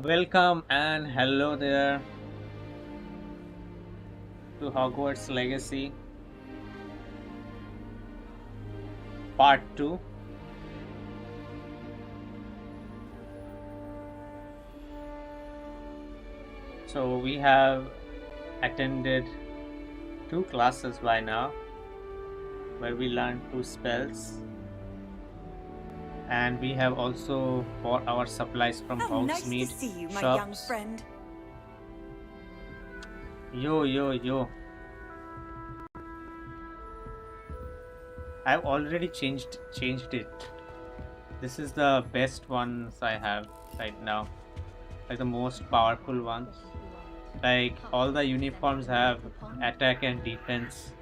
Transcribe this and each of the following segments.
Welcome and hello there to Hogwarts Legacy Part 2. So we have attended 2 classes by now where we learned 2 spells, and we have also bought our supplies from How nice to HOGSMEADE see you, my shops. young friend. Yo. I've already changed it. This is the best ones I have right now, like the most powerful ones. Like all the uniforms have attack and defense,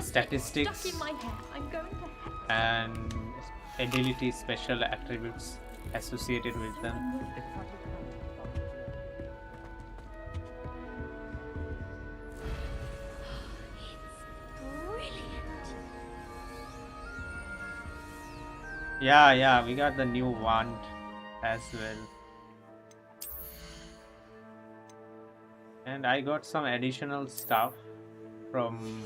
statistics, Stuck in my head. I'm going to heck. and ability special attributes associated with them. Brilliant. Yeah, we got the new wand as well. And I got some additional stuff from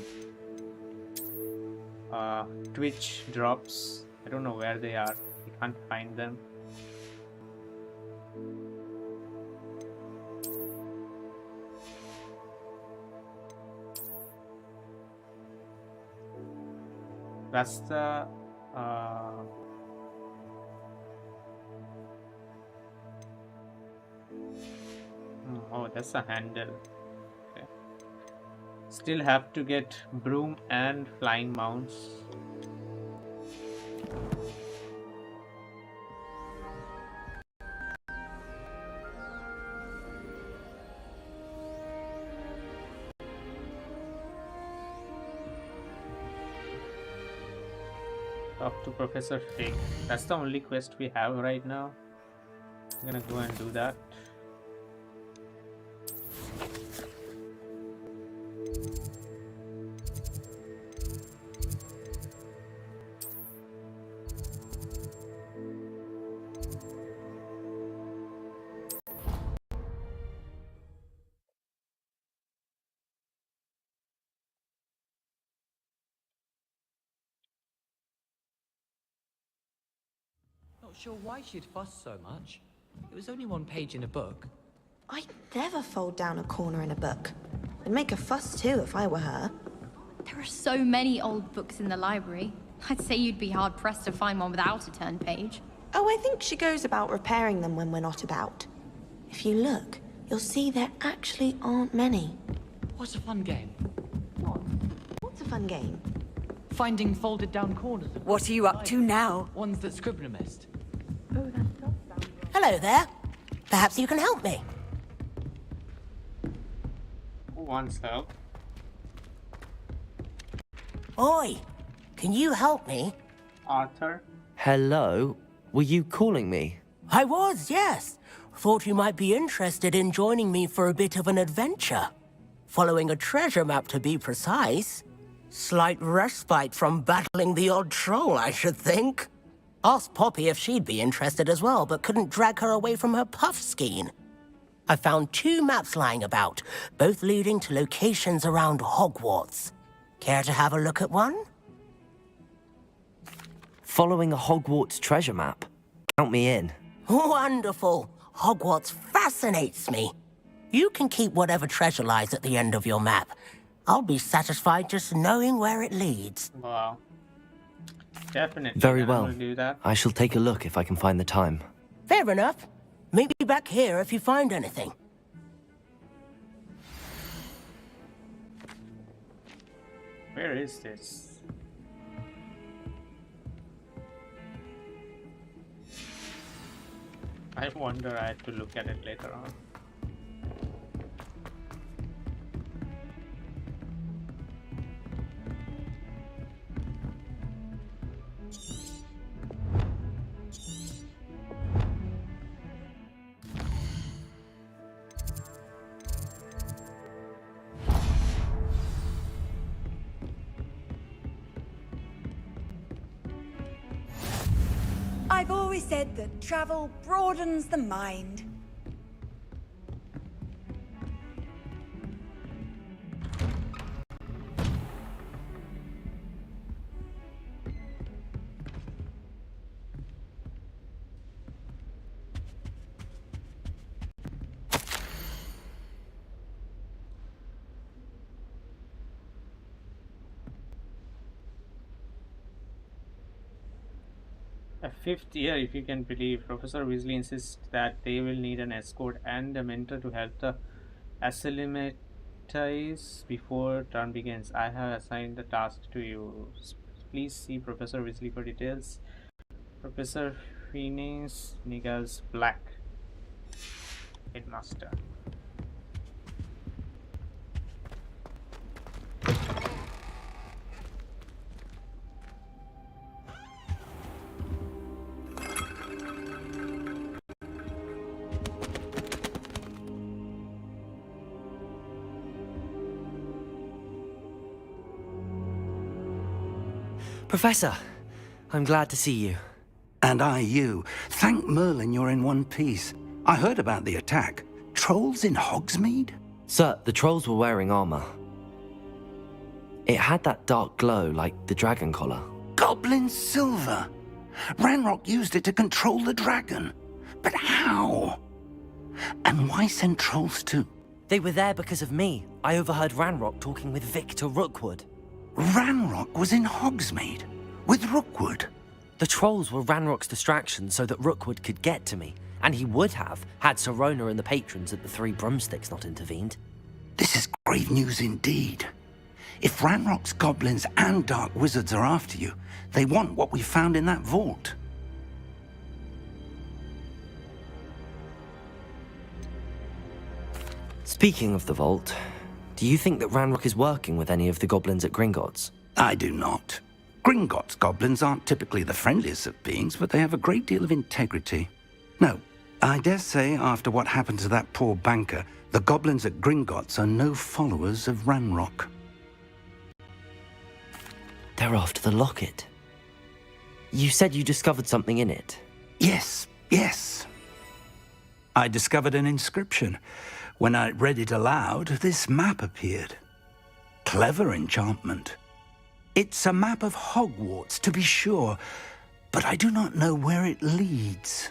Twitch drops. I don't know where they are. I can't find them. That's the oh, that's a handle. Okay. Still have to get broom and flying mounts. Talk to Professor Fig. That's the only quest we have right now. I'm gonna go and do that. Not sure why she'd fuss so much. It was only one page in a book. I'd never fold down a corner in a book. I'd make a fuss too if I were her. There are so many old books in the library. I'd say you'd be hard-pressed to find one without a turned page. Oh, I think she goes about repairing them when we're not about. If you look, you'll see there actually aren't many. What a fun game. What's a fun game? Finding folded down corners. Of What are you up to now? Ones that Scribner missed. Hello there. Perhaps you can help me. Who wants help? Oi, can you help me? Arthur? Hello? Were you calling me? I was, yes. Thought you might be interested in joining me for a bit of an adventure. Following a treasure map, to be precise. Slight respite from battling the odd troll, I should think. Asked Poppy if she'd be interested as well, but couldn't drag her away from her puff skein. I found 2 maps lying about, both leading to locations around Hogwarts. Care to have a look at one? Following a Hogwarts treasure map? Count me in. Wonderful. Hogwarts fascinates me. You can keep whatever treasure lies at the end of your map. I'll be satisfied just knowing where it leads. Wow. Definitely. Very I'm well. gonna do that. I shall take a look if I can find the time. Fair enough. Meet me back here if you find anything. Where is this? I wonder. I have to look at it later on. I've always said that travel broadens the mind. A fifth year, if you can believe. Professor Weasley insists that they will need an escort and a mentor to help the acclimatize before term begins. I have assigned the task to you. Please see Professor Weasley for details. Professor Phineas Niggles Black, Headmaster. Professor, I'm glad to see you. And I you. Thank Merlin you're in one piece. I heard about the attack. Trolls in Hogsmeade? Sir, the trolls were wearing armor. It had that dark glow like the dragon collar. Goblin silver! Ranrock used it to control the dragon. But how? And why send trolls too? They were there because of me. I overheard Ranrock talking with Victor Rookwood. Ranrock was in Hogsmeade? With Rookwood? The trolls were Ranrock's distraction so that Rookwood could get to me. And he would have, had Sirona and the patrons at the Three Broomsticks not intervened. This is grave news indeed. If Ranrock's goblins and dark wizards are after you, they want what we found in that vault. Speaking of the vault, do you think that Ranrock is working with any of the goblins at Gringotts? I do not. Gringotts goblins aren't typically the friendliest of beings, but they have a great deal of integrity. No, I dare say after what happened to that poor banker, the goblins at Gringotts are no followers of Ranrock. They're after the locket. You said you discovered something in it. Yes. I discovered an inscription. When I read it aloud, this map appeared. Clever enchantment. It's a map of Hogwarts, to be sure, but I do not know where it leads.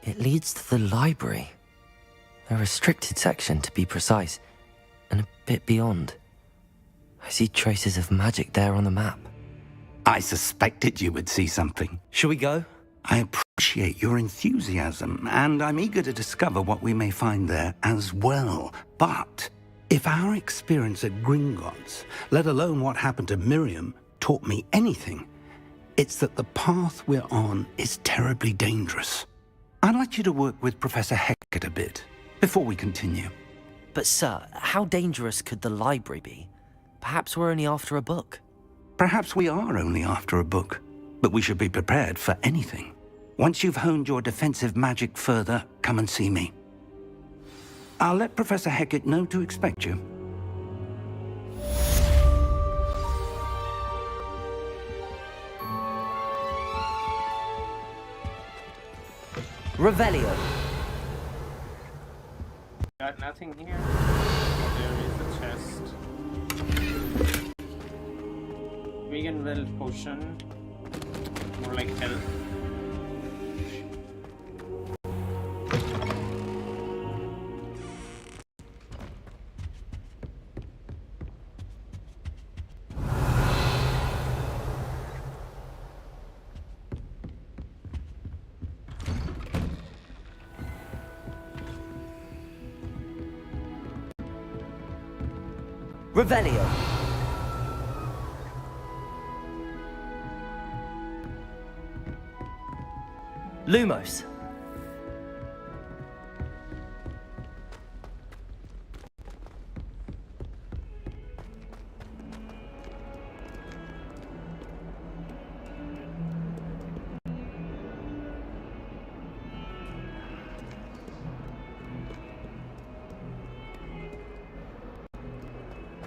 It leads to the library. A restricted section, to be precise, and a bit beyond. I see traces of magic there on the map. I suspected you would see something. Shall we go? I appreciate your enthusiasm, and I'm eager to discover what we may find there as well. But if our experience at Gringotts, let alone what happened to Miriam, taught me anything, it's that the path we're on is terribly dangerous. I'd like you to work with Professor Hecat a bit before we continue. But sir, how dangerous could the library be? Perhaps we're only after a book. Perhaps we are only after a book, but we should be prepared for anything. Once you've honed your defensive magic further, come and see me. I'll let Professor Hecat know to expect you. Revelio. Got nothing here. There is a chest. Vegan well potion. More like health. Revelio. Lumos.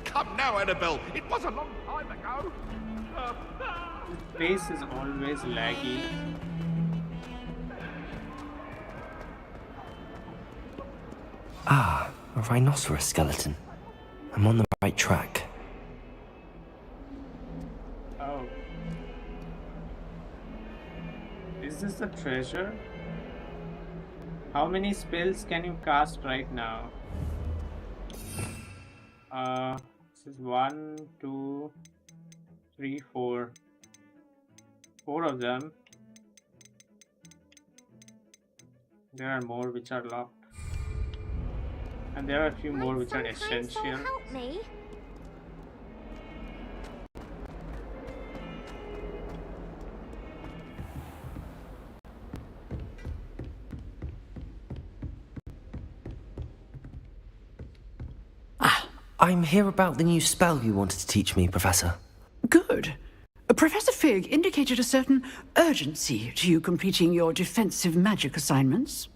Come now, Annabelle. It was a long time ago. Face is always laggy. Ah, a rhinoceros skeleton. I'm on the right track. Oh. Is this the treasure? How many spells can you cast right now? This is 1, 2, 3, 4. 4 of them. There are more which are locked. And there are a few more which are essential. Help me. I'm here about the new spell you wanted to teach me, Professor. Good. Professor Fig indicated a certain urgency to you completing your defensive magic assignments.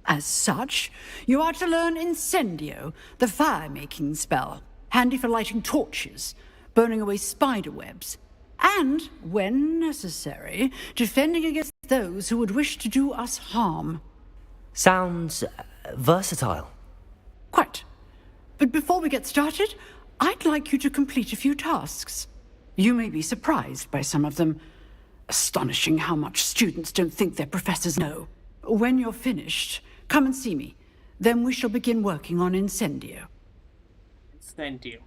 As such, you are to learn Incendio, the fire-making spell, handy for lighting torches, burning away spider webs, and, when necessary, defending against those who would wish to do us harm. Sounds versatile. Quite. But before we get started, I'd like you to complete a few tasks. You may be surprised by some of them. Astonishing how much students don't think their professors know. When you're finished, come and see me. Then we shall begin working on Incendio. Incendio.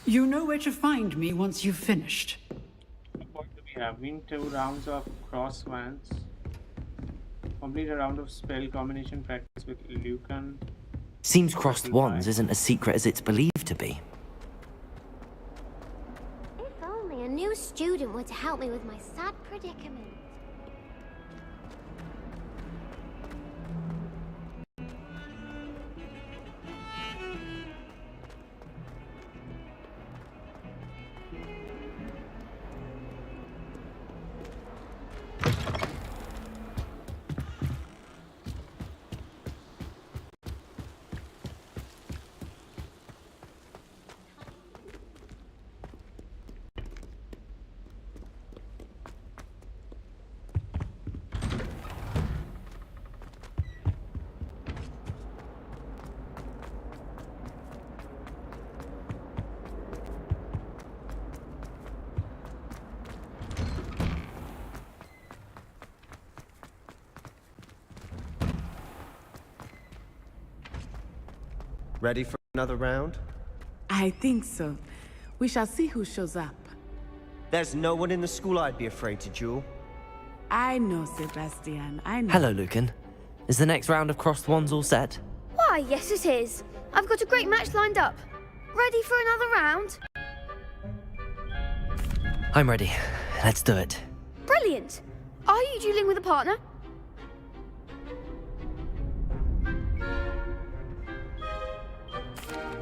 You know where to find me once you've finished. What do we have? Win 2 rounds of cross wands. Complete a round of spell combination practice with Lucan. Seems crossed wands isn't as secret as it's believed to be. If only a new student were to help me with my sad predicament. Ready for another round? I think so. We shall see who shows up. There's no one in the school I'd be afraid to duel. I know, Sebastian. I know. Hello, Lucan. Is the next round of crossed wands all set? Why, yes it is. I've got a great match lined up. Ready for another round? I'm ready. Let's do it. Brilliant. Are you dueling with a partner?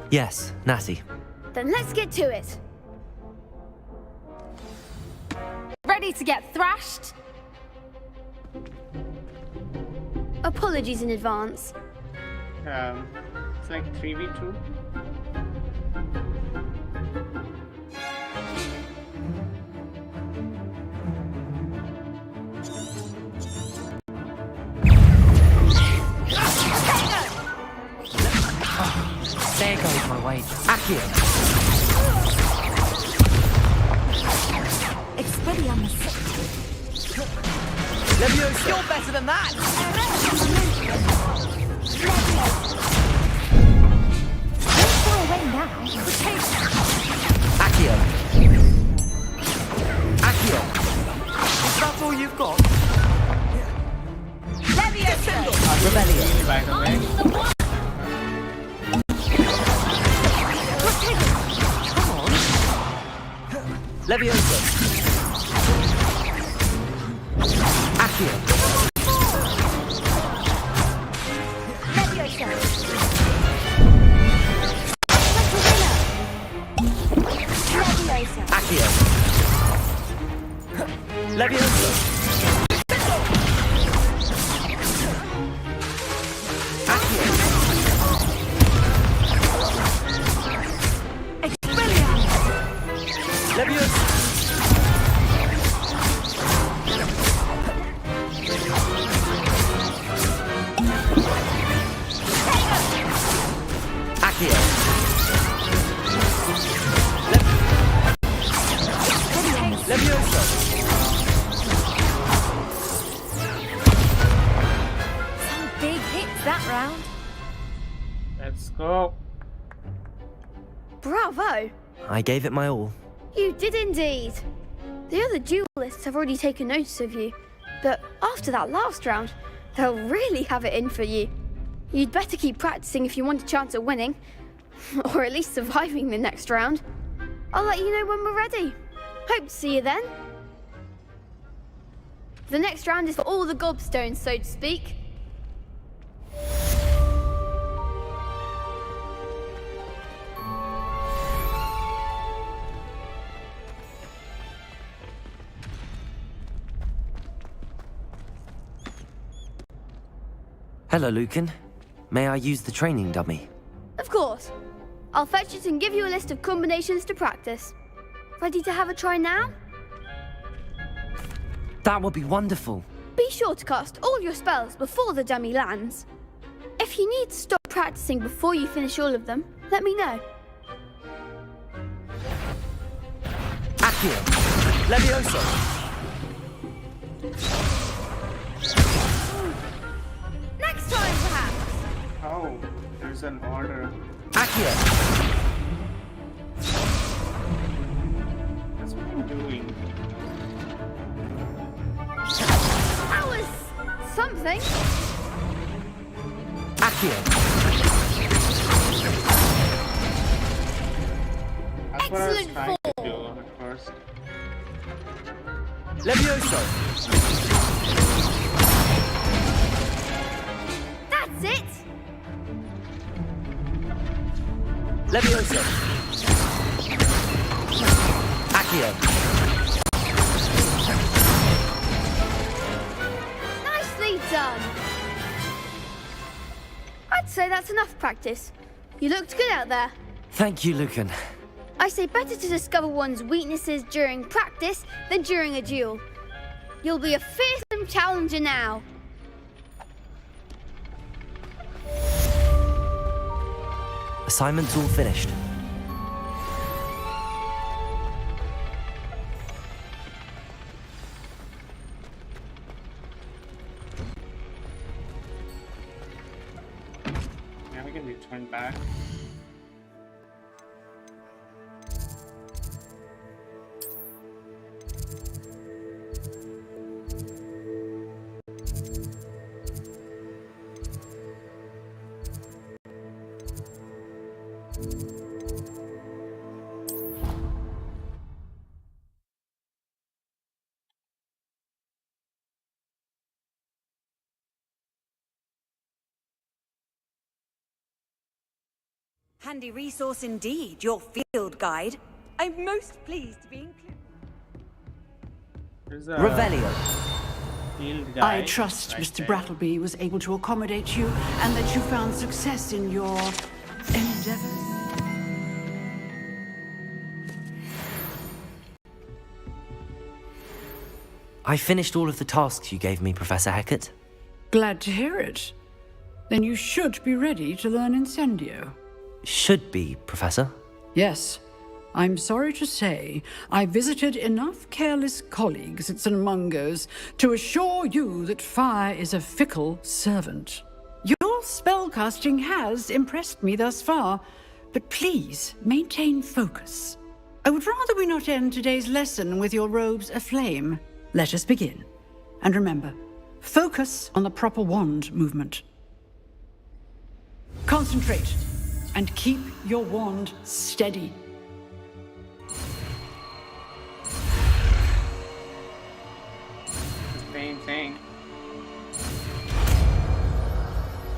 Yes, Natty. Then let's get to it. Ready to get thrashed? Apologies in advance. It's like 3v2. There goes my weight. Accio. Expelliarmus. Leviosa. You're better than that! Don't throw away now. Accio. Accio. That's all you've got? Leviosa. Rebellion. By the way. Leviosa. Accio. Leviosa. Leviosa. Accio. Leviosa. Accio. Leviosa. go. Bravo! I gave it my all. You did indeed. The other duelists have already taken notice of you, but after that last round, they'll really have it in for you. You'd better keep practicing if you want a chance at winning, or at least surviving the next round. I'll let you know when we're ready. Hope to see you then. The next round is for all the gobstones, so to speak. Hello, Lucan. May I use the training dummy? Of course. I'll fetch it and give you a list of combinations to practice. Ready to have a try now? That would be wonderful. Be sure to cast all your spells before the dummy lands. If you need to stop practicing before you finish all of them, let me know. Accio! Levioso! Next time, perhaps! Oh, there's an order. Accio! That's what I'm doing. That was something. Accio! That's what I was Excellent trying to do at first. Levioso! That's it! Levioso! Accio! Nicely done! I'd say that's enough practice. You looked good out there. Thank you, Lucan. I say better to discover one's weaknesses during practice than during a duel. You'll be a fearsome challenger now. Assignment's all finished. Now we can return back. Handy resource indeed, your field guide. I'm most pleased to be included. There's a Revelio. field I guide trust right Mr. there. Brattleby was able to accommodate you and that you found success in your endeavors. I finished all of the tasks you gave me, Professor Hecat. Glad to hear it. Then you should be ready to learn Incendio. Should be, Professor. Yes. I'm sorry to say, I visited enough careless colleagues at St. Mungo's to assure you that fire is a fickle servant. Your spellcasting has impressed me thus far, but please maintain focus. I would rather we not end today's lesson with your robes aflame. Let us begin. And remember, focus on the proper wand movement. Concentrate, and keep your wand steady. Same thing.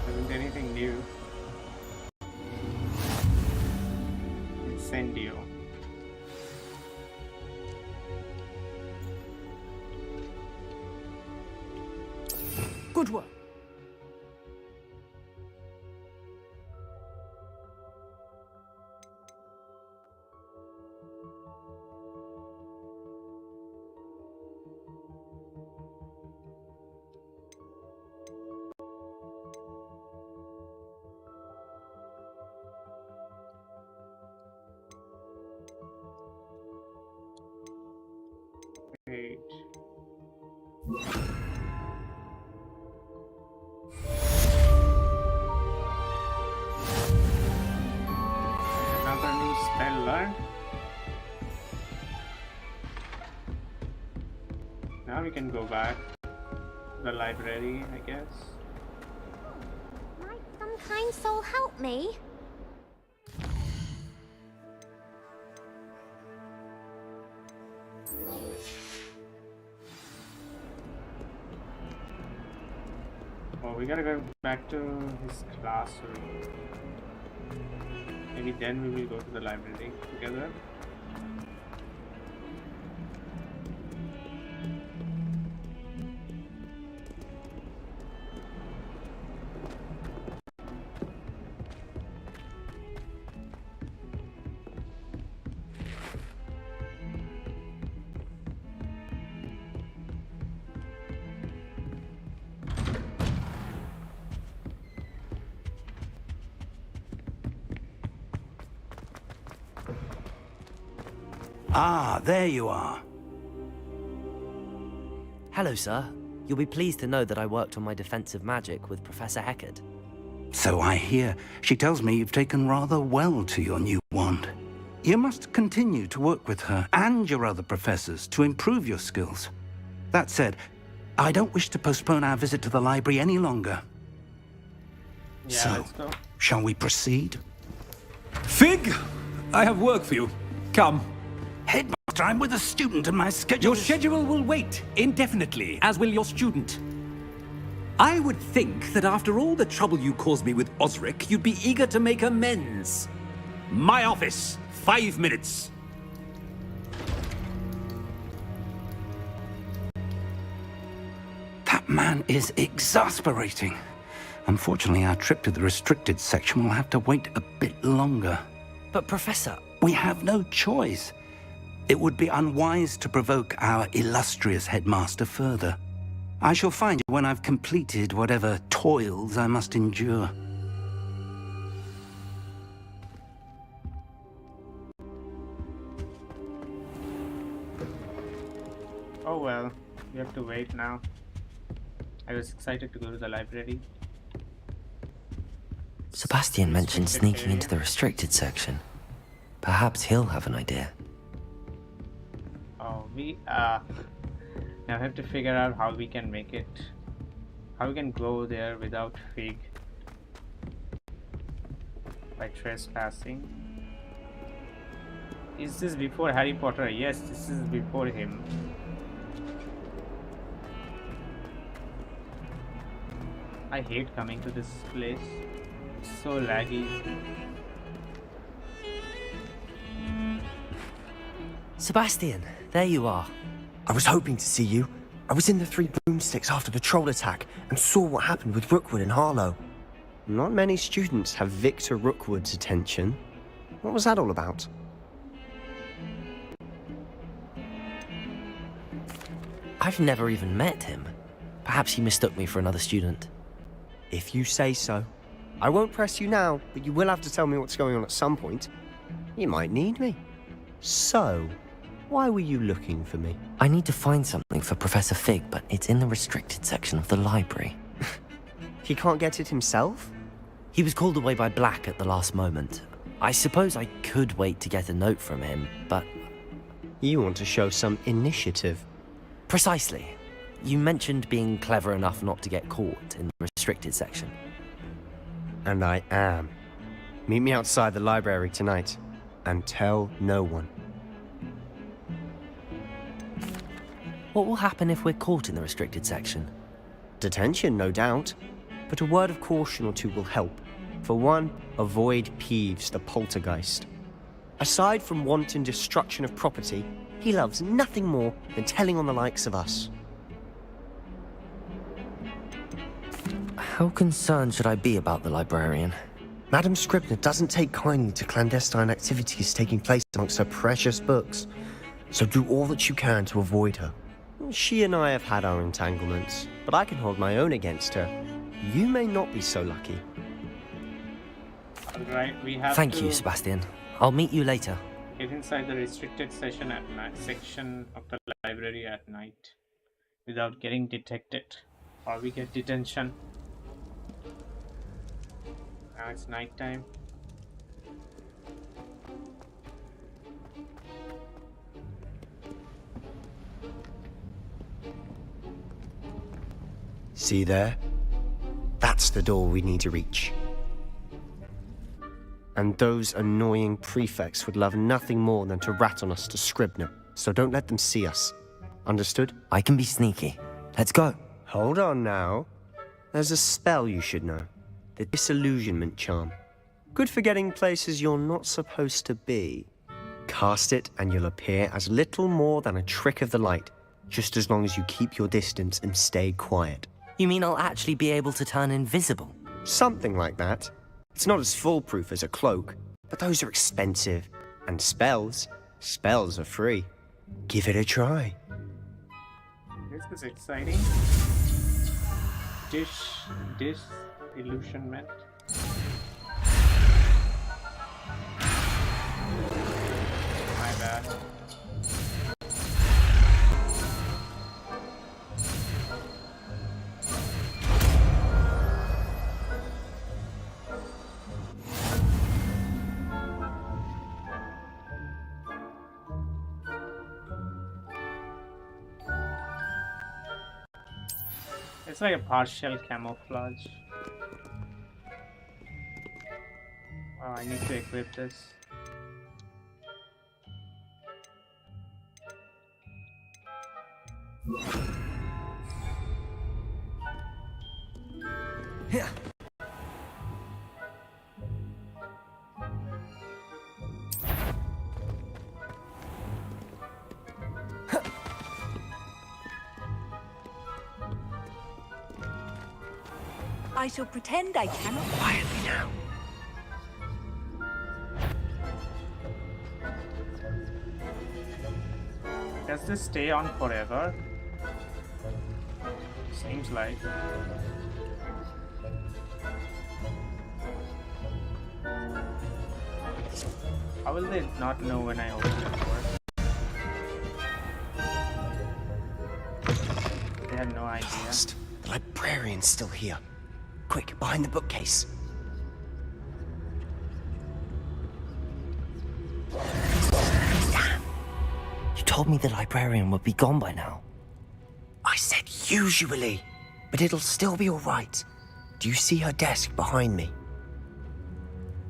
Isn't anything new. Incendio. Good work. Great. Now we can go back to the library, I guess. Might some kind soul help me? Oh, we gotta go back to his classroom. Maybe then we will go to the library together. Ah, there you are. Hello, sir. You'll be pleased to know that I worked on my defensive magic with Professor Heckard. So I hear. She tells me you've taken rather well to your new wand. You must continue to work with her and your other professors to improve your skills. That said, I don't wish to postpone our visit to the library any longer. Yeah, so, let's go. shall we proceed? Fig, I have work for you. Come. Headmaster, I'm with a student and my schedule Your schedule will wait indefinitely, as will your student. I would think that after all the trouble you caused me with Osric, you'd be eager to make amends. My office, 5 minutes. That man is exasperating. Unfortunately, our trip to the restricted section will have to wait a bit longer. But Professor... We have no choice. It would be unwise to provoke our illustrious headmaster further. I shall find you when I've completed whatever toils I must endure. Oh well, we have to wait now. I was excited to go to the library. Sebastian mentioned sneaking into the restricted section. Perhaps he'll have an idea. Oh, we now have to figure out how we can make it, how we can go there without Fig by trespassing. Is this before Harry Potter? Yes, this is before him. I hate coming to this place. It's so laggy. Sebastian, there you are. I was hoping to see you. I was in the Three Broomsticks after the troll attack and saw what happened with Rookwood and Harlow. Not many students have Victor Rookwood's attention. What was that all about? I've never even met him. Perhaps he mistook me for another student. If you say so. I won't press you now, but you will have to tell me what's going on at some point. You might need me. So, why were you looking for me? I need to find something for Professor Fig, but it's in the restricted section of the library. He can't get it himself? He was called away by Black at the last moment. I suppose I could wait to get a note from him, but... You want to show some initiative. Precisely. You mentioned being clever enough not to get caught in the restricted section. And I am. Meet me outside the library tonight, and tell no one. What will happen if we're caught in the restricted section? Detention, no doubt. But a word of caution or two will help. For one, avoid Peeves, the poltergeist. Aside from wanton destruction of property, he loves nothing more than telling on the likes of us. How concerned should I be about the librarian? Madam Scribner doesn't take kindly to clandestine activities taking place amongst her precious books, so do all that you can to avoid her. She and I have had our entanglements, but I can hold my own against her. You may not be so lucky. Alright, we have Thank to you, Sebastian. I'll meet you later. get inside the restricted section at night, section of the library at night without getting detected, or we get detention. Now it's night time. See there? That's the door we need to reach. And those annoying prefects would love nothing more than to rat on us to Scribner, so don't let them see us. Understood? I can be sneaky. Let's go. Hold on now. There's a spell you should know. The Disillusionment Charm. Good for getting places you're not supposed to be. Cast it and you'll appear as little more than a trick of the light, just as long as you keep your distance and stay quiet. You mean I'll actually be able to turn invisible? Something like that. It's not as foolproof as a cloak, but those are expensive. And spells are free. Give it a try. This is exciting. Disillusionment. My bad. It's like a partial camouflage. Oh, I need to equip this. Yeah. I shall pretend I cannot. Quietly now. Does this stay on forever? Seems like. How will they not know when I open the door? They had no idea. Lost. The librarian's still here. Quick, behind the bookcase. You told me the librarian would be gone by now. I said usually, but it'll still be all right. Do you see her desk behind me?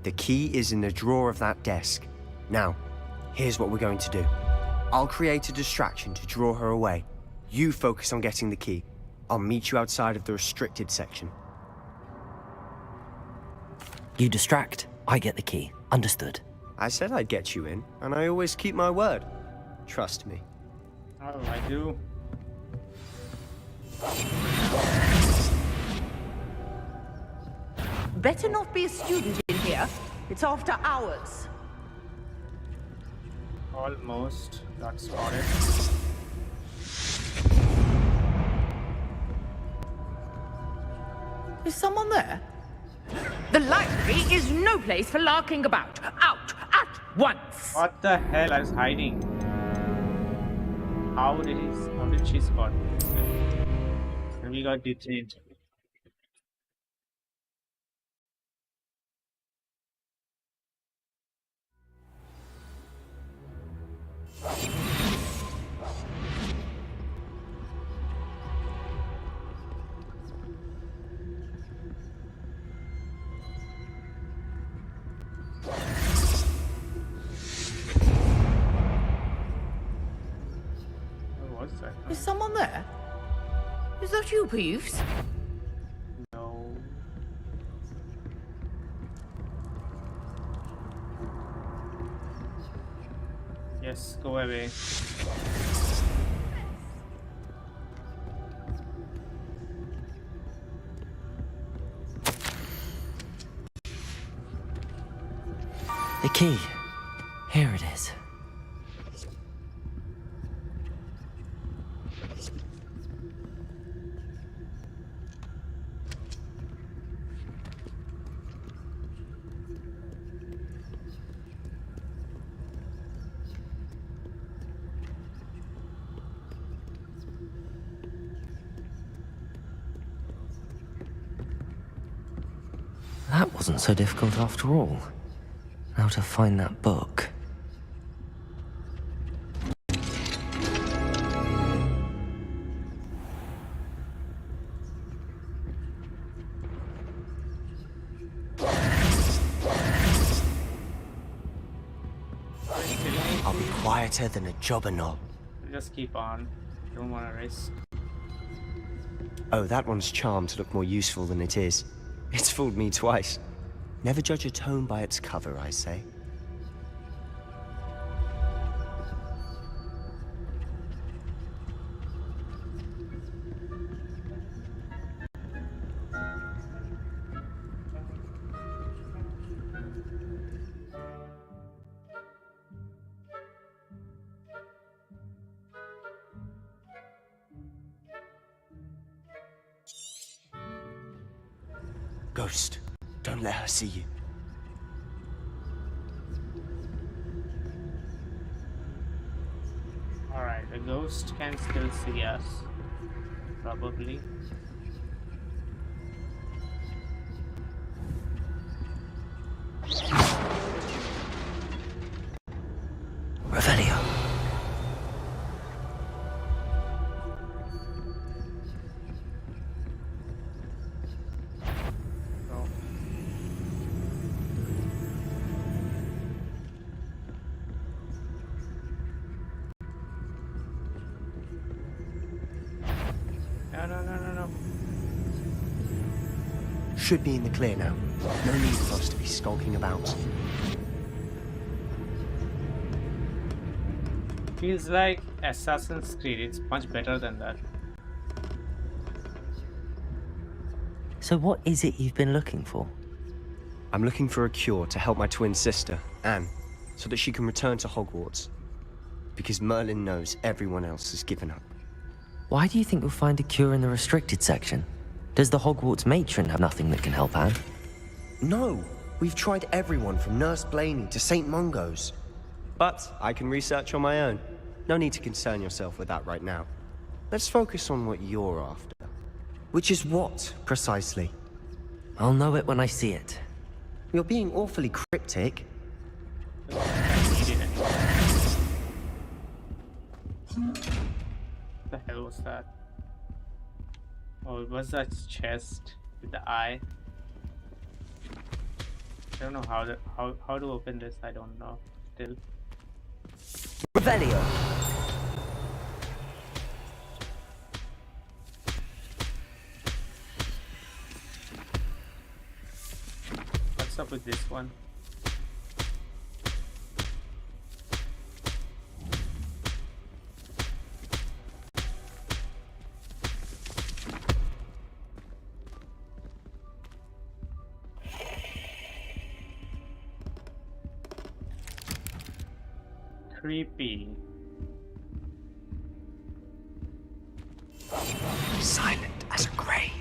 The key is in the drawer of that desk. Now, here's what we're going to do. I'll create a distraction to draw her away. You focus on getting the key. I'll meet you outside of the restricted section. You distract, I get the key. Understood. I said I'd get you in, and I always keep my word. Trust me. Oh, I do. Better not be a student in here. It's after hours. Almost got spotted. Is someone there? The library is no place for larking about. Out at once. What the hell? I was hiding. How did she spot me? And we got detained. Is someone there? Is that you, Peeves? No. Yes, go away. The key. Here it is. That wasn't so difficult after all. Now to find that book. better than a jobberknoll. Just keep on. Don't want to risk. Oh, that one's charmed to look more useful than it is. It's fooled me twice. Never judge a tome by its cover, I say. Ghost, don't let her see you. Alright, the ghost can still see us. Probably. Revelio. No. Should be in the clear now. No need for us to be skulking about. Feels like Assassin's Creed. It's much better than that. So what is it you've been looking for? I'm looking for a cure to help my twin sister, Anne, so that she can return to Hogwarts. Because Merlin knows everyone else has given up. Why do you think you'll find a cure in the restricted section? Does the Hogwarts matron have nothing that can help Anne? No! We've tried everyone from Nurse Blaney to St. Mungo's. But I can research on my own. No need to concern yourself with that right now. Let's focus on what you're after. Which is what, precisely? I'll know it when I see it. You're being awfully cryptic. What the hell was that? Oh, it was that chest with the eye. I don't know how to open this. I don't know still. Revelio. What's up with this one? Creepy. Silent as a grave.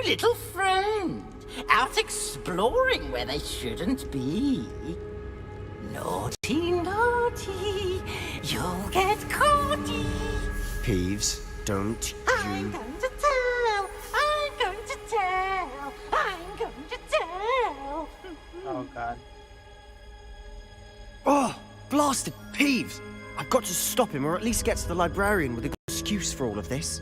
Little friend, out exploring where they shouldn't be. Naughty, naughty, you'll get caughty. Peeves, don't I'm going to tell, I'm going to tell, I'm going to tell. Oh god. Oh, blasted Peeves! I've got to stop him, or at least get to the librarian with a good excuse for all of this.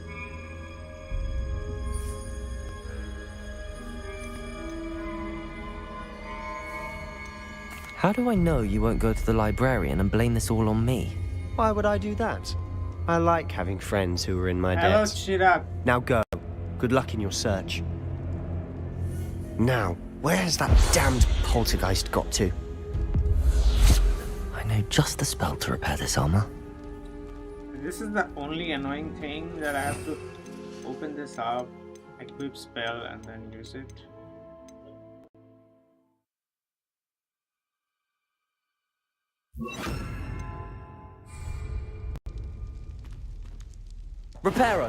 How do I know you won't go to the librarian and blame this all on me? Why would I do that? I like having friends who are in my Hello, debt. shut up. Now go. Good luck in your search. Now, where has that damned poltergeist got to? I know just the spell to repair this armor. This is the only annoying thing that I have to open this up, equip spell, and then use it. Reparo!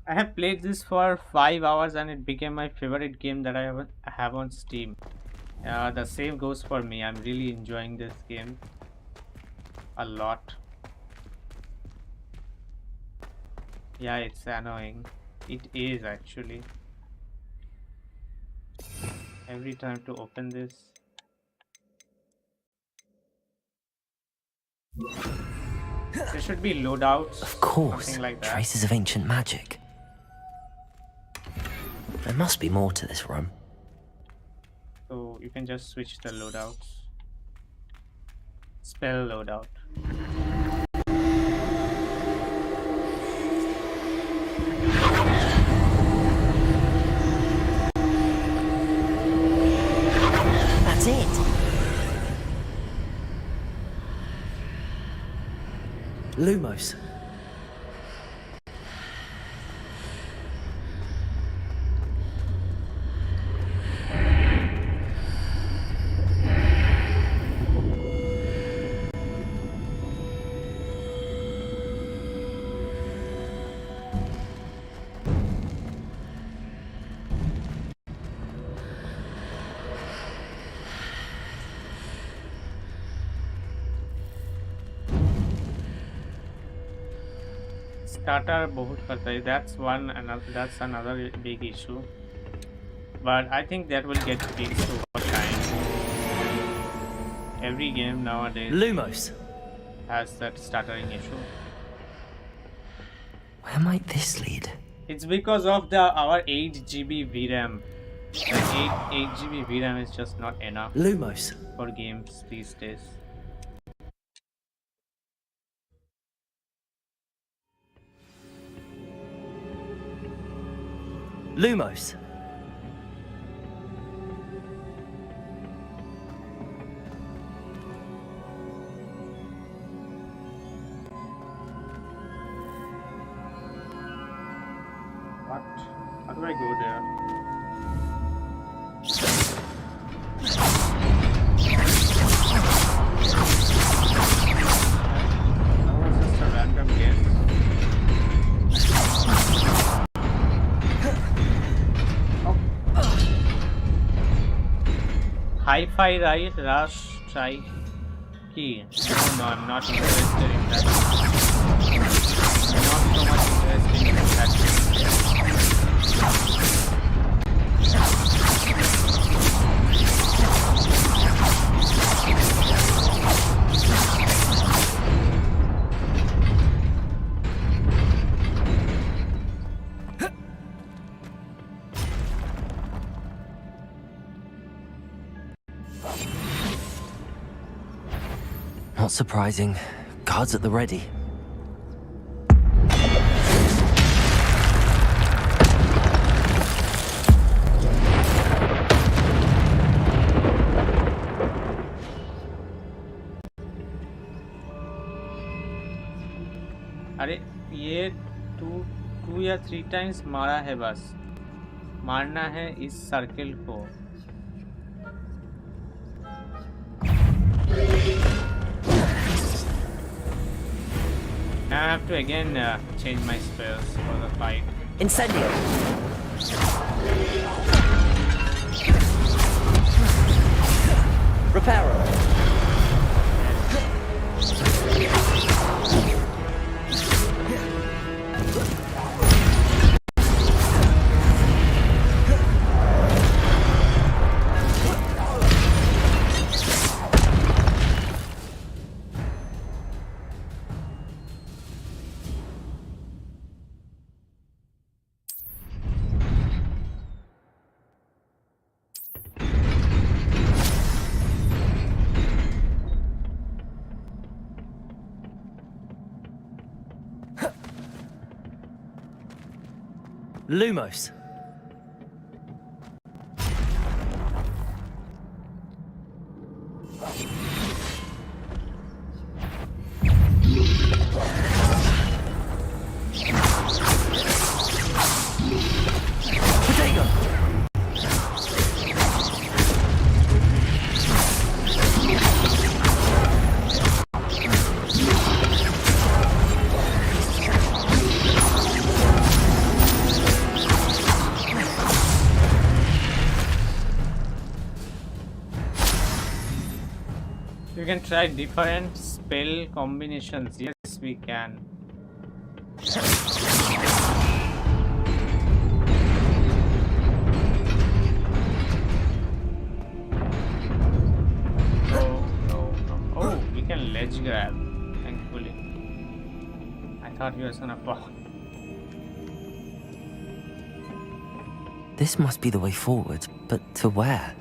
I have played this for 5 hours and it became my favorite game that I have on Steam. The same goes for me. I'm really enjoying this game a lot. Yeah, it's annoying. It is actually. Every time to open this. There should be loadouts. Of course, something like that. traces of ancient magic. There must be more to this room. So you can just switch the loadouts. Spell loadout. That's it. Lumos. Starter बहुत करता है. That's another big issue. But I think that will get fixed over time. Every game nowadays Lumos has that stuttering issue. Where might this lead? It's because of our 8 GB VRAM. The 8 GB VRAM is just not enough Lumos for games these days. Lumos. What? How do I go there? That was just a random guess. Hi-Fi right? Rush strike key. No, I'm not interested in that. I'm not so much interested in that. Not surprising. Guards at the ready. अरे ये 2 या 3 times मारा है बस. मारना है इस circle को. I have to again change my spells for the fight. Incendio. Reparo. Lumos. You can try different spell combinations. Yes, we can. Oh, we can ledge grab, thankfully. I thought he was gonna fall. This must be the way forward, but to where?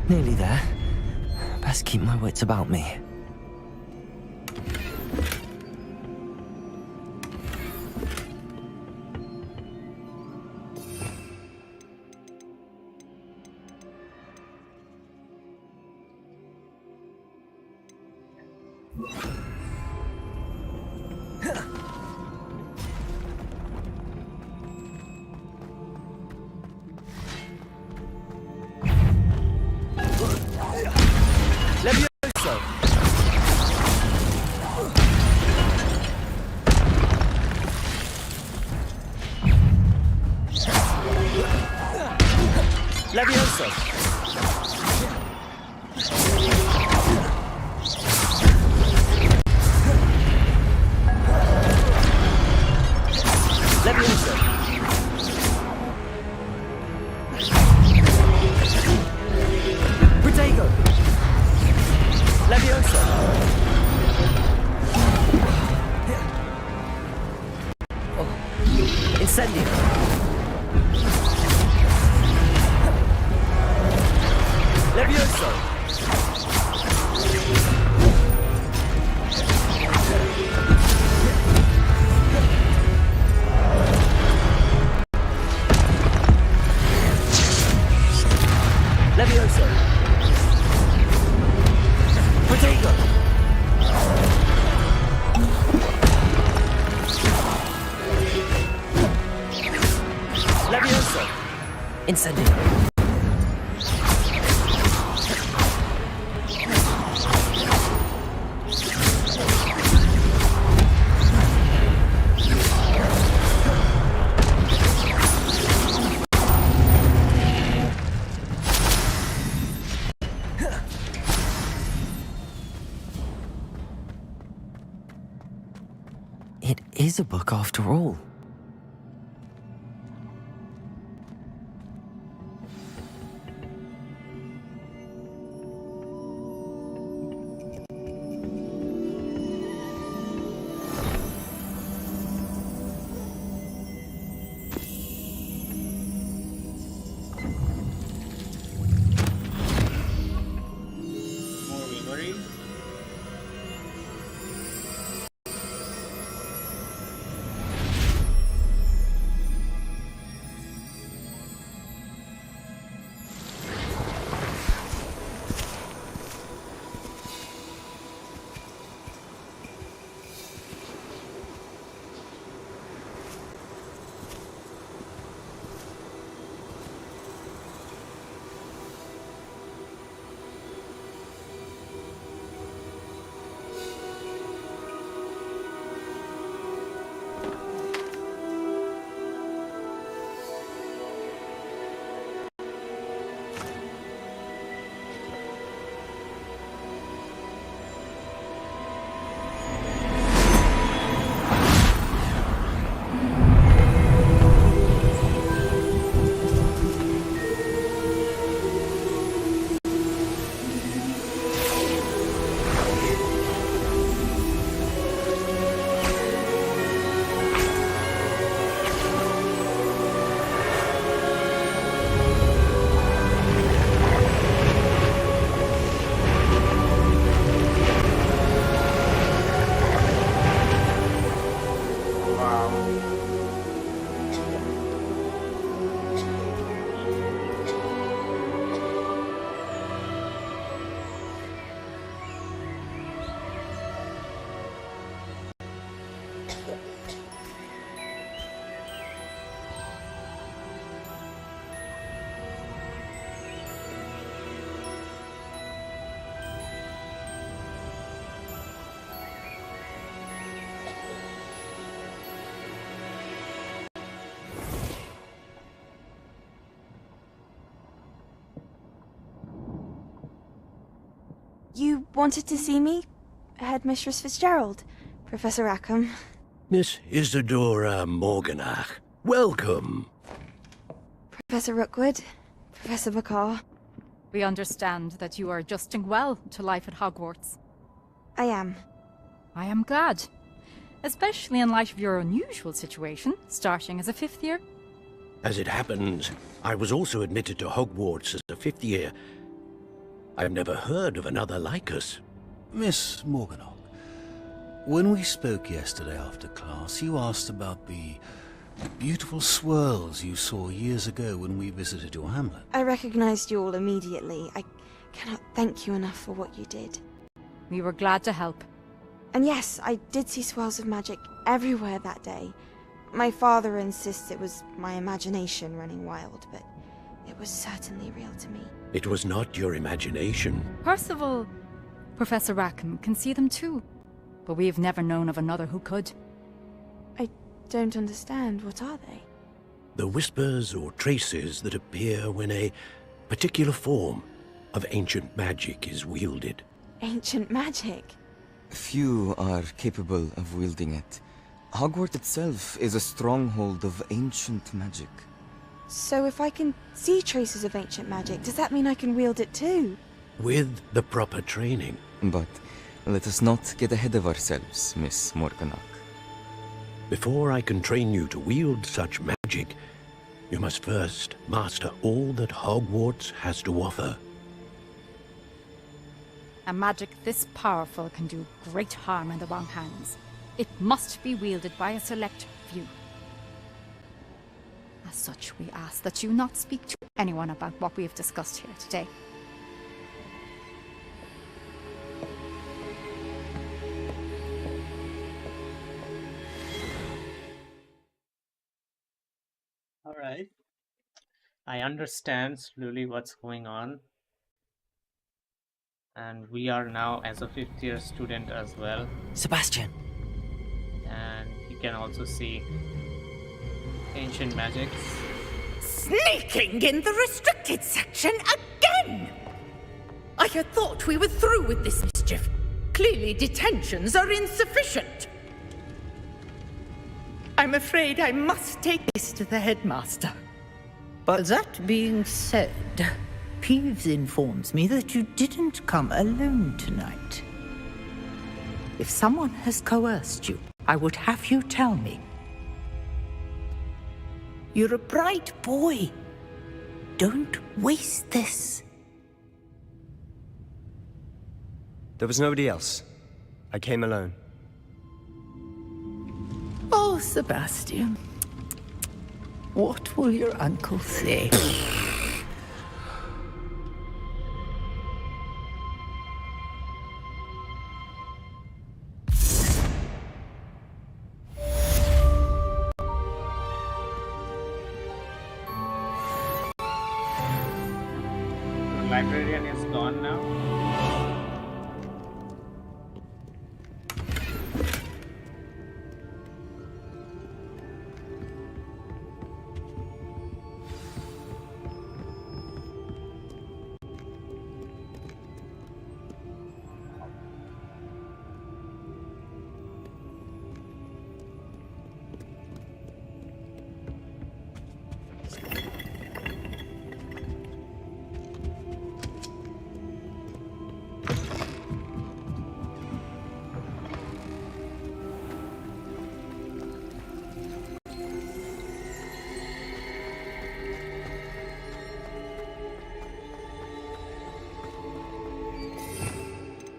Nearly there. Best keep my wits about me. Levioso! Levioso! Protego! Levioso! Incendio! Levioso! Levioso! Protego! Levioso! Incendio! It is a book after all. More memory. You wanted to see me? Headmistress Fitzgerald, Professor Rackham. Miss Isadora Morganach, welcome. Professor Rookwood, Professor Bakar. We understand that you are adjusting well to life at Hogwarts. I am. I am glad. Especially in light of your unusual situation, starting as a 5th year. As it happens, I was also admitted to Hogwarts as a 5th year. I've never heard of another like us. Miss Morganach, when we spoke yesterday after class, you asked about the beautiful swirls you saw years ago when we visited your hamlet. I recognized you all immediately. I cannot thank you enough for what you did. We were glad to help. And yes, I did see swirls of magic everywhere that day. My father insists it was my imagination running wild, but it was certainly real to me. It was not your imagination. Percival, Professor Rackham can see them too, but we've never known of another who could. I don't understand. What are they? The whispers or traces that appear when a particular form of ancient magic is wielded. Ancient magic? Few are capable of wielding it. Hogwarts itself is a stronghold of ancient magic. So if I can see traces of ancient magic, does that mean I can wield it too? With the proper training. But let us not get ahead of ourselves, Miss Morganach. Before I can train you to wield such magic, you must first master all that Hogwarts has to offer. A magic this powerful can do great harm in the wrong hands. It must be wielded by a select few. As such, we ask that you not speak to anyone about what we have discussed here today. Alright. I understand slowly what's going on. And we are now as a 5th year student as well. Sebastian. And you can also see ancient magics. Sneaking in the restricted section again! I had thought we were through with this mischief. Clearly detentions are insufficient. I'm afraid I must take this to the headmaster. But that being said, Peeves informs me that you didn't come alone tonight. If someone has coerced you, I would have you tell me. You're a bright boy. Don't waste this. There was nobody else. I came alone. Oh, Sebastian. What will your uncle say? Librarian is gone now.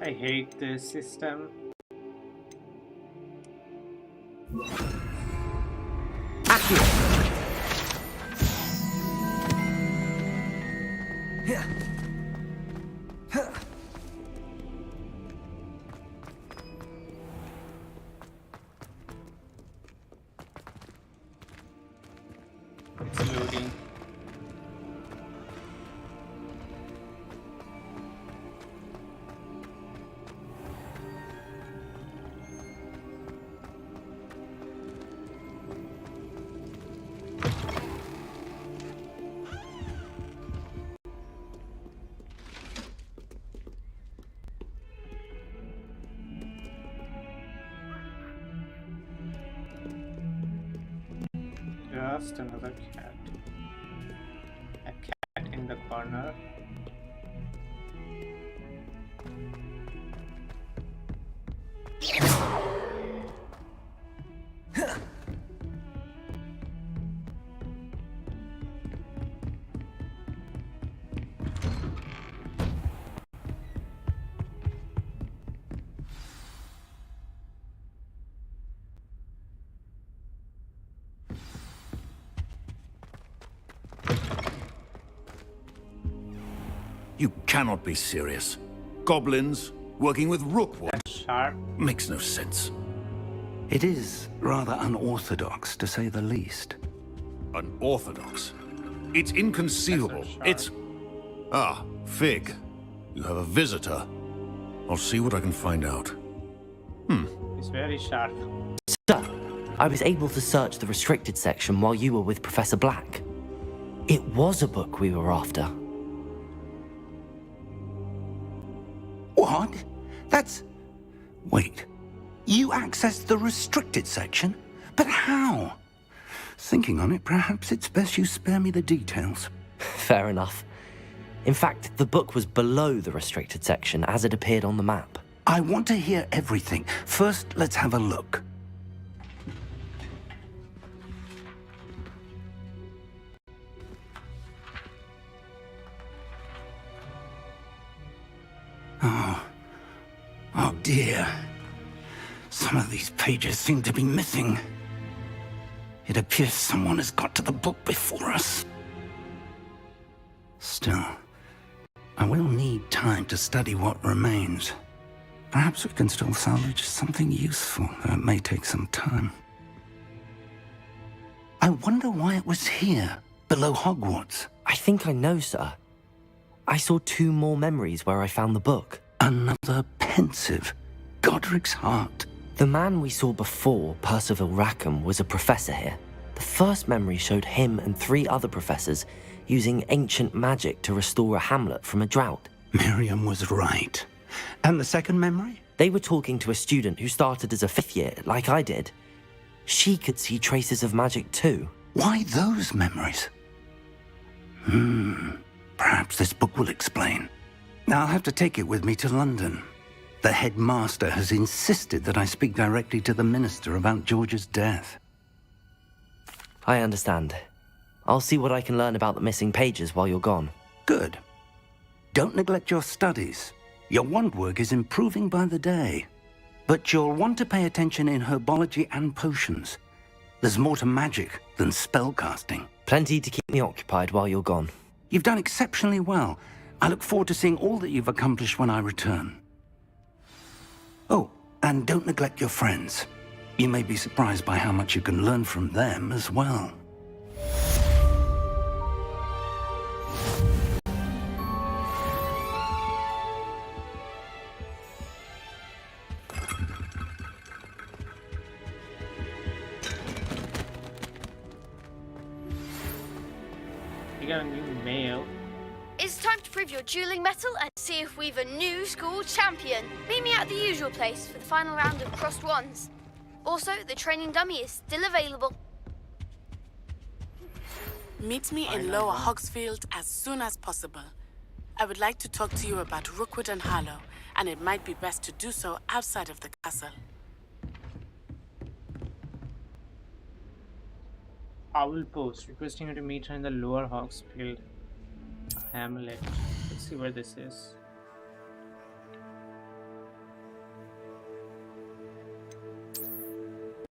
I hate this system. It's loading. Just another cat. A cat in the corner. You cannot be serious. Goblins working with Rookwood sharp makes no sense. It is rather unorthodox, to say the least. Unorthodox? It's inconceivable. It's... Ah, Fig. You have a visitor. I'll see what I can find out. It's very sharp. Sir, I was able to search the restricted section while you were with Professor Black. It was a book we were after. What? That's... Wait. You accessed the restricted section? But how? Thinking on it, perhaps it's best you spare me the details. Fair enough. In fact, the book was below the restricted section as it appeared on the map. I want to hear everything. First, let's have a look. Oh dear. Some of these pages seem to be missing. It appears someone has got to the book before us. Still, I will need time to study what remains. Perhaps we can still salvage something useful, though it may take some time. I wonder why it was here, below Hogwarts. I think I know, sir. I saw 2 more memories where I found the book. Another pensive Godric's heart. The man we saw before, Percival Rackham, was a professor here. The first memory showed him and 3 other professors using ancient magic to restore a hamlet from a drought. Miriam was right. And the second memory? They were talking to a student who started as a 5th year, like I did. She could see traces of magic too. Why those memories? Perhaps this book will explain. I'll have to take it with me to London. The headmaster has insisted that I speak directly to the minister about George's death. I understand. I'll see what I can learn about the missing pages while you're gone. Good. Don't neglect your studies. Your wand work is improving by the day. But you'll want to pay attention in herbology and potions. There's more to magic than spellcasting. Plenty to keep me occupied while you're gone. You've done exceptionally well. I look forward to seeing all that you've accomplished when I return. Oh, and don't neglect your friends. You may be surprised by how much you can learn from them as well. You got a new mail. It's time to prove your dueling mettle and see if we've a new school champion. Meet me at the usual place for the final round of crossed wands. Also, the training dummy is still available. Meet me in Lower Hogsfield as soon as possible. I would like to talk to you about Rookwood and Harlow, and it might be best to do so outside of the castle. Owl post requesting you to meet her in the Lower Hogsfield Hamlet. Let's see where this is.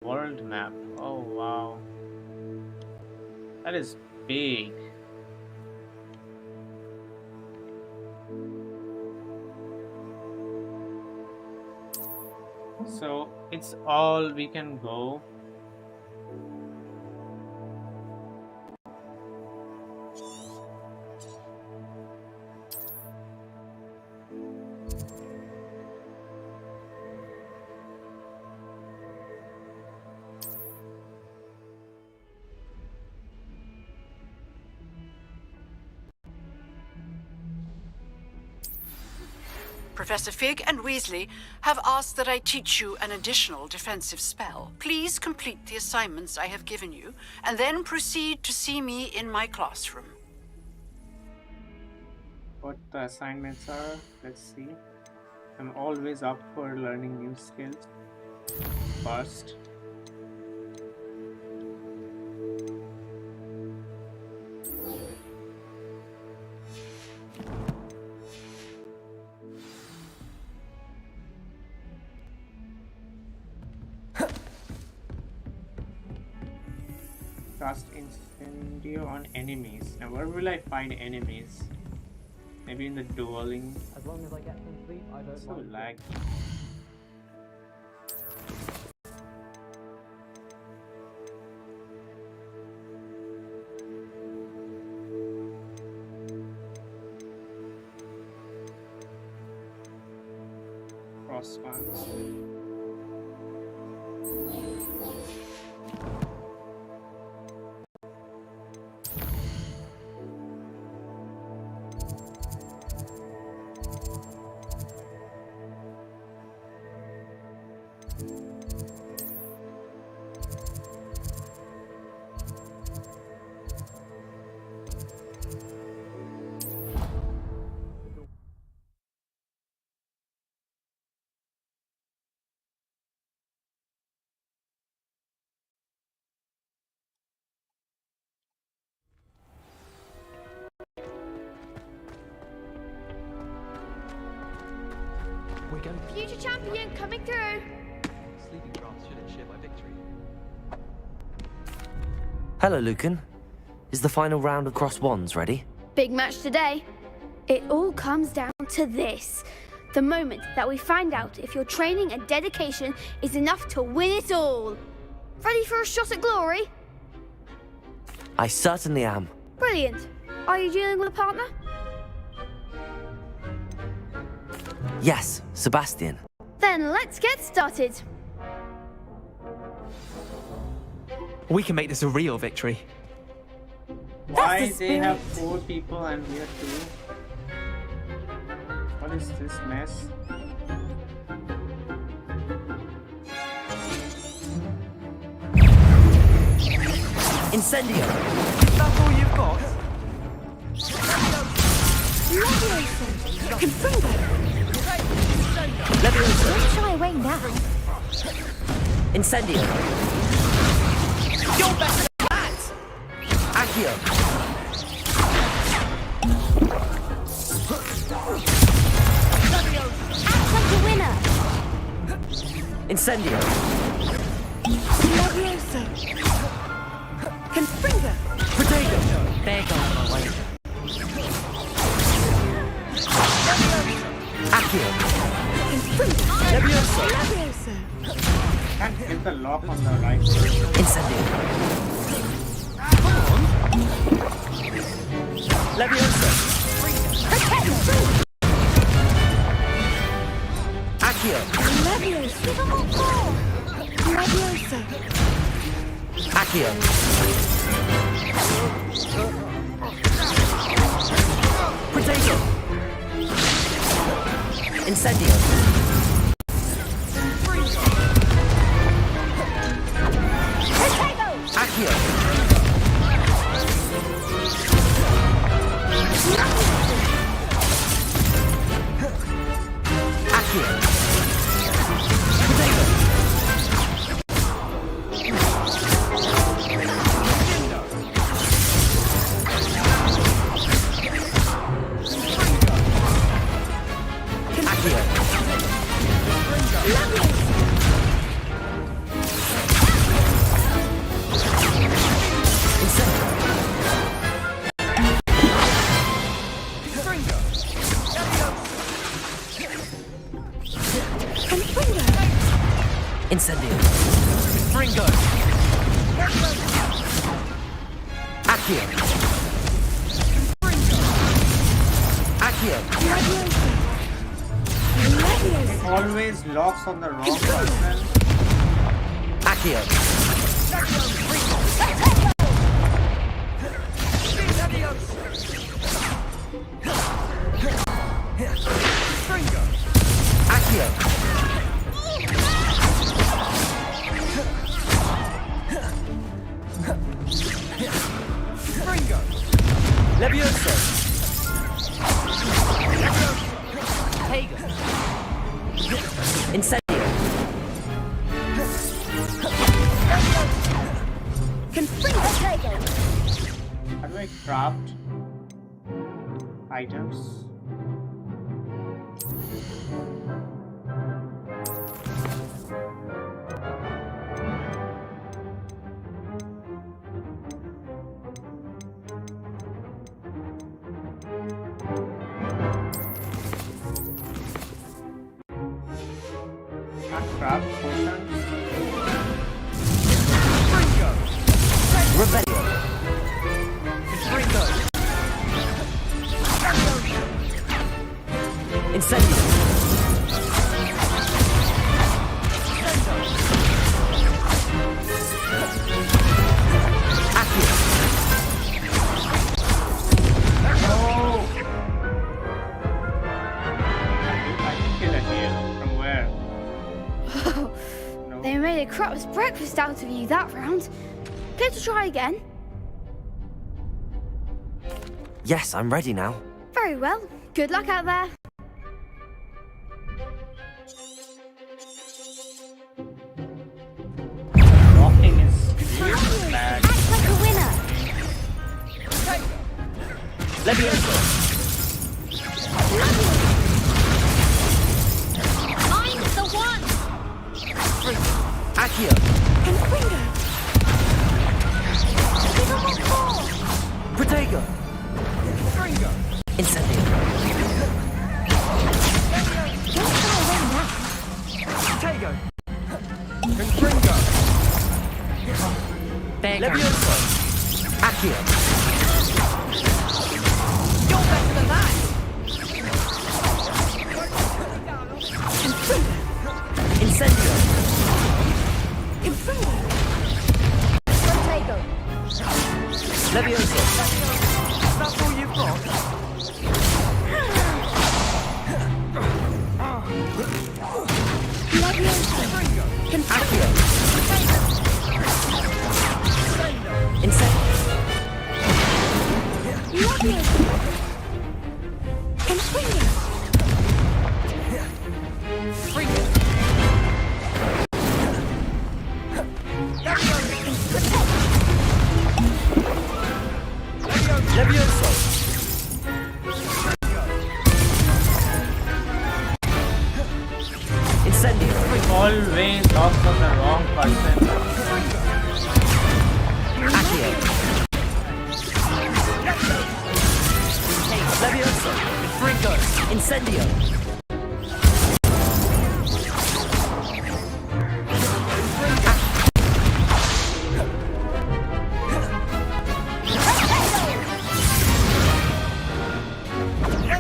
World map. Oh wow. That is big. So it's all we can go. Professor Fig and Weasley have asked that I teach you an additional defensive spell. Please complete the assignments I have given you, and then proceed to see me in my classroom. What the assignments are? Let's see. I'm always up for learning new skills. First. Cast Incendio on enemies. Now where will I find enemies? Maybe in the dueling. As long as I get some sleep, I don't so lag. Cross ones. Future champion coming through. Sleeping drafts should ensure my victory. Hello, Lucan. Is the final round of Cross Wands ready? Big match today. It all comes down to this. The moment that we find out if your training and dedication is enough to win it all. Ready for a shot at glory? I certainly am. Brilliant. Are you dealing with a partner? Yes, Sebastian. Then let's get started. We can make this a real victory. Why they have 4 people and we are 2? What is this mess? Incendio! That's all you've got? Leviosa! Don't shy away now. Incendio! You're better than that! Accio! Act like a winner. Incendio! Leviosa! Confringo! Protego! There goes my way. Accio! Leviosa! Leviosa! Can't get the lock on the right. Incendio! Leviosa! Accio! Leviosa! Give them all four! Leviosa! Accio! Protego! Incendio! Accio! Accio! Protego! Incendio! Fringo! Accio! Accio! It always locks on the wrong person. Accio! Accio. Levioso. Hager. Incendio. How do I craft items? Can't craft potions. Rebellion. Incendio. Accio. I can kill it here. From where? They made a crop's breakfast out of you that round. Care to try again? Yes, I'm ready now. Very well. Good luck out there. Walking is really bad. Act like a winner. Levioso. I'm the one! Accio. Confringo! Give him a call! Protego. Incendio. Don't try away now. Protego. Confringo. Levioso. Accio. You're better than that! Incendio. Confringo! Protego! Levioso. That's all you've got? Accio. Incendio. Confringo! Levioso. Incendio. Always lost on the wrong person. Accio. Levioso. Fringo. Incendio.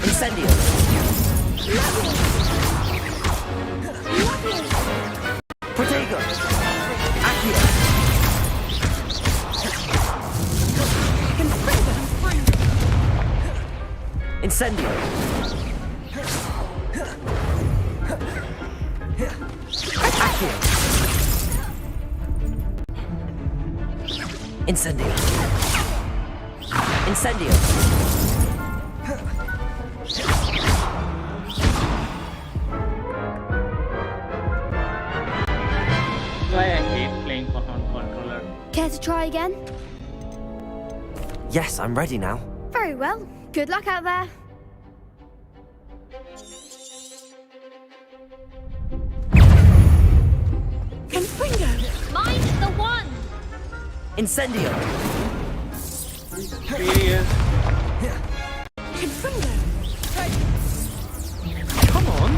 Incendio. Protego. Accio. Incendio. Accio. Incendio. Incendio. Why I hate playing on controller. Care to try again? Yes, I'm ready now. Very well. Good luck out there. Confringo! Mine's the one! Incendio. Serious. Confringo! Come on.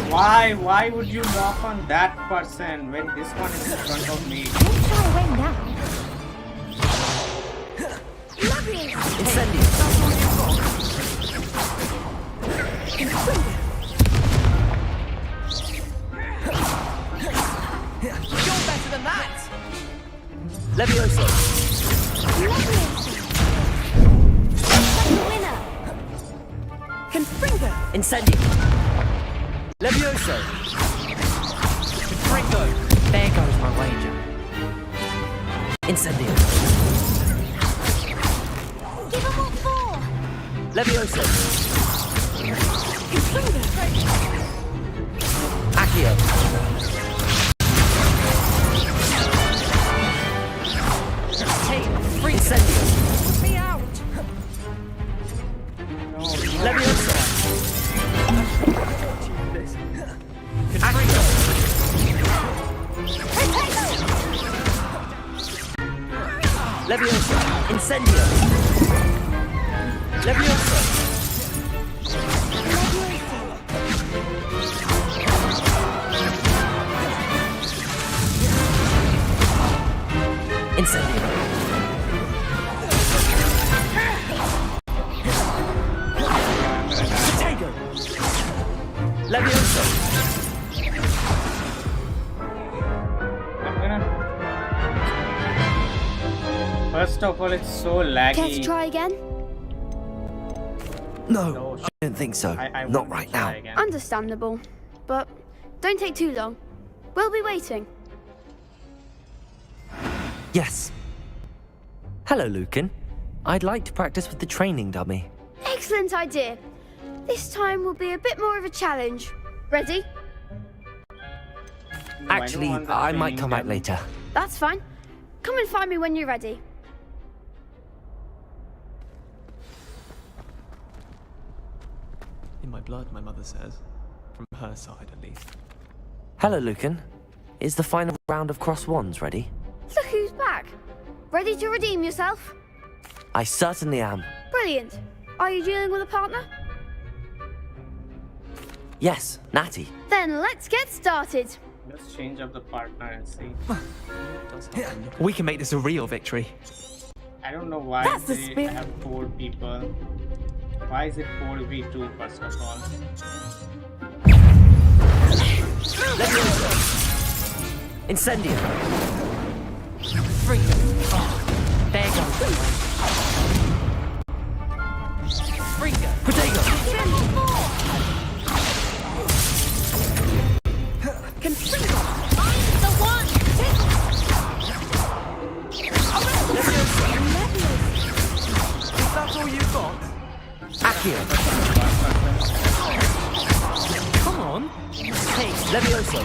Why would you knock on that person when this one is in front of me? Don't try away now. Incendio. Confringo! You're better than that. Levioso. Like a winner! Confringo! Incendio. Confringo. There goes my wager. Incendio. Give him what for? Levioso. Accio. Hey, free Incendio. Put me out. Levioso. Confringo. Levioso. Incendio. Levioso. Incendio. Potato. Levioso. First of all, it's so laggy. Care to try again? No, I don't think so. Not right now. Understandable. But don't take too long. We'll be waiting. Yes. Hello, Lucan. I'd like to practice with the training dummy. Excellent idea. This time will be a bit more of a challenge. Ready? Actually, I might come back later. That's fine. Come and find me when you're ready. In my blood, my mother says. From her side, at least. Hello, Lucan. Is the final round of cross wands ready? Look who's back. Ready to redeem yourself? I certainly am. Brilliant. Are you dealing with a partner? Yes, Natty. Then let's get started. Let's change up the partner and see. We can make this a real victory. I don't know why That's the they spirit. have 4 people. Why is it 4v2 first of all? Levioso. Incendio. Freedom. Oh, there goes my wager. Freedom. Potato. Confringo. I'm the one. Is that all you've got? Accio. Come on. Hey, Levioso.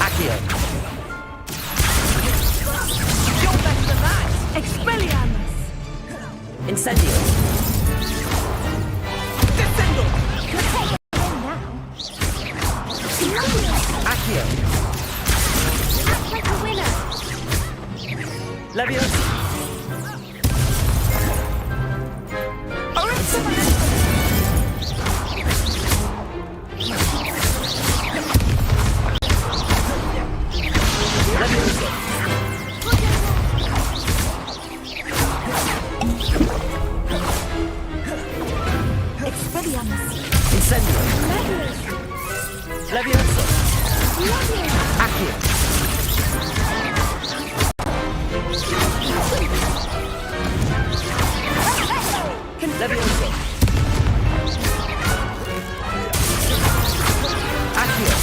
Accio. You're better than that. Expelliarmus. Incendio. Descendo. Accio. Act like a winner. Levioso. Expelliarmus. Incendio. Levioso. Accio. Levioso. Accio.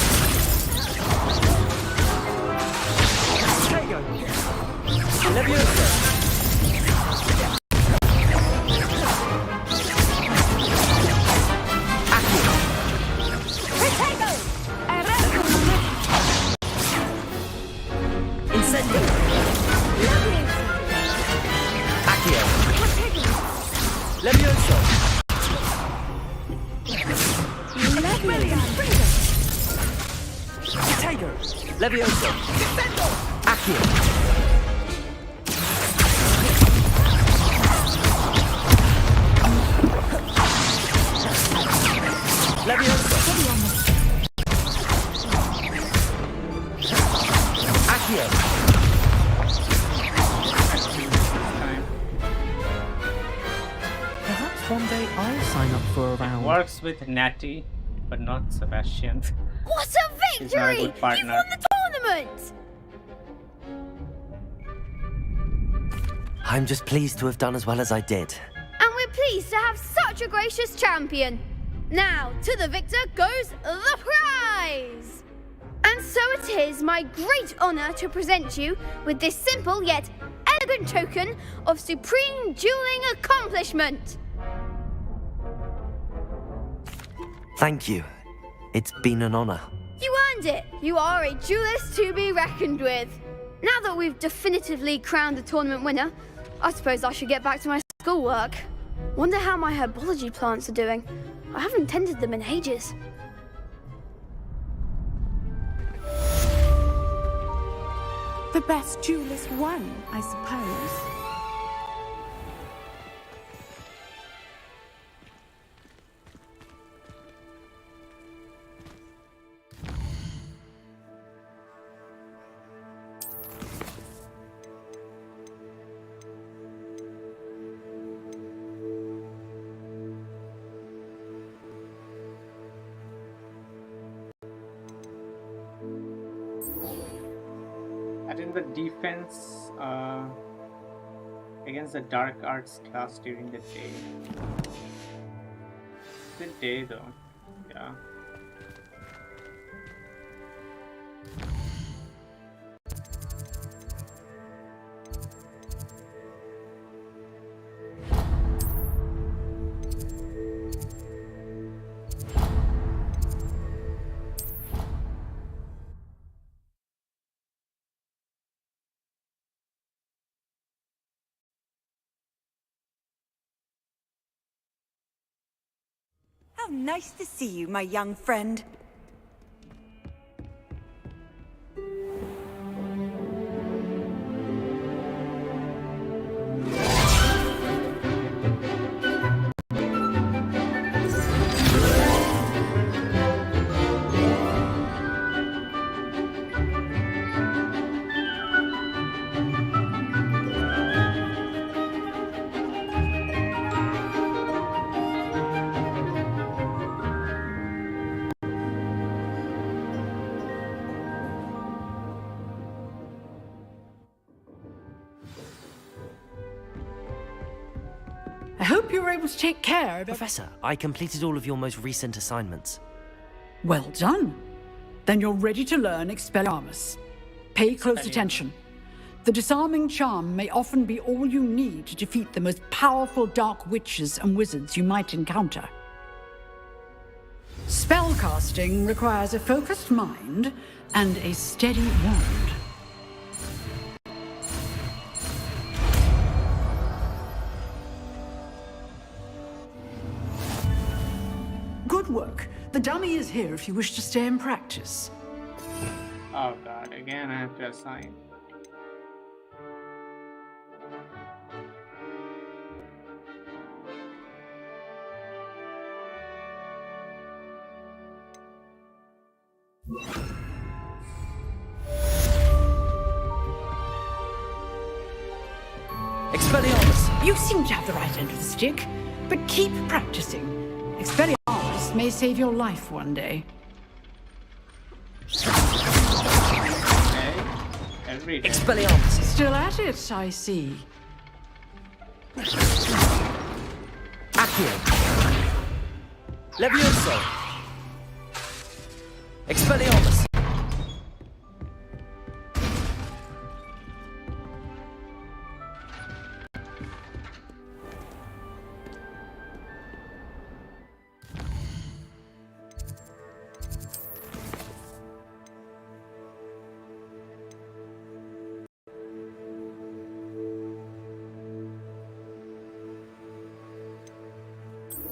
Levioso. Incendio. Accio. Levioso. Potato. Levioso. Accio. Levioso. Accio. Perhaps one day I'll sign up for a round. Works with Natty, but not Sebastian. What a He's not a victory! good partner. You won the tournament! I'm just pleased to have done as well as I did. And we're pleased to have such a gracious champion. Now, to the victor goes the prize! And so it is my great honor to present you with this simple yet elegant token of supreme dueling accomplishment. Thank you. It's been an honor. You earned it. You are a duelist to be reckoned with. Now that we've definitively crowned the tournament winner, I suppose I should get back to my schoolwork. Wonder how my herbology plants are doing. I haven't tended them in ages. The best duelist won, I suppose. Attend the defense against the dark arts class during the day. The day though, yeah. How nice to see you, my young friend. I hope you were able to take care of it. Professor, I completed all of your most recent assignments. Well done. Then you're ready to learn Expelliarmus. Pay close attention. The disarming charm may often be all you need to defeat the most powerful dark witches and wizards you might encounter. Spellcasting requires a focused mind and a steady wand. Good work. The dummy is here if you wish to stay and practice. Oh god, again I have to assign. Expelliarmus! You seem to have the right end of the stick, but keep practicing. Expelliarmus may save your life one day. Every day. Expelliarmus! Still at it, I see. Accio! Levioso! Expelliarmus!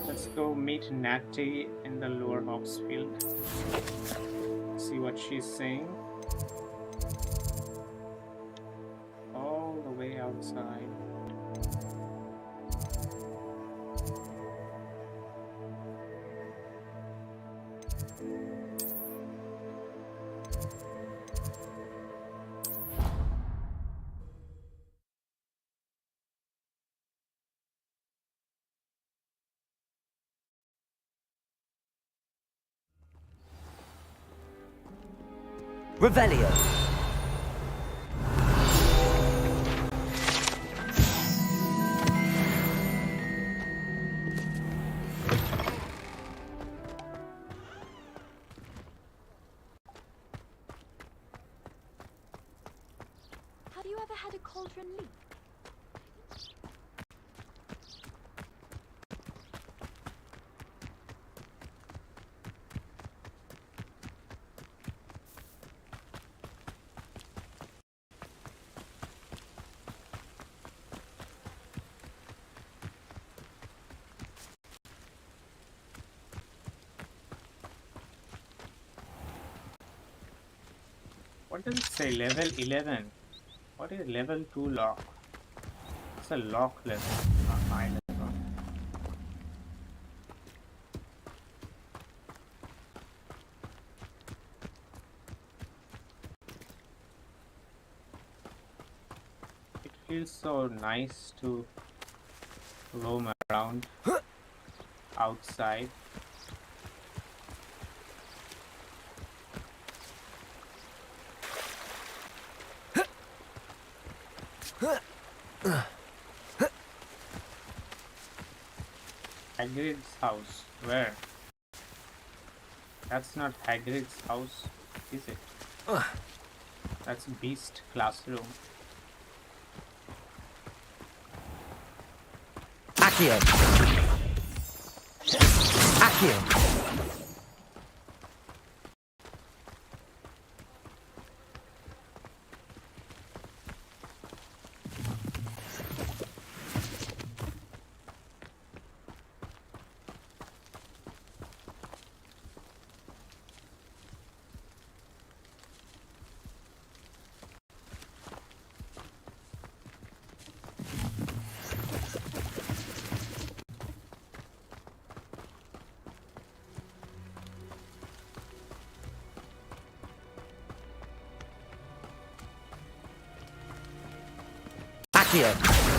Let's go meet Natty in the lower Hogsfield. See what she's saying. All the way outside. Revelio! had a cauldron leak? What does it say? Level 11. What is level 2 lock? It's a lock level, not high level. It feels so nice to roam around outside. Hagrid's house. Where? That's not Hagrid's house, is it? That's Beast classroom. Accio! Accio! Accio!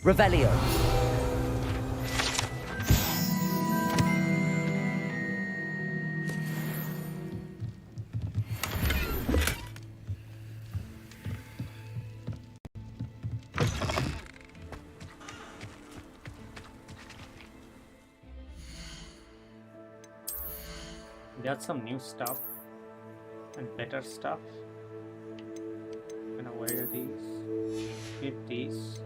Revelio. Got some new stuff and better stuff. Gonna wear these. Keep these.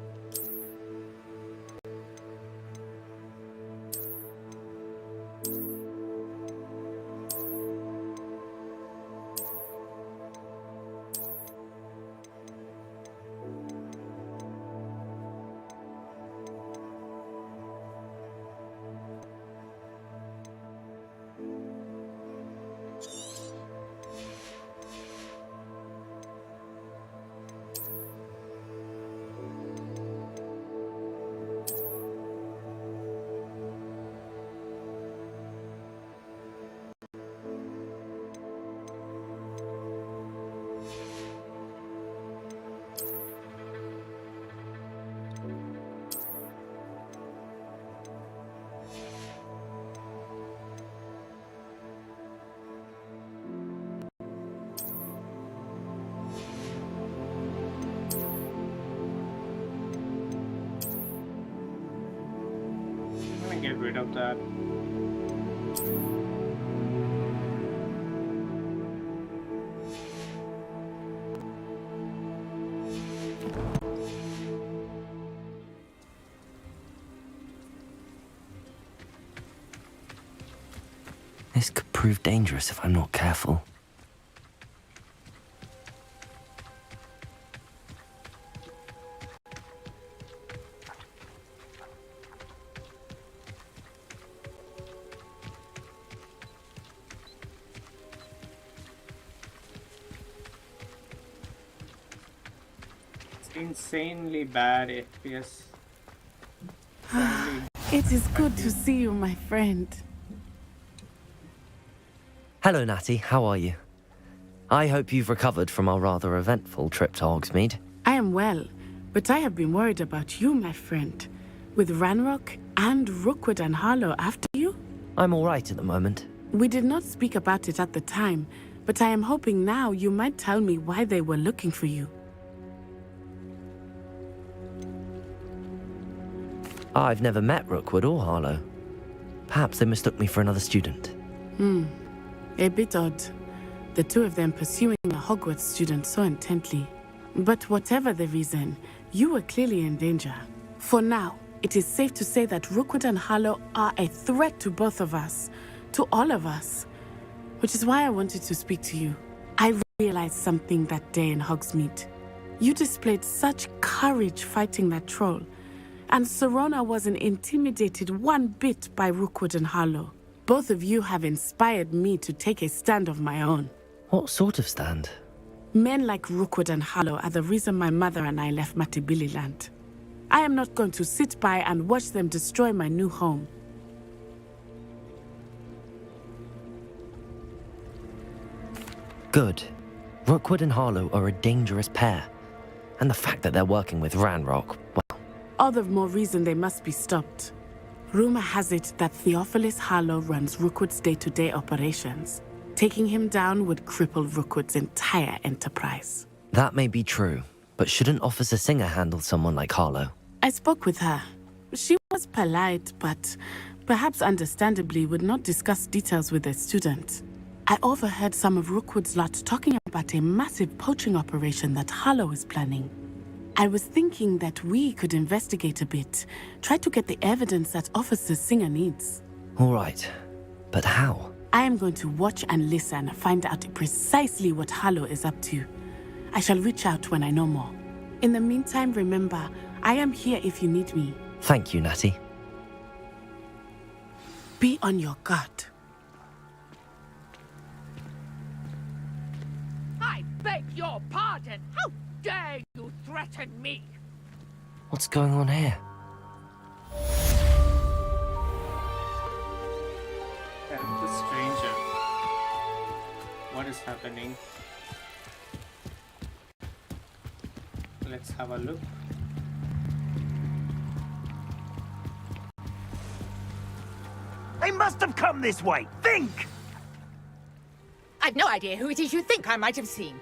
Get rid of that. This could prove dangerous if I'm not careful. It's insanely bad FPS. It is good to see you, my friend. Hello, Natty. How are you? I hope you've recovered from our rather eventful trip to Hogsmeade. I am well, but I have been worried about you, my friend. With Ranrock and Rookwood and Harlow after you? I'm all right at the moment. We did not speak about it at the time, but I am hoping now you might tell me why they were looking for you. I've never met Rookwood or Harlow. Perhaps they mistook me for another student. A bit odd. The two of them pursuing a Hogwarts student so intently. But whatever the reason, you were clearly in danger. For now, it is safe to say that Rookwood and Harlow are a threat to both of us, to all of us. Which is why I wanted to speak to you. I realized something that day in Hogsmeade. You displayed such courage fighting that troll, and Serona wasn't intimidated one bit by Rookwood and Harlow. Both of you have inspired me to take a stand of my own. What sort of stand? Men like Rookwood and Harlow are the reason my mother and I left Matibili land. I am not going to sit by and watch them destroy my new home. Good. Rookwood and Harlow are a dangerous pair. And the fact that they're working with Ranrock, well... All the more reason they must be stopped. Rumor has it that Theophilus Harlow runs Rookwood's day-to-day operations. Taking him down would cripple Rookwood's entire enterprise. That may be true, but shouldn't Officer Singer handle someone like Harlow? I spoke with her. She was polite, but perhaps understandably would not discuss details with a student. I overheard some of Rookwood's lot talking about a massive poaching operation that Harlow is planning. I was thinking that we could investigate a bit, try to get the evidence that Officer Singer needs. All right, but how? I am going to watch and listen, find out precisely what Harlow is up to. I shall reach out when I know more. In the meantime, remember, I am here if you need me. Thank you, Natty. Be on your guard. I beg your pardon. How dare you threaten me? What's going on here? The stranger. What is happening? Let's have a look. They must have come this way. Think! I've no idea who it is you think I might have seen.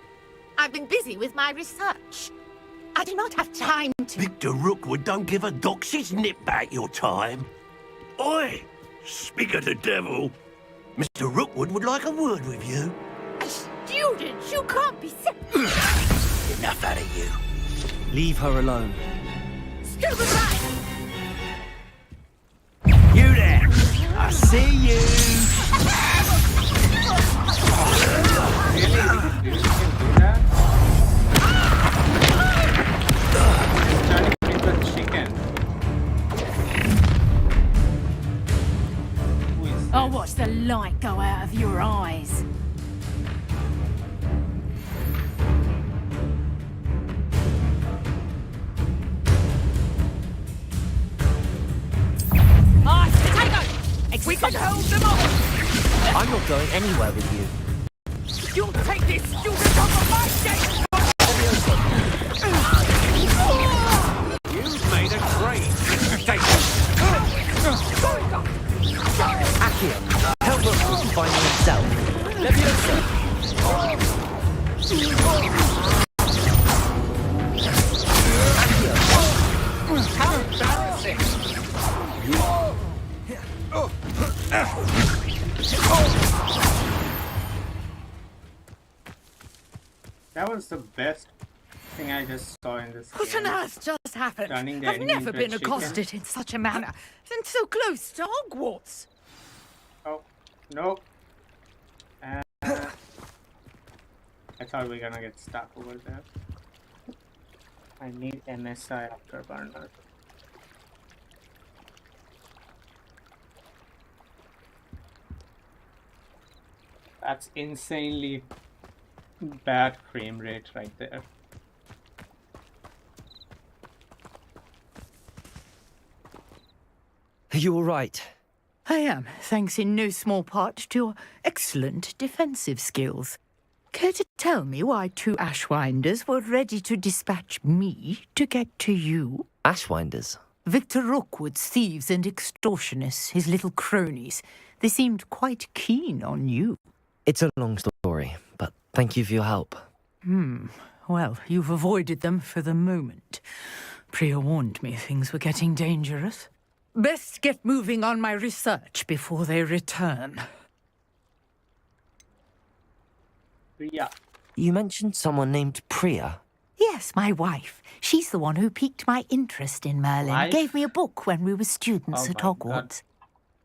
I've been busy with my research. I do not have time to... Victor Rookwood don't give a doxy's nip back your time. Oi! Speak of the devil. Mr. Rookwood would like a word with you. A student? You can't be... Enough out of you. Leave her alone. Stupid rat! You there! I see you! Really? You can do that? He's trying to kill the chicken. Who is I'll watch the light go out of your eyes. We can hold them off! I'm not going anywhere with you. You'll take this student off of my stage! You've made a great reputation. Accio, help Rookwood find himself. How embarrassing! That was the best thing I just saw in this What game. on earth just happened? Turning the I've enemy never into a been chicken. accosted in such a manner, and so close to Hogwarts. Oh, no. thought we were gonna get stuck over there. I need MSI afterburner. That's insanely bad frame rate right there. Are you all right? I am, thanks in no small part to your excellent defensive skills. Care to tell me why 2 Ashwinders were ready to dispatch me to get to you? Ashwinders? Victor Rookwood's thieves and extortionists, his little cronies. They seemed quite keen on you. It's a long story, but thank you for your help. Well, you've avoided them for the moment. Priya warned me things were getting dangerous. Best get moving on my research before they return. Priya. You mentioned someone named Priya. Yes, my wife. She's the one who piqued my interest in Merlin. Wife? Gave me a book when we were students at my Hogwarts.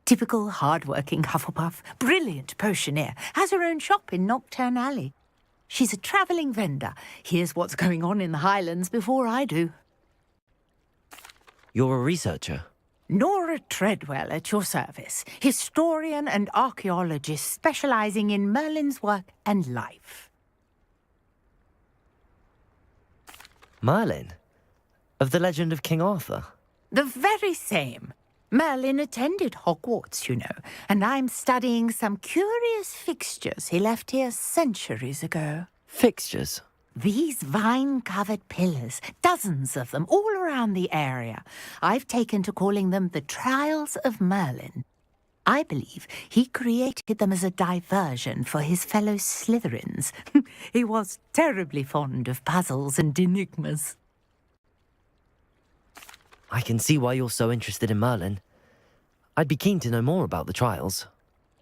Typical hard-working Hufflepuff, brilliant potioneer, has her own shop in Knockturn Alley. She's a travelling vendor. Hears what's going on in the Highlands before I do. You're a researcher? Nora Treadwell at your service, historian and archaeologist specialising in Merlin's work and life. Merlin? Of the legend of King Arthur? The very same. Merlin attended Hogwarts, you know, and I'm studying some curious fixtures he left here centuries ago. Fixtures? These vine-covered pillars, dozens of them, all around the area. I've taken to calling them the Trials of Merlin. I believe he created them as a diversion for his fellow Slytherins. He was terribly fond of puzzles and enigmas. I can see why you're so interested in Merlin. I'd be keen to know more about the trials.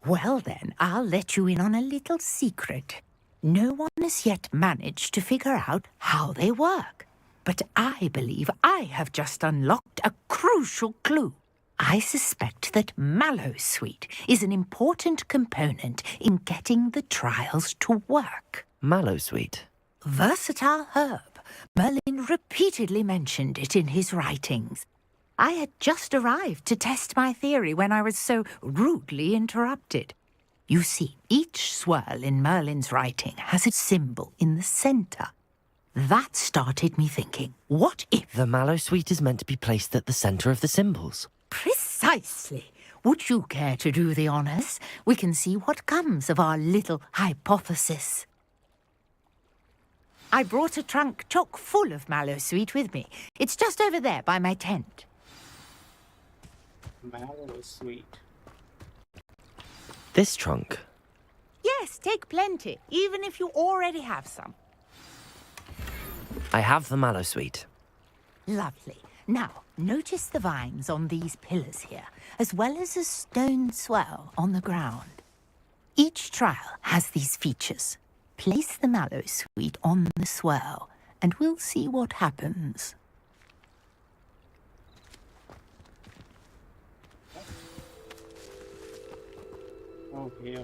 Well then, I'll let you in on a little secret. No one has yet managed to figure out how they work. But I believe I have just unlocked a crucial clue. I suspect that Mallowsweet is an important component in getting the trials to work. Mallowsweet? Versatile herb. Merlin repeatedly mentioned it in his writings. I had just arrived to test my theory when I was so rudely interrupted. You see, each swirl in Merlin's writing has a symbol in the centre. That started me thinking, what if... The Mallowsweet is meant to be placed at the centre of the symbols. Precisely. Would you care to do the honours? We can see what comes of our little hypothesis. I brought a trunk chock full of Mallowsweet with me. It's just over there by my tent. Mallowsweet. This trunk? Yes, take plenty, even if you already have some. I have the Mallowsweet. Lovely. Now, notice the vines on these pillars here, as well as a stone swirl on the ground. Each trial has these features. Place the Mallowsweet on the swirl, and we'll see what happens. Oh, yeah.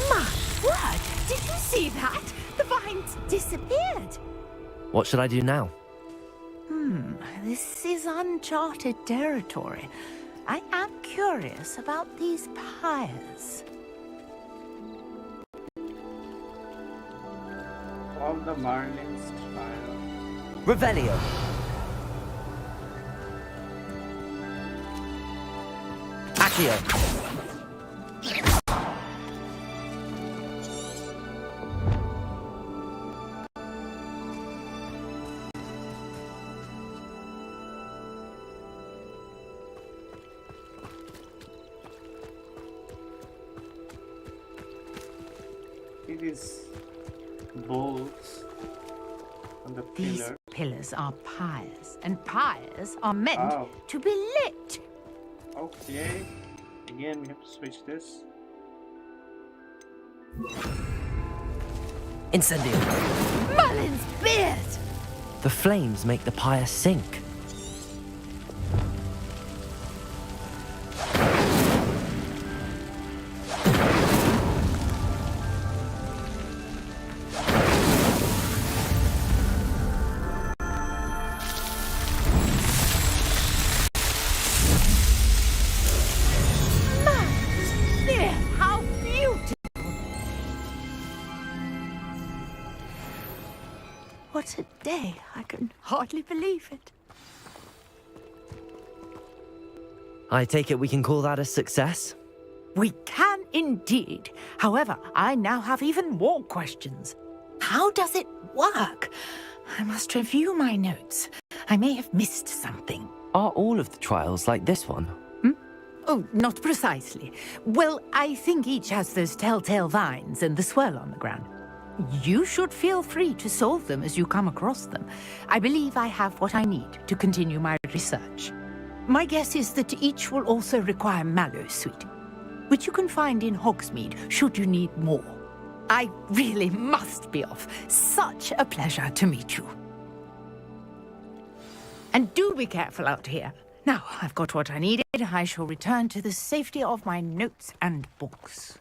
My word! Did you see that? The vines disappeared. What should I do now? This is uncharted territory. I am curious about these pyres. All the Merlin's trial. Revelio! Accio! These bolts on the These pillar. pillars are pyres, and pyres are meant to be lit. Okay. Again, we have to switch this. Incendio! Merlin's beard! The flames make the pyre sink. what a day. I can hardly believe it. I take it we can call that a success? We can indeed. However, I now have even more questions. How does it work? I must review my notes. I may have missed something. Are all of the trials like this one? Oh, not precisely. Well, I think each has those telltale vines and the swirl on the ground. You should feel free to solve them as you come across them. I believe I have what I need to continue my research. My guess is that each will also require mallow sweet, which you can find in Hogsmeade should you need more. I really must be off. Such a pleasure to meet you. And do be careful out here. Now, I've got what I needed. I shall return to the safety of my notes and books.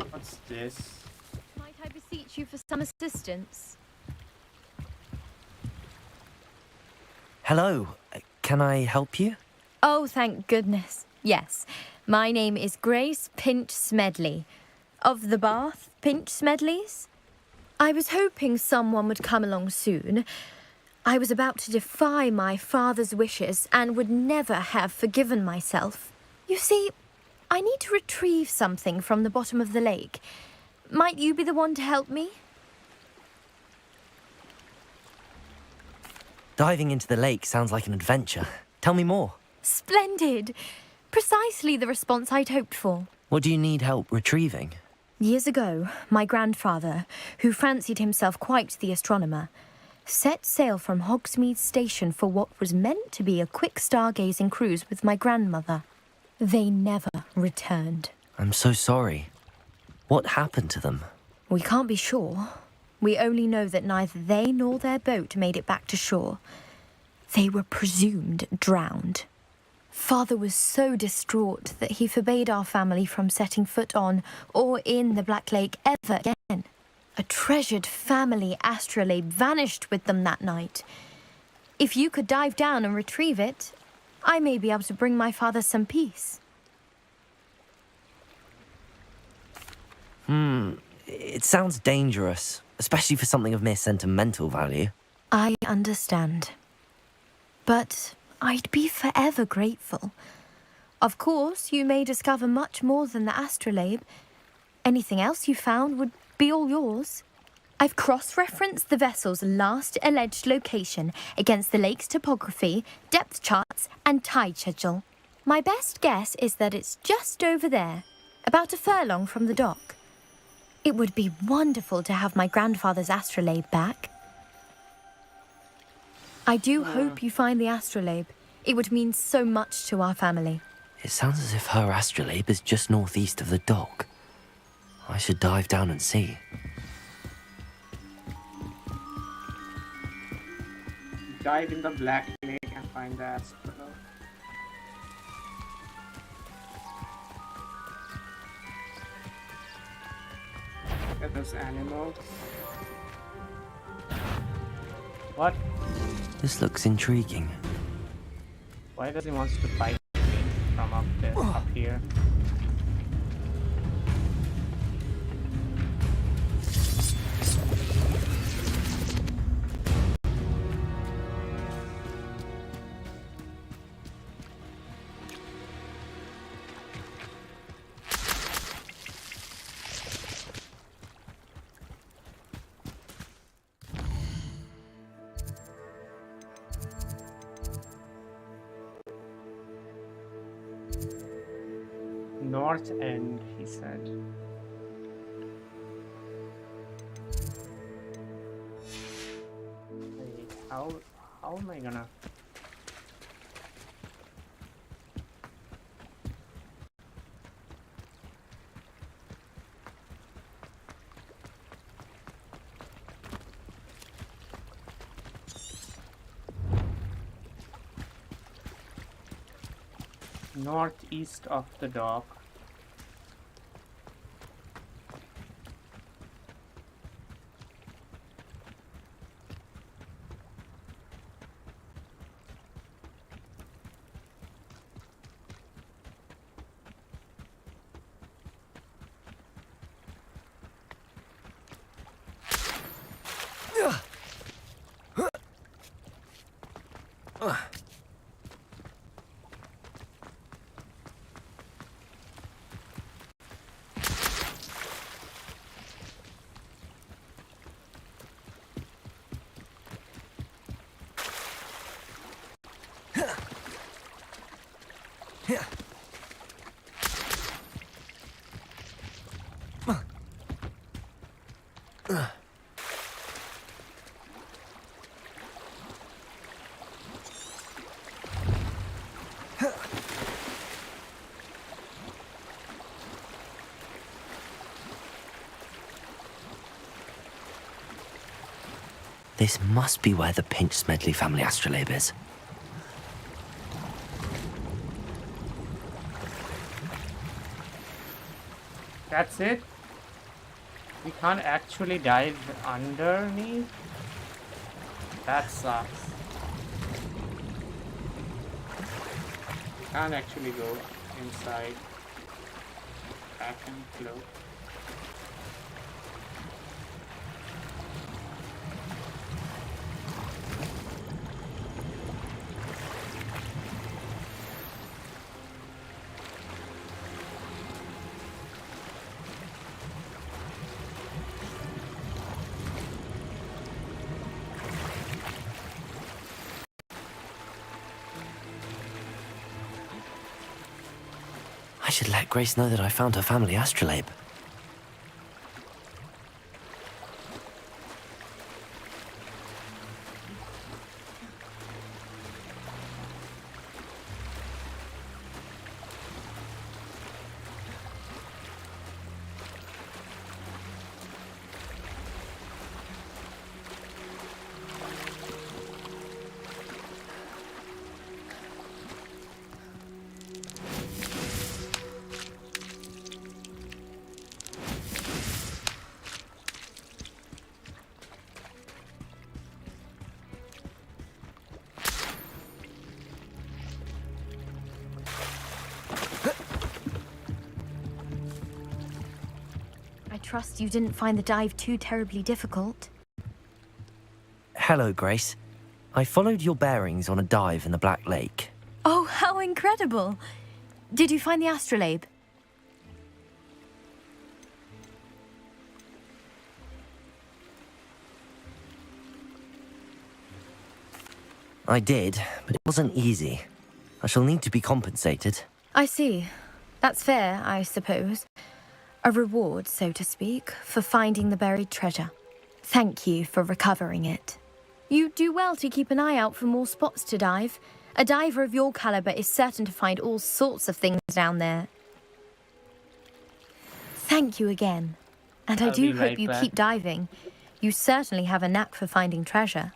What's this? Might I beseech you for some assistance? Hello, can I help you? Oh, thank goodness. Yes. My name is Grace Pinch Smedley, of the Bath Pinch Smedleys. I was hoping someone would come along soon. I was about to defy my father's wishes and would never have forgiven myself. You see, I need to retrieve something from the bottom of the lake. Might you be the one to help me? Diving into the lake sounds like an adventure. Tell me more. Splendid! Precisely the response I'd hoped for. What do you need help retrieving? Years ago, my grandfather, who fancied himself quite the astronomer, set sail from Hogsmeade Station for what was meant to be a quick stargazing cruise with my grandmother. They never returned. I'm so sorry. What happened to them? We can't be sure. We only know that neither they nor their boat made it back to shore. They were presumed drowned. Father was so distraught that he forbade our family from setting foot on or in the Black Lake ever again. A treasured family astrolabe vanished with them that night. If you could dive down and retrieve it, I may be able to bring my father some peace. It sounds dangerous, especially for something of mere sentimental value. I understand. But I'd be forever grateful. Of course, you may discover much more than the astrolabe. Anything else you found would be all yours. I've cross-referenced the vessel's last alleged location against the lake's topography, depth charts, and tide schedule. My best guess is that it's just over there, about a furlong from the dock. It would be wonderful to have my grandfather's astrolabe back. I do hope you find the astrolabe. It would mean so much to our family. It sounds as if her astrolabe is just northeast of the dock. I should dive down and see. Dive in the Black Lake and find the astrolabe. Look at those animals. What? This looks intriguing. Why does he want to fight me from up there, up here? North End, he said. Wait, how am I gonna? Northeast of the dock. This must be where the Pinch Smedley family astrolabe is. That's it? We can't actually dive underneath? That sucks. Can't actually go inside. Back and float. I should let Grace know that I found her family astrolabe. I trust you didn't find the dive too terribly difficult. Hello, Grace. I followed your bearings on a dive in the Black Lake. Oh, how incredible! Did you find the astrolabe? I did, but it wasn't easy. I shall need to be compensated. I see. That's fair, I suppose. A reward, so to speak, for finding the buried treasure. Thank you for recovering it. You do well to keep an eye out for more spots to dive. A diver of your caliber is certain to find all sorts of things down there. Thank you again. And I do hope you keep diving. You certainly have a knack for finding treasure.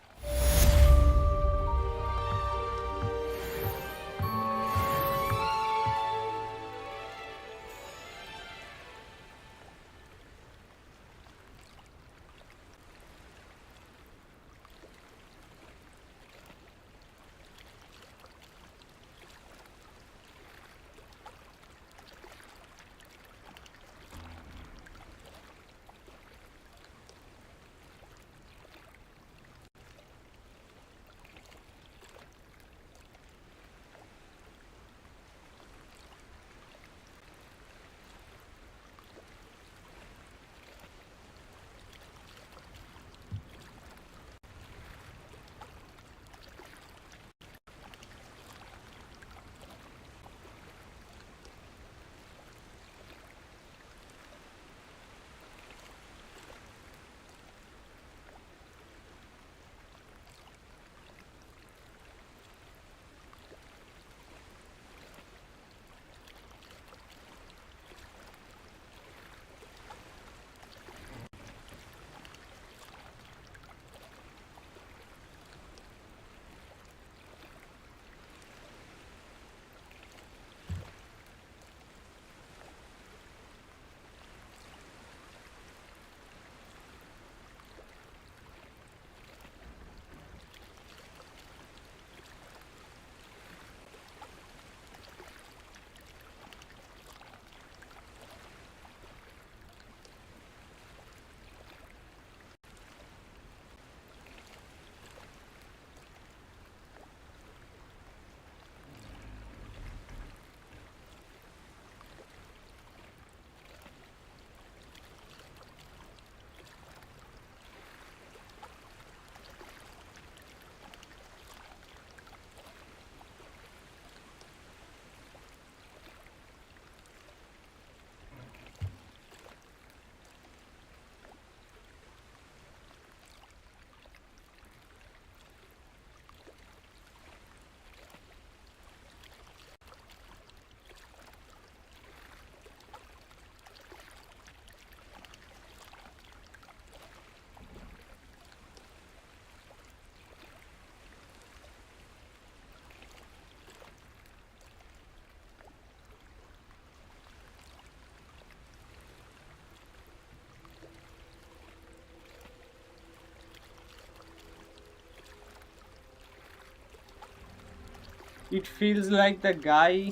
It feels like the guy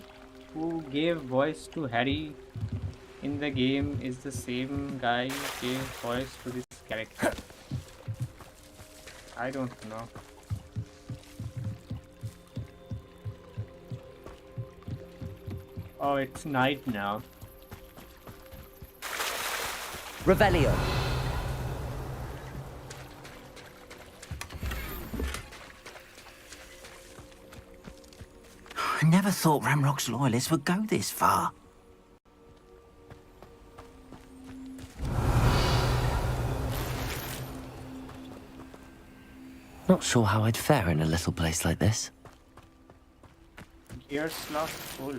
who gave voice to Harry in the game is the same guy who gave voice to this character. I don't know. Oh, it's night now. Revelio. I never thought Ramrock's loyalists would go this far. Not sure how I'd fare in a little place like this. Gear slot full.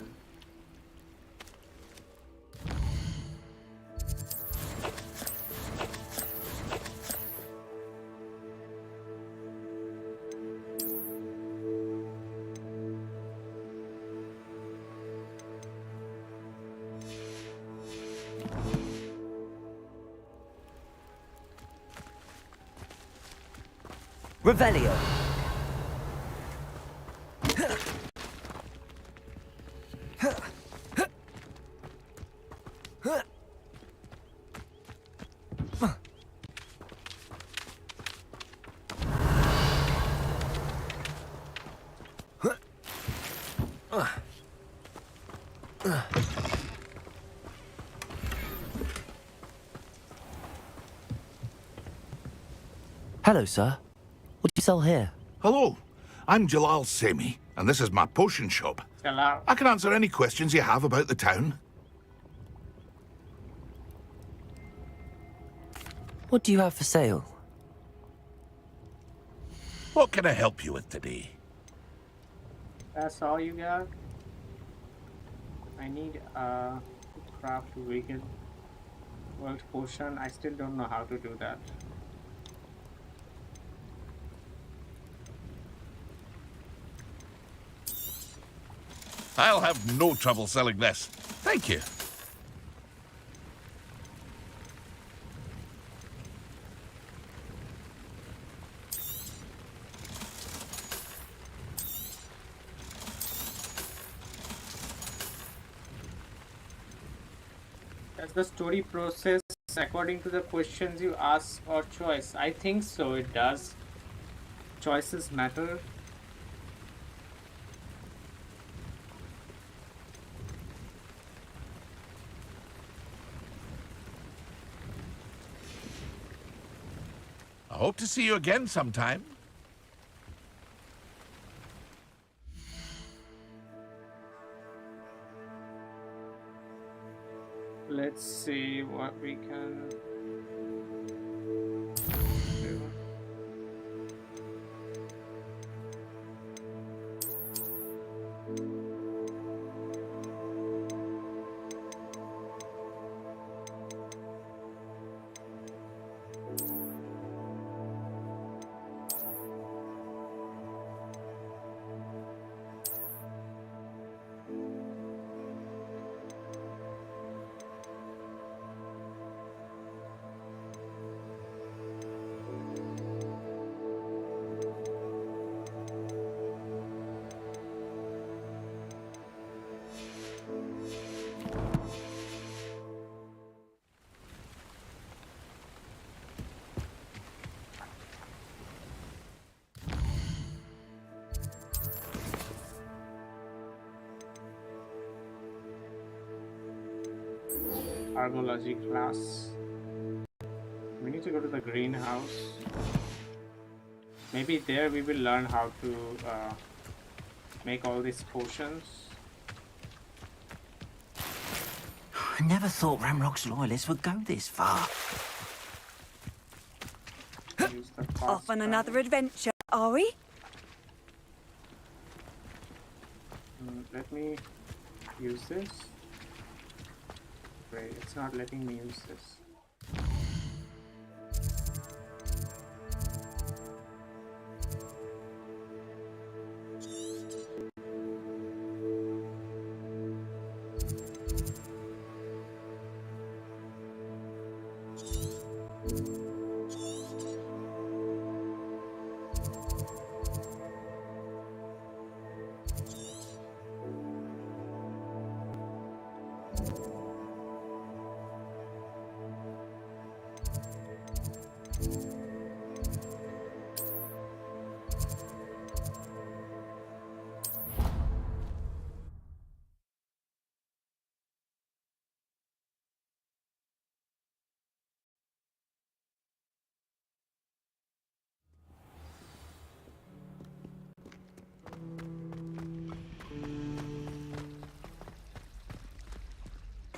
Revelio. Hello, sir. What do you sell here? Hello, I'm Jalal Semi, and this is my potion shop. Jalal. I can answer any questions you have about the town. What do you have for sale? What can I help you with today? That's all you got? I need a craft vegan world potion. I still don't know how to do that. I'll have no trouble selling this. Thank you. Does the story process according to the questions you ask or choice? I think so, it does. Choices matter. I hope to see you again sometime. Let's see what we can do. Armology class. We need to go to the greenhouse. Maybe there we will learn how to make all these potions. I never thought Ramrock's loyalists would go this far. Off on another adventure, are we? Let me use this. Wait, it's not letting me use this.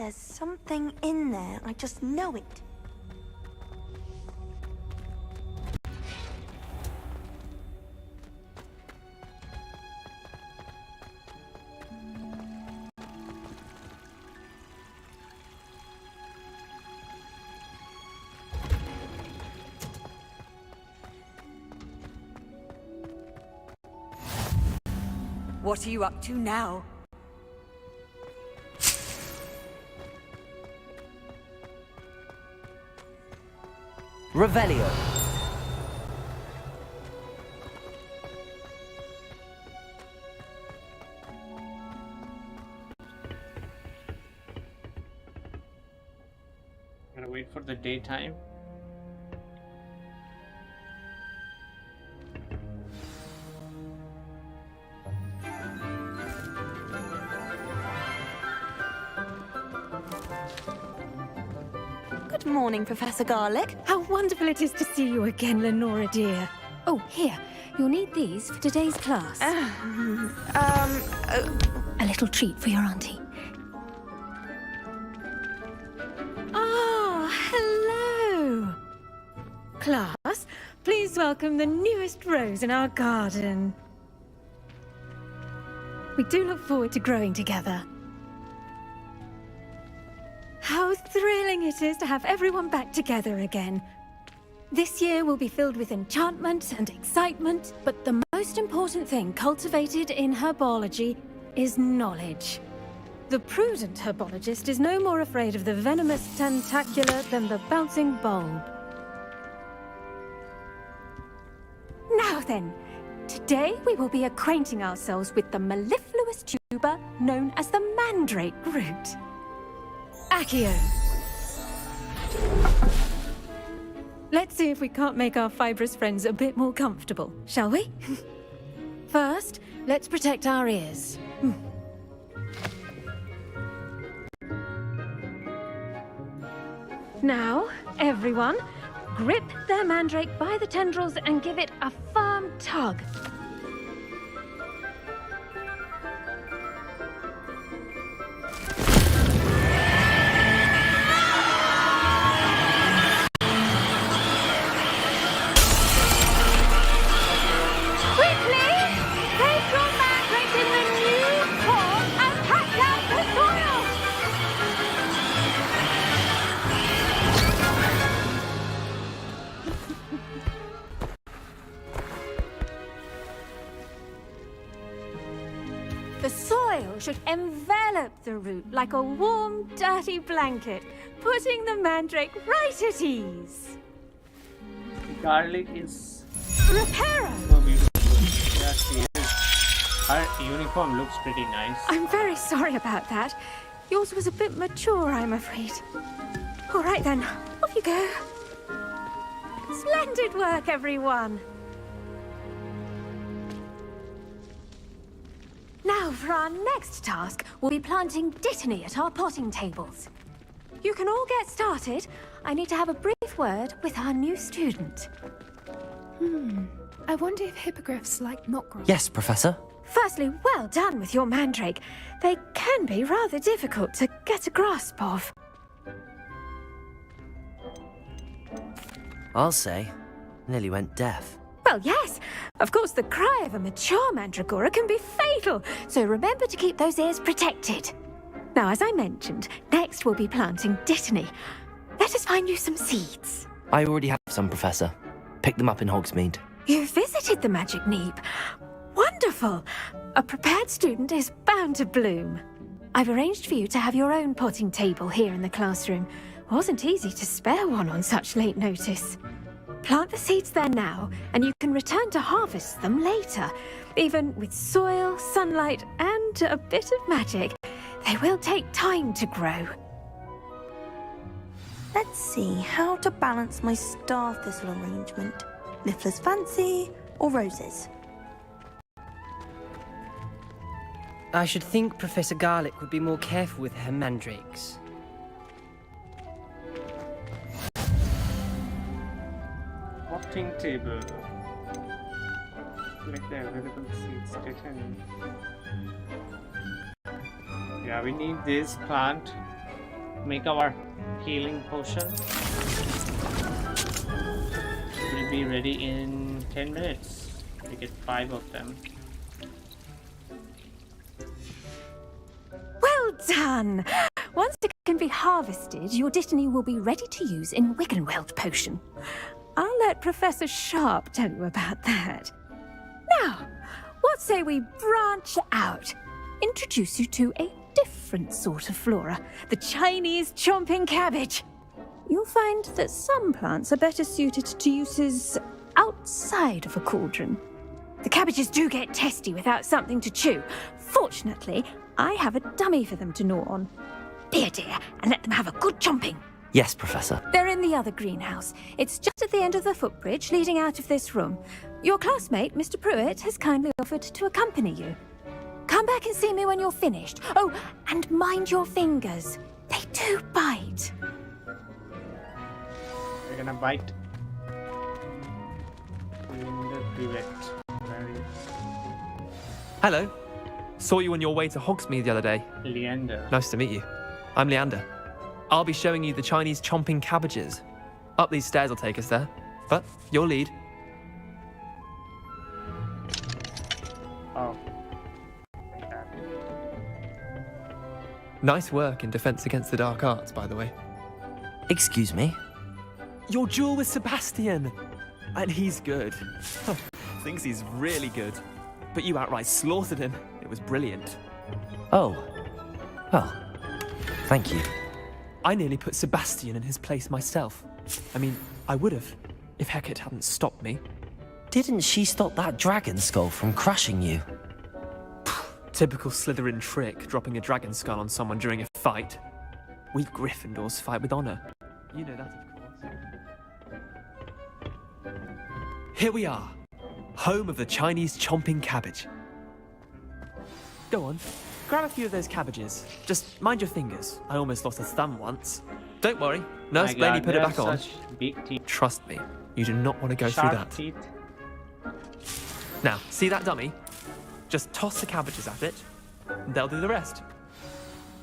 There's something in there. I just know it. What are you up to now? Revelio. Gotta wait for the daytime. Good morning, Professor Garlic. How wonderful it is to see you again, Lenora dear. Oh, here. You'll need these for today's class. A little treat for your auntie. Ah, hello. Class, please welcome the newest rose in our garden. We do look forward to growing together. How thrilling it is to have everyone back together again. This year will be filled with enchantment and excitement, but the most important thing cultivated in herbology is knowledge. The prudent herbologist is no more afraid of the venomous tentacula than the bouncing bulb. Now then, today we will be acquainting ourselves with the mellifluous tuber known as the mandrake root. Accio. Let's see if we can't make our fibrous friends a bit more comfortable, shall we? First, let's protect our ears. Now, everyone, grip their mandrake by the tendrils and give it a firm tug. Should envelop the root like a warm, dirty blanket, putting the mandrake right at ease. Garlic is Reparo! so beautiful. Yeah, she is. Her uniform looks pretty nice. I'm very sorry about that. Yours was a bit mature, I'm afraid. All right then, off you go. Splendid work, everyone. Now, for our next task, we'll be planting dittany at our potting tables. You can all get started. I need to have a brief word with our new student. I wonder if hippogriffs like knotgrass. Yes, Professor. Firstly, well done with your mandrake. They can be rather difficult to get a grasp of. I'll say, nearly went deaf. Well, yes. Of course, the cry of a mature mandragora can be fatal, so remember to keep those ears protected. Now, as I mentioned, next we'll be planting dittany. Let us find you some seeds. I already have some, Professor. Pick them up in Hogsmeade. You visited the Magic Neep. Wonderful! A prepared student is bound to bloom. I've arranged for you to have your own potting table here in the classroom. Wasn't easy to spare one on such late notice. Plant the seeds there now, and you can return to harvest them later. Even with soil, sunlight, and a bit of magic, they will take time to grow. Let's see how to balance my star thistle arrangement. Niffler's fancy or roses? I should think Professor Garlic would be more careful with her mandrakes. Potting table. Select the available seeds. Dittany. Yeah, we need this plant. make our healing potion. We'll be ready in 10 minutes. We get 5 of them. Well done! Once it can be harvested, your Dittany will be ready to use in Wiggenweld potion. I'll let Professor Sharp tell you about that. Now, what say we branch out? Introduce you to a different sort of flora, the Chinese chomping cabbage. You'll find that some plants are better suited to uses outside of a cauldron. The cabbages do get testy without something to chew. Fortunately, I have a dummy for them to gnaw on. Be a dear and let them have a good chomping. Yes, Professor. They're in the other greenhouse. It's just at the end of the footbridge leading out of this room. Your classmate, Mr. Pruitt, has kindly offered to accompany you. Come back and see me when you're finished. Oh, and mind your fingers. They do bite. We're gonna bite. Linda Pruitt. Hello. Saw you on your way to Hogsmeade the other day. Leander. Nice to meet you. I'm Leander. I'll be showing you the Chinese chomping cabbages. Up these stairs will take us there. But your lead. Oh. Nice work in Defense Against the Dark Arts, by the way. Excuse me? Your duel with Sebastian! And he's good. Thinks he's really good. But you outright slaughtered him. It was brilliant. Oh. Well, thank you. I nearly put Sebastian in his place myself. I mean, I would have, if Hecate hadn't stopped me. Didn't she stop that dragon skull from crushing you? Typical Slytherin trick, dropping a dragon skull on someone during a fight. We Gryffindors fight with honor. You know that, of course. Here we are, home of the Chinese chomping cabbage. Go on, grab a few of those cabbages. Just mind your fingers. I almost lost a thumb once. Don't worry, Nurse Blaney put it back on. Big teeth. Trust me, you do not want to go through that. Teeth. Now, see that dummy? Just toss the cabbages at it, and they'll do the rest.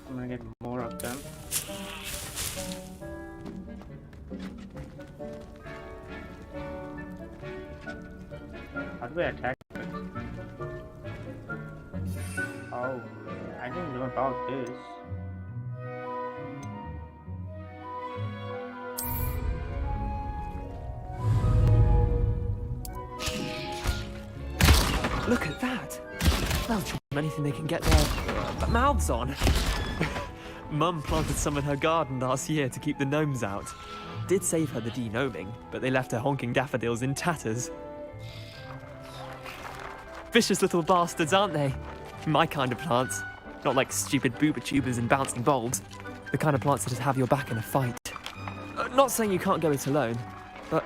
I'm gonna get more of them. How do I attack this? Oh, I didn't know about this. Look at that! They'll chomp anything they can get their mouths on. Mum planted some in her garden last year to keep the gnomes out. Did save her the de-gnoming, but they left her honking daffodils in tatters. Vicious little bastards, aren't they? My kind of plants. Not like stupid booba tubers and bouncing bulbs. The kind of plants that just have your back in a fight. Not saying you can't go it alone, but,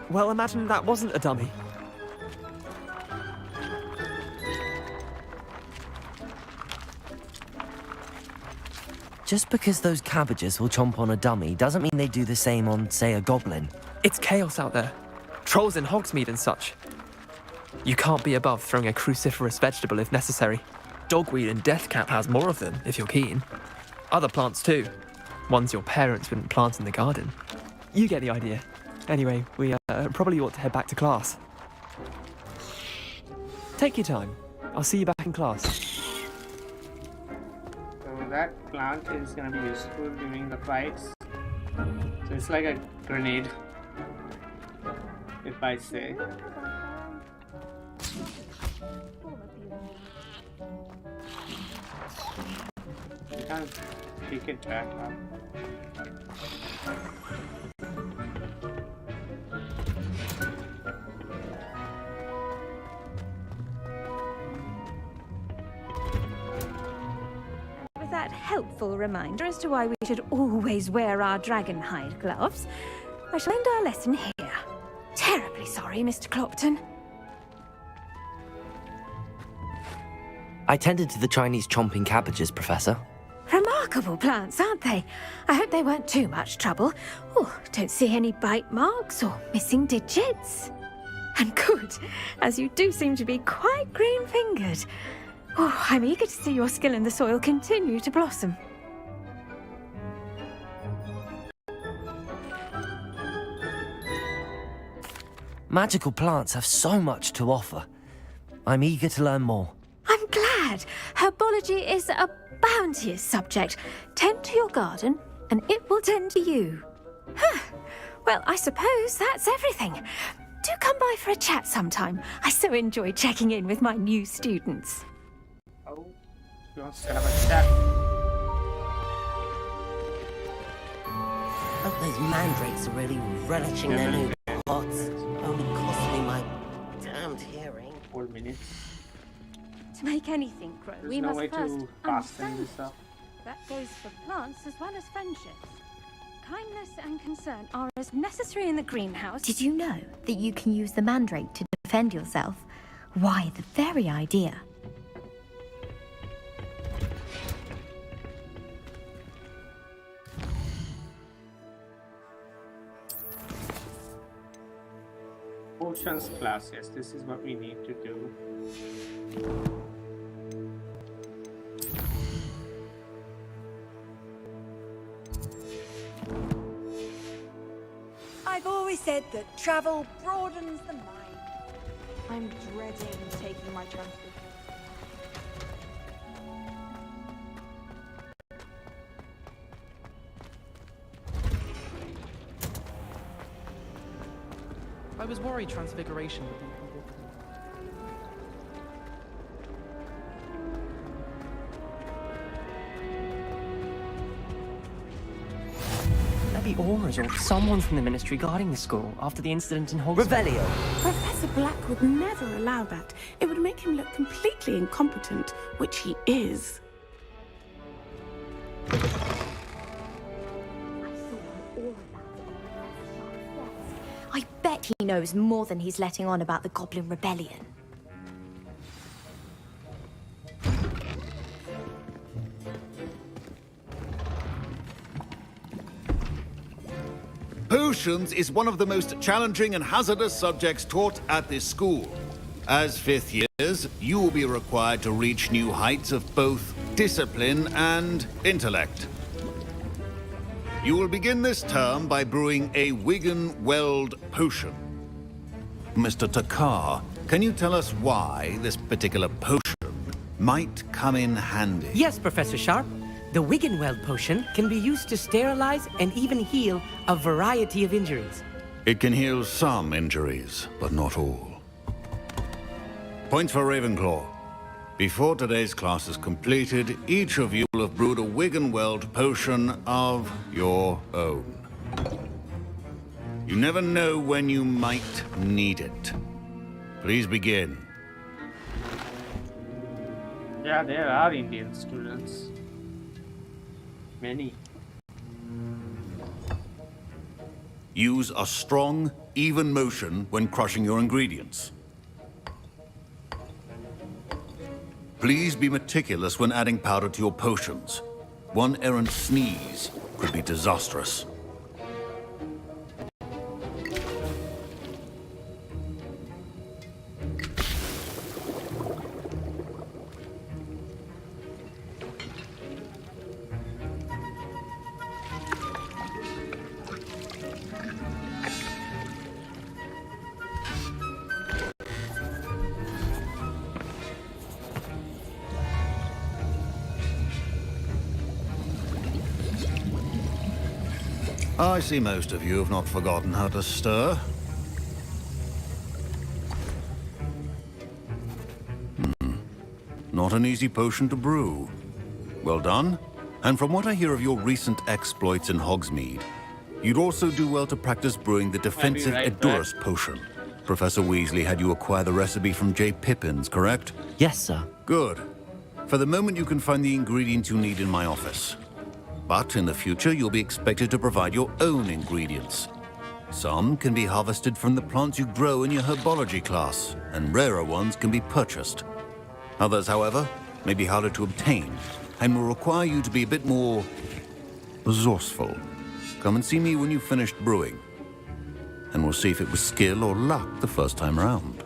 well, imagine that wasn't a dummy. Just because those cabbages will chomp on a dummy doesn't mean they do the same on, say, a goblin. It's chaos out there. Trolls in Hogsmeade and such. You can't be above throwing a cruciferous vegetable if necessary. Dogweed and deathcap has more of them, if you're keen. Other plants too. Ones your parents wouldn't plant in the garden. You get the idea. Anyway, we probably ought to head back to class. Take your time. I'll see you back in class. So that plant is gonna be useful during the fights. So it's like a grenade, if I say. You can't pick it back up. With that helpful reminder as to why we should always wear our dragon hide gloves, I shall end our lesson here. Terribly sorry, Mr. Clopton. I tended to the Chinese chomping cabbages, Professor. Remarkable plants, aren't they? I hope they weren't too much trouble. Oh, don't see any bite marks or missing digits. And good, as you do seem to be quite green-fingered. Oh, I'm eager to see your skill in the soil continue to blossom. Magical plants have so much to offer. I'm eager to learn more. I'm glad. Herbology is a bounteous subject. Tend to your garden, and it will tend to you. Well, I suppose that's everything. Do come by for a chat sometime. I so enjoy checking in with my new students. Oh, you want to have a chat? Hope those mandrakes are really relishing their new pots. Only cost me my damned hearing. 4 minutes. To make anything grow, There's we no must way first to fasten understand this up. That goes for plants as well as friendships. Kindness and concern are as necessary in the greenhouse. Did you know that you can use the mandrake to defend yourself? Why, the very idea. Potions class, yes, this is what we need to do. I've always said that travel broadens the mind. I'm dreading taking my chances. I was worried Transfiguration would be... Maybe Aurus or someone from the Ministry guarding the school after the incident in Hogsmeade. Revelio! Professor Black would never allow that. It would make him look completely incompetent, which he is. I bet he knows more than he's letting on about the Goblin Rebellion. Potions is one of the most challenging and hazardous subjects taught at this school. As 5th years, you will be required to reach new heights of both discipline and intellect. You will begin this term by brewing a Wigan Weld potion. Mr. Takar, can you tell us why this particular potion might come in handy? Yes, Professor Sharp. The Wiggenweld potion can be used to sterilize and even heal a variety of injuries. It can heal some injuries, but not all. Points for Ravenclaw. Before today's class is completed, each of you will have brewed a Wiggenweld potion of your own. You never know when you might need it. Please begin. Yeah, there are Indian students. Many. Use a strong, even motion when crushing your ingredients. Please be meticulous when adding powder to your potions. One errant sneeze could be disastrous. I see most of you have not forgotten how to stir. Not an easy potion to brew. Well done. And from what I hear of your recent exploits in Hogsmeade, you'd also do well to practice brewing the defensive Aorus potion. Professor Weasley had you acquire the recipe from J. Pippin's, correct? Yes, sir. Good. For the moment, you can find the ingredients you need in my office. But in the future, you'll be expected to provide your own ingredients. Some can be harvested from the plants you grow in your herbology class, and rarer ones can be purchased. Others, however, may be harder to obtain, and will require you to be a bit more resourceful. Come and see me when you've finished brewing, and we'll see if it was skill or luck the first time around.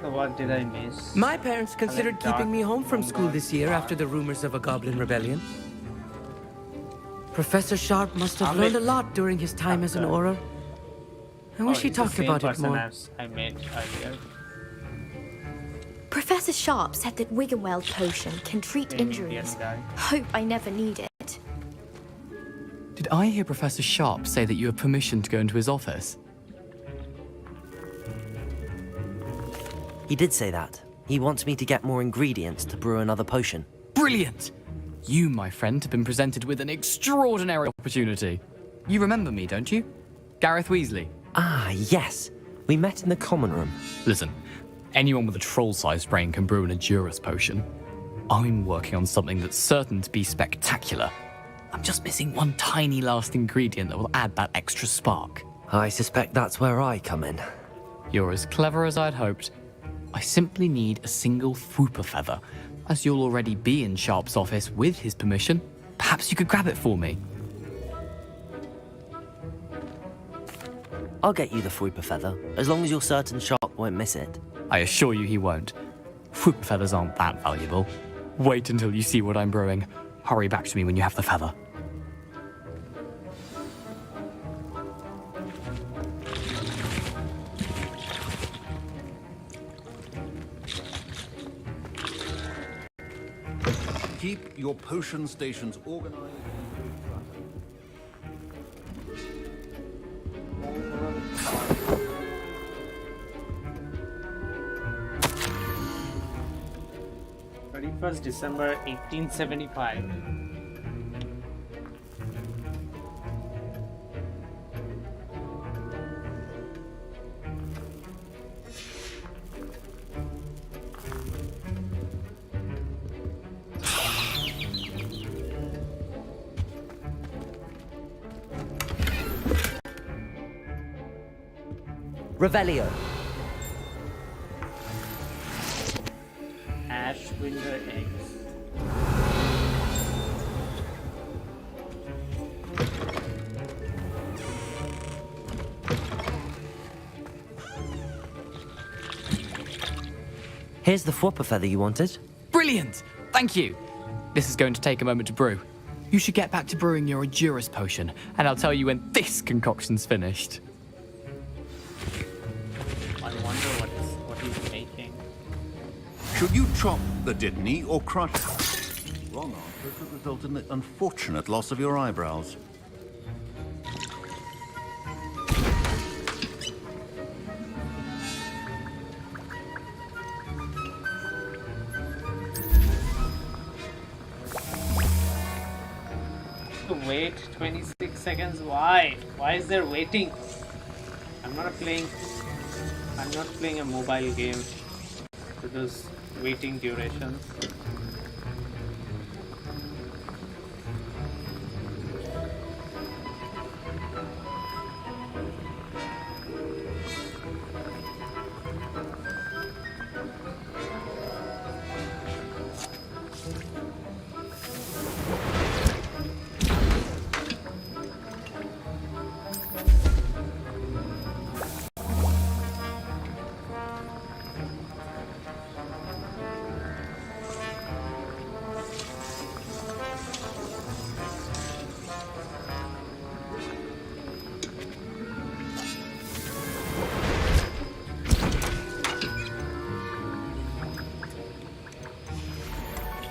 So what did I miss? My parents considered keeping me home from school this year after the rumors of a goblin rebellion. Professor Sharp must have learned a lot during his time as an Auror. I wish he talked about it more. As I made earlier. Professor Sharp said that Wiggenweld potion can treat injuries. Hope I never need it. Did I hear Professor Sharp say that you have permission to go into his office? He did say that. He wants me to get more ingredients to brew another potion. Brilliant! You, my friend, have been presented with an extraordinary opportunity. You remember me, don't you? Gareth Weasley. Ah, yes. We met in the common room. Listen, anyone with a troll-sized brain can brew an Aorus potion. I'm working on something that's certain to be spectacular. I'm just missing one tiny last ingredient that will add that extra spark. I suspect that's where I come in. You're as clever as I'd hoped. I simply need a single Fwooper feather. As you'll already be in Sharp's office with his permission, perhaps you could grab it for me. I'll get you the Fwooper feather, as long as you're certain Sharp won't miss it. I assure you he won't. Fwooper feathers aren't that valuable. Wait until you see what I'm brewing. Hurry back to me when you have the feather. Keep your potion stations organized. 31st December 1875. Revelio. Ashwinder eggs. Here's the Fwooper feather you wanted. Brilliant! Thank you! This is going to take a moment to brew. You should get back to brewing your Aorus potion, and I'll tell you when this concoction's finished. I wonder what he's making. Should you chop the Dittany or crush it? Wrong answer could result in the unfortunate loss of your eyebrows. To wait 26 seconds. Why? Why is there waiting? I'm not playing a mobile game with those waiting durations.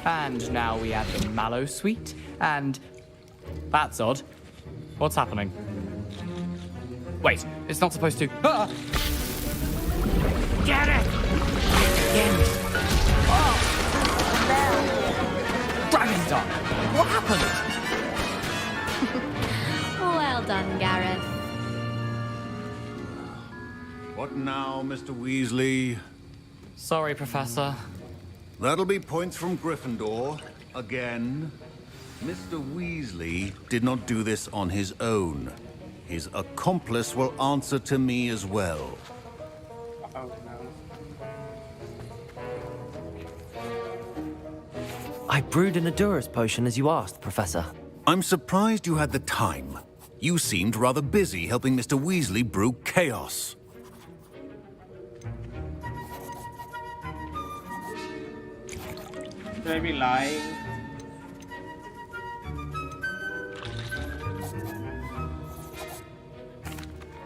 And now we add the mallow sweet, and... That's odd. What's happening? Wait, it's not supposed to... Ah! Get it! Again! Oh! Dragon's Dark! What happened? Well done, Gareth. What now, Mr. Weasley? Sorry, Professor. That'll be points from Gryffindor. Again. Mr. Weasley did not do this on his own. His accomplice will answer to me as well. Oh, no. I brewed an Aorus potion as you asked, Professor. I'm surprised you had the time. You seemed rather busy helping Mr. Weasley brew chaos. Should I be lying?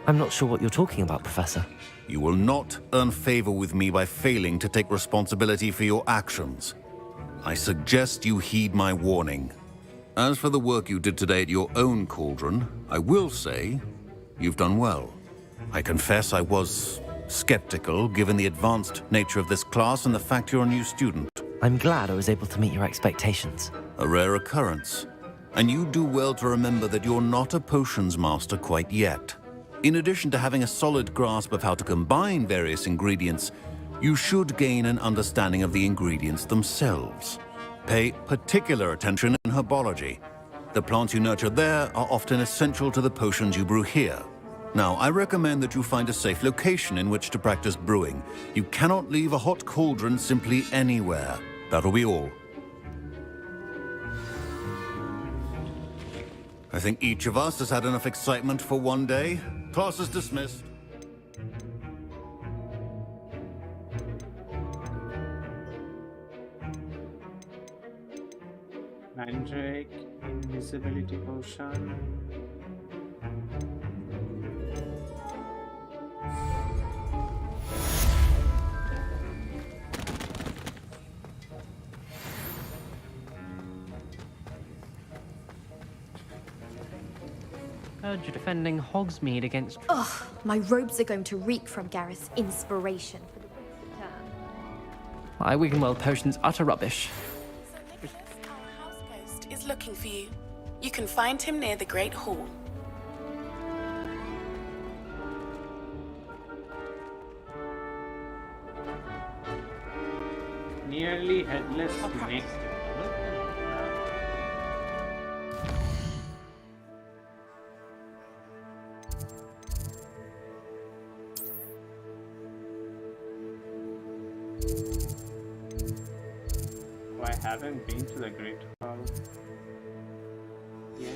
I'm not sure what you're talking about, Professor. You will not earn favor with me by failing to take responsibility for your actions. I suggest you heed my warning. As for the work you did today at your own cauldron, I will say you've done well. I confess I was skeptical, given the advanced nature of this class and the fact you're a new student. I'm glad I was able to meet your expectations. A rare occurrence. And you do well to remember that you're not a potions master quite yet. In addition to having a solid grasp of how to combine various ingredients, you should gain an understanding of the ingredients themselves. Pay particular attention in herbology. The plants you nurture there are often essential to the potions you brew here. Now, I recommend that you find a safe location in which to practice brewing. You cannot leave a hot cauldron simply anywhere. That'll be all. I think each of us has had enough excitement for one day. Class is dismissed. Mandrake, invisibility potion. Heard you're defending Hogsmeade against... Ugh, my robes are going to reek from Gareth's inspiration for the winter term. My Wiggenweld potion's utter rubbish. Ghost is looking for you. You can find him near the Great Hall. Nearly headless snake. I haven't been to the Great Hall yet.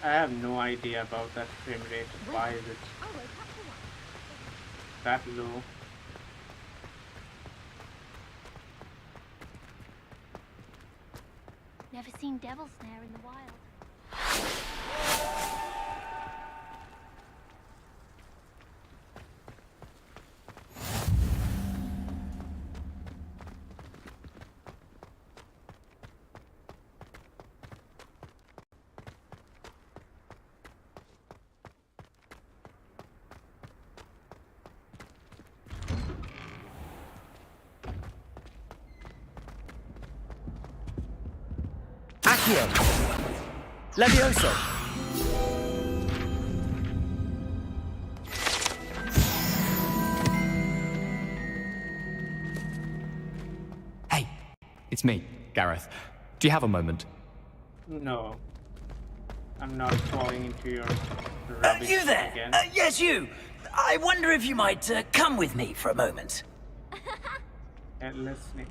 I have no idea about that frame rate. Why is it that low? Never seen devil snare in the wild. Levioso! Hey, it's me, Gareth. Do you have a moment? No. I'm not falling into your rubbish You there? again. Yes, you. I wonder if you might come with me for a moment. Headless snake.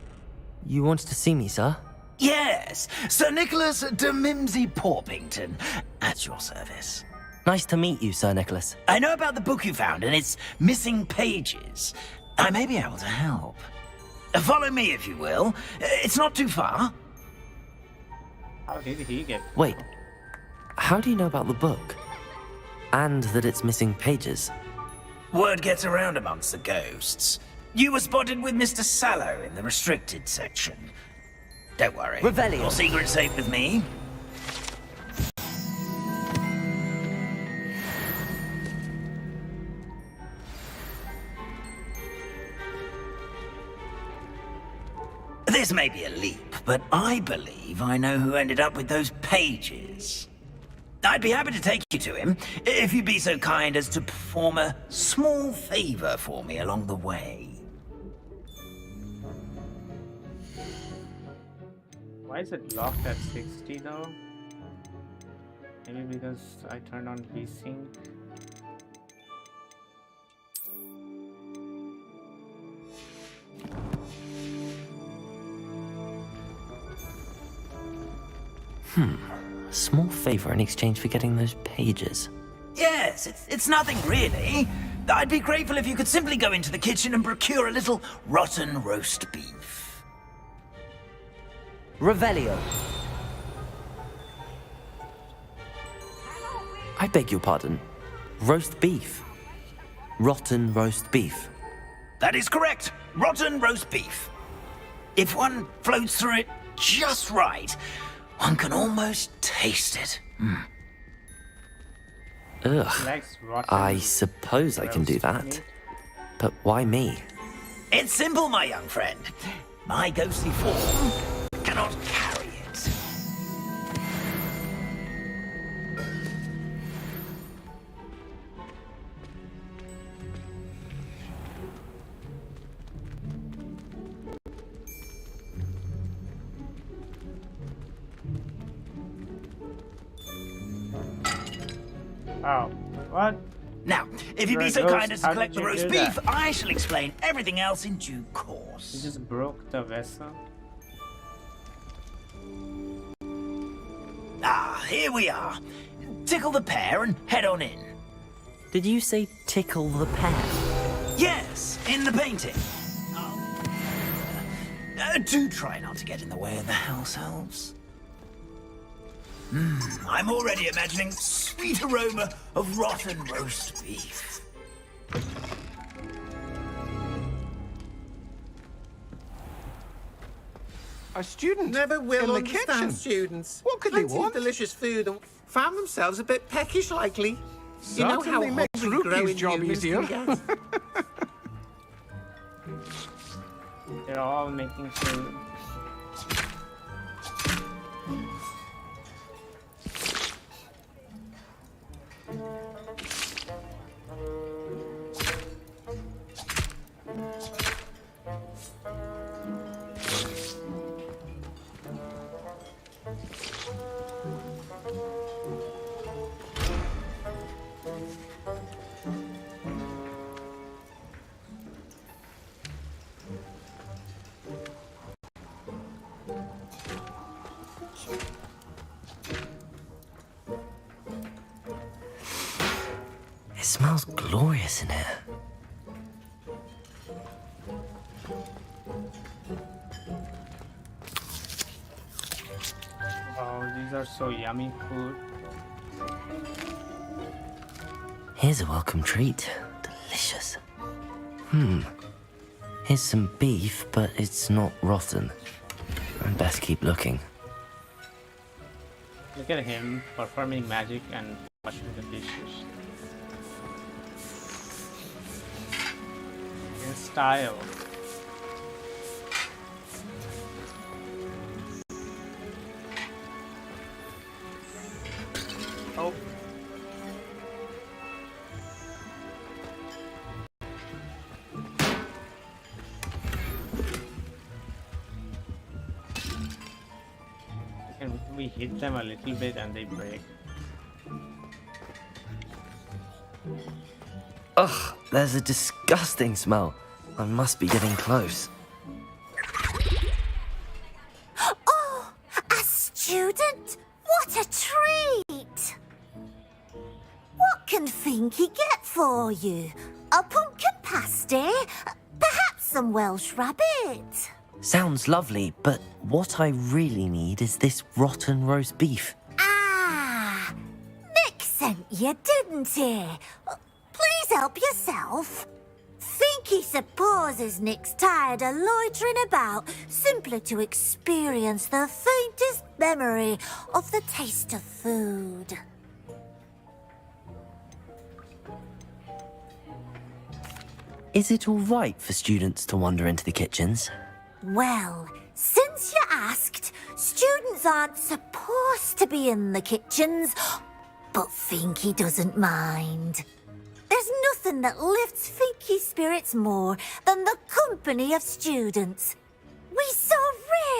You wanted to see me, sir? Yes, Sir Nicholas de Mimsy Porpington, at your service. Nice to meet you, Sir Nicholas. I know about the book you found and its missing pages. I may be able to help. Follow me, if you will. It's not too far. How did he get? Wait, how do you know about the book? And that it's missing pages? Word gets around amongst the ghosts. You were spotted with Mr. Sallow in the restricted section. Don't worry. Revelio. Your secret's safe with me. This may be a leap, but I believe I know who ended up with those pages. I'd be happy to take you to him, if you'd be so kind as to perform a small favor for me along the way. Why is it locked at 60 though? Maybe because I turned on VSync. A small favor in exchange for getting those pages. Yes, it's nothing really. I'd be grateful if you could simply go into the kitchen and procure a little rotten roast beef. Revelio. I beg your pardon. Roast beef. Rotten roast beef. That is correct. Rotten roast beef. If one floats through it just right, one can almost taste it. Ugh. I suppose I can do that. But why me? It's simple, my young friend. My ghostly form cannot carry it. Oh, what? Now, if you'd be so kind as to collect the roast beef, I shall explain everything else in due course. You just broke the vessel. Ah, here we are. Tickle the pear and head on in. Did you say tickle the pear? Yes, in the painting. Do try not to get in the way of the house elves. I'm already imagining sweet aroma of rotten roast beef. A student never will in the understand kitchen. students. What could Plenty they want? of delicious food and found themselves a bit peckish likely. You know how Certainly makes hungry Ruby's growing job humans easier. can get. They're all making food. It smells glorious in here. Oh, these are so yummy food. Here's a welcome treat. Delicious. Here's some beef, but it's not rotten. I'd best keep looking. Look at him performing magic and washing the dishes. In style. Oh. And we hit them a little bit and they break. Ugh, there's a disgusting smell. I must be getting close. Oh, a student? What a treat! What can Finky get for you? A pumpkin pasty? Perhaps some Welsh rabbit? Sounds lovely, but what I really need is this rotten roast beef. Ah, Nick sent you, didn't he? Please help yourself. Finky supposes Nick's tired of loitering about simply to experience the faintest memory of the taste of food. Is it all right for students to wander into the kitchens? Well, since you asked, students aren't supposed to be in the kitchens, but Finky doesn't mind. There's nothing that lifts Finky's spirits more than the company of students. We so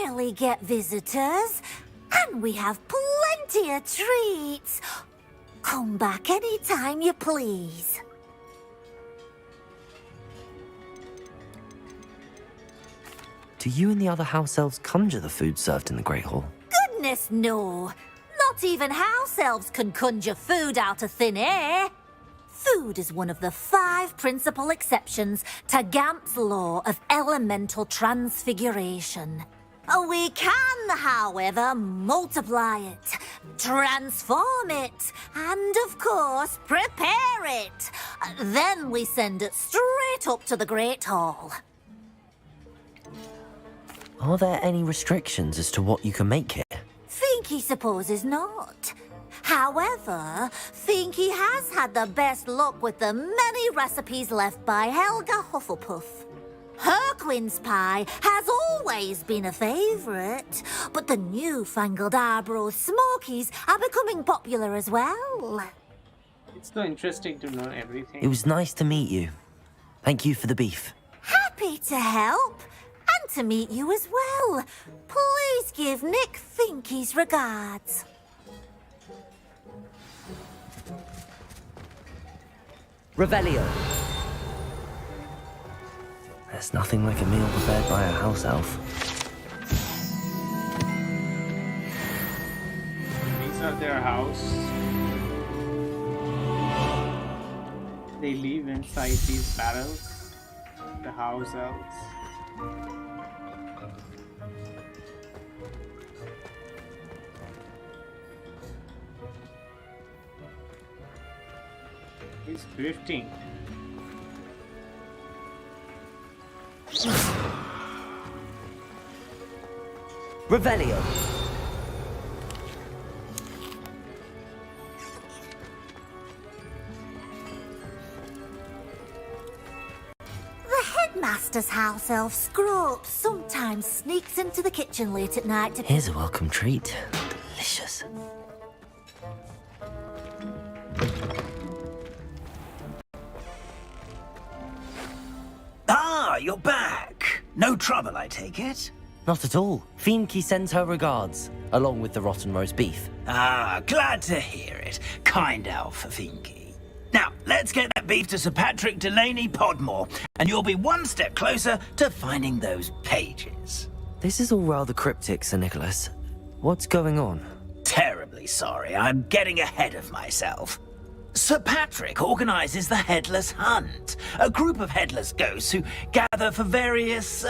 rarely get visitors, and we have plenty of treats. Come back anytime you please. Do you and the other house elves conjure the food served in the Great Hall? Goodness no. Not even house elves can conjure food out of thin air. Food is one of the 5 principal exceptions to Gamp's law of elemental transfiguration. We can, however, multiply it, transform it, and, of course, prepare it. Then we send it straight up to the Great Hall. Are there any restrictions as to what you can make here? Finky supposes not. However, Finky has had the best luck with the many recipes left by Helga Hufflepuff. Her quince pie has always been a favourite, but the newfangled Arbroath Smokies are becoming popular as well. It's so interesting to know everything. It was nice to meet you. Thank you for the beef. Happy to help, and to meet you as well. Please give Nick Finky's regards. Revelio. There's nothing like a meal prepared by a house elf. These are their house. They live inside these barrels. The house elves. He's drifting. Revelio. The headmaster's house elf Scrope sometimes sneaks into the kitchen late at night to... Here's a welcome treat. Delicious. Ah, you're back. No trouble, I take it? Not at all. Finky sends her regards, along with the rotten roast beef. Ah, glad to hear it. Kind elf, Finky. Now, let's get that beef to Sir Patrick Delaney Podmore, and you'll be one step closer to finding those pages. This is all rather cryptic, Sir Nicholas. What's going on? Terribly sorry, I'm getting ahead of myself. Sir Patrick organises the Headless Hunt, a group of headless ghosts who gather for various,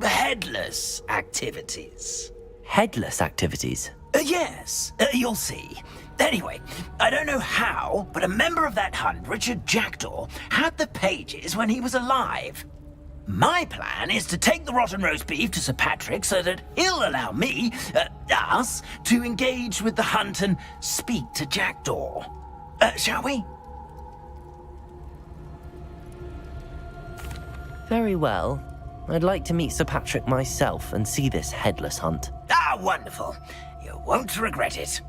headless activities. Headless activities? Yes, you'll see. Anyway, I don't know how, but a member of that hunt, Richard Jackdaw, had the pages when he was alive. My plan is to take the rotten roast beef to Sir Patrick so that he'll allow me, us, to engage with the hunt and speak to Jackdaw. Shall we? Very well. I'd like to meet Sir Patrick myself and see this headless hunt. Ah, wonderful. You won't regret it.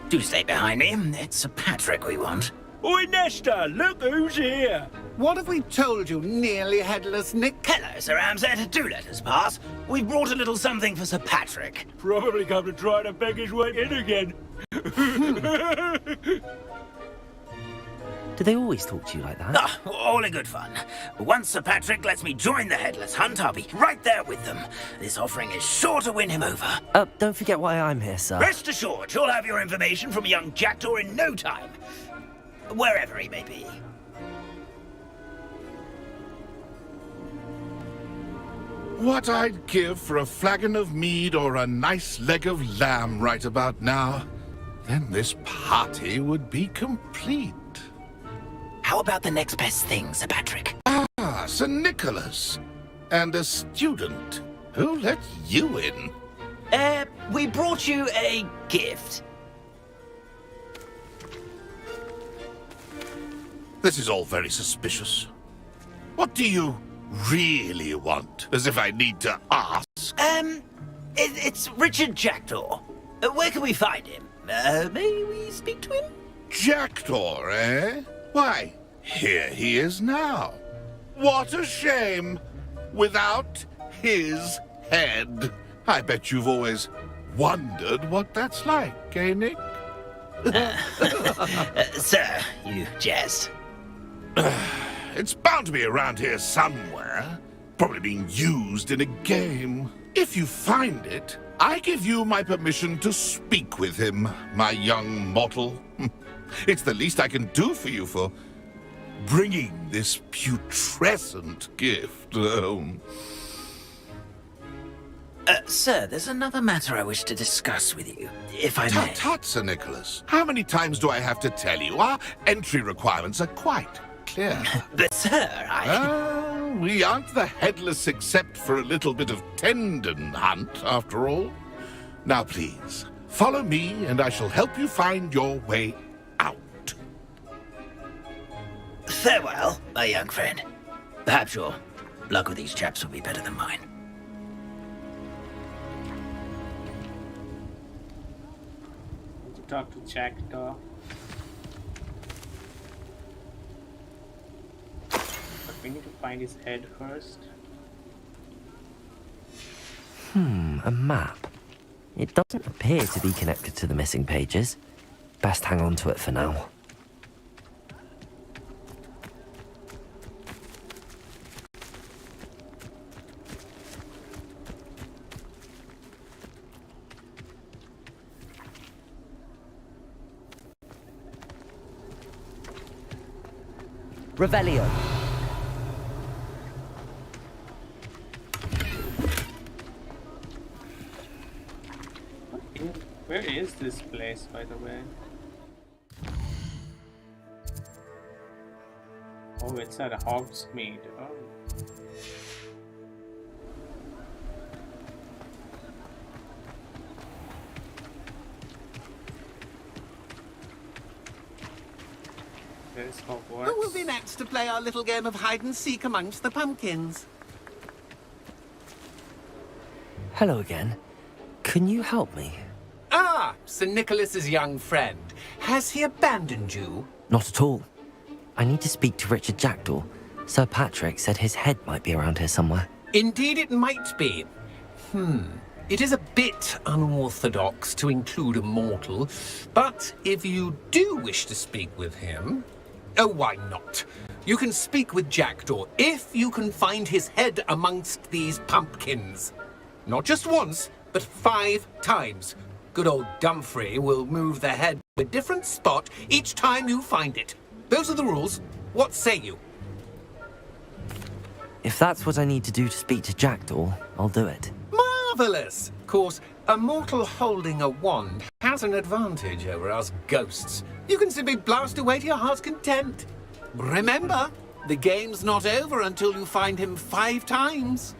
Do stay behind me. It's Sir Patrick we want. Oi, Nesta, look who's here. What have we told you, nearly headless Nick? Hello, Sir Ramsed. Do let us pass. We've brought a little something for Sir Patrick. Probably come to try to beg his way in again. Do they always talk to you like that? Ah, all in good fun. Once Sir Patrick lets me join the Headless Hunt, I'll be right there with them. This offering is sure to win him over. Don't forget why I'm here, sir. Rest assured, you'll have your information from young Jackdaw in no time. Wherever he may be. What I'd give for a flagon of mead or a nice leg of lamb right about now. Then this party would be complete. How about the next best thing, Sir Patrick? Ah, Sir Nicholas. And a student. Who let you in? We brought you a gift. This is all very suspicious. What do you really want? As if I need to ask. It's Richard Jackdaw. Where can we find him? May we speak to him? Jackdaw, eh? Why, here he is now. What a shame. Without his head. I bet you've always wondered what that's like, eh, Nick? Sir, you jest. It's bound to be around here somewhere. Probably being used in a game. If you find it, I give you my permission to speak with him, my young mortal. It's the least I can do for you for bringing this putrescent gift home. Sir, there's another matter I wish to discuss with you, if I may. Tut, Sir Nicholas. How many times do I have to tell you? Our entry requirements are quite clear. But, sir, we aren't the headless except for a little bit of tendon hunt, after all. Now, please, follow me, and I shall help you find your way out. Farewell, my young friend. Perhaps your luck with these chaps will be better than mine. Talk to Jackdaw. But we need to find his head first. A map. It doesn't appear to be connected to the missing pages. Best hang on to it for now. Revelio. Where is this place, by the way? Oh, it's at Hogsmeade. Oh. Hogwarts. Who will be next to play our little game of hide-and-seek amongst the pumpkins? Hello again. Can you help me? Ah, Sir Nicholas's young friend. Has he abandoned you? Not at all. I need to speak to Richard Jackdaw. Sir Patrick said his head might be around here somewhere. Indeed it might be. It is a bit unorthodox to include a mortal, but if you do wish to speak with him... Oh, why not? You can speak with Jackdaw if you can find his head amongst these pumpkins. Not just once, but 5 times. Good old Dumfrey will move the head to a different spot each time you find it. Those are the rules. What say you? If that's what I need to do to speak to Jackdaw, I'll do it. Marvellous! Of course, a mortal holding a wand has an advantage over us ghosts. You can simply blast away to your heart's content. Remember, the game's not over until you find him 5 times.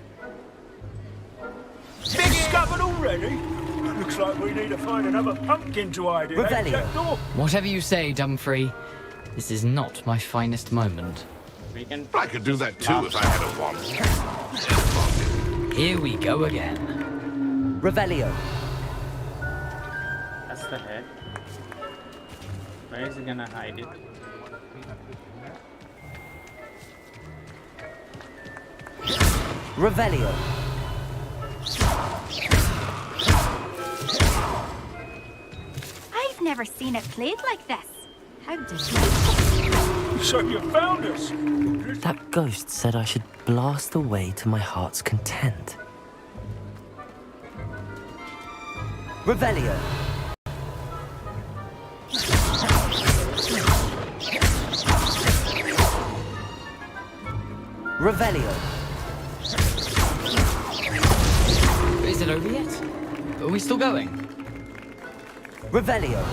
Discovered already? Looks like we need to find another pumpkin to hide in. Whatever you say, Dumfrey. This is not my finest moment. I could do that too if I had a wand. Here we go again. Revelio. That's the head. Where is he gonna hide it? Revelio. I've never seen it played like this. How did you? So you found us. That ghost said I should blast away to my heart's content. Revelio. Revelio. Is it over yet? Are we still going? Revelio.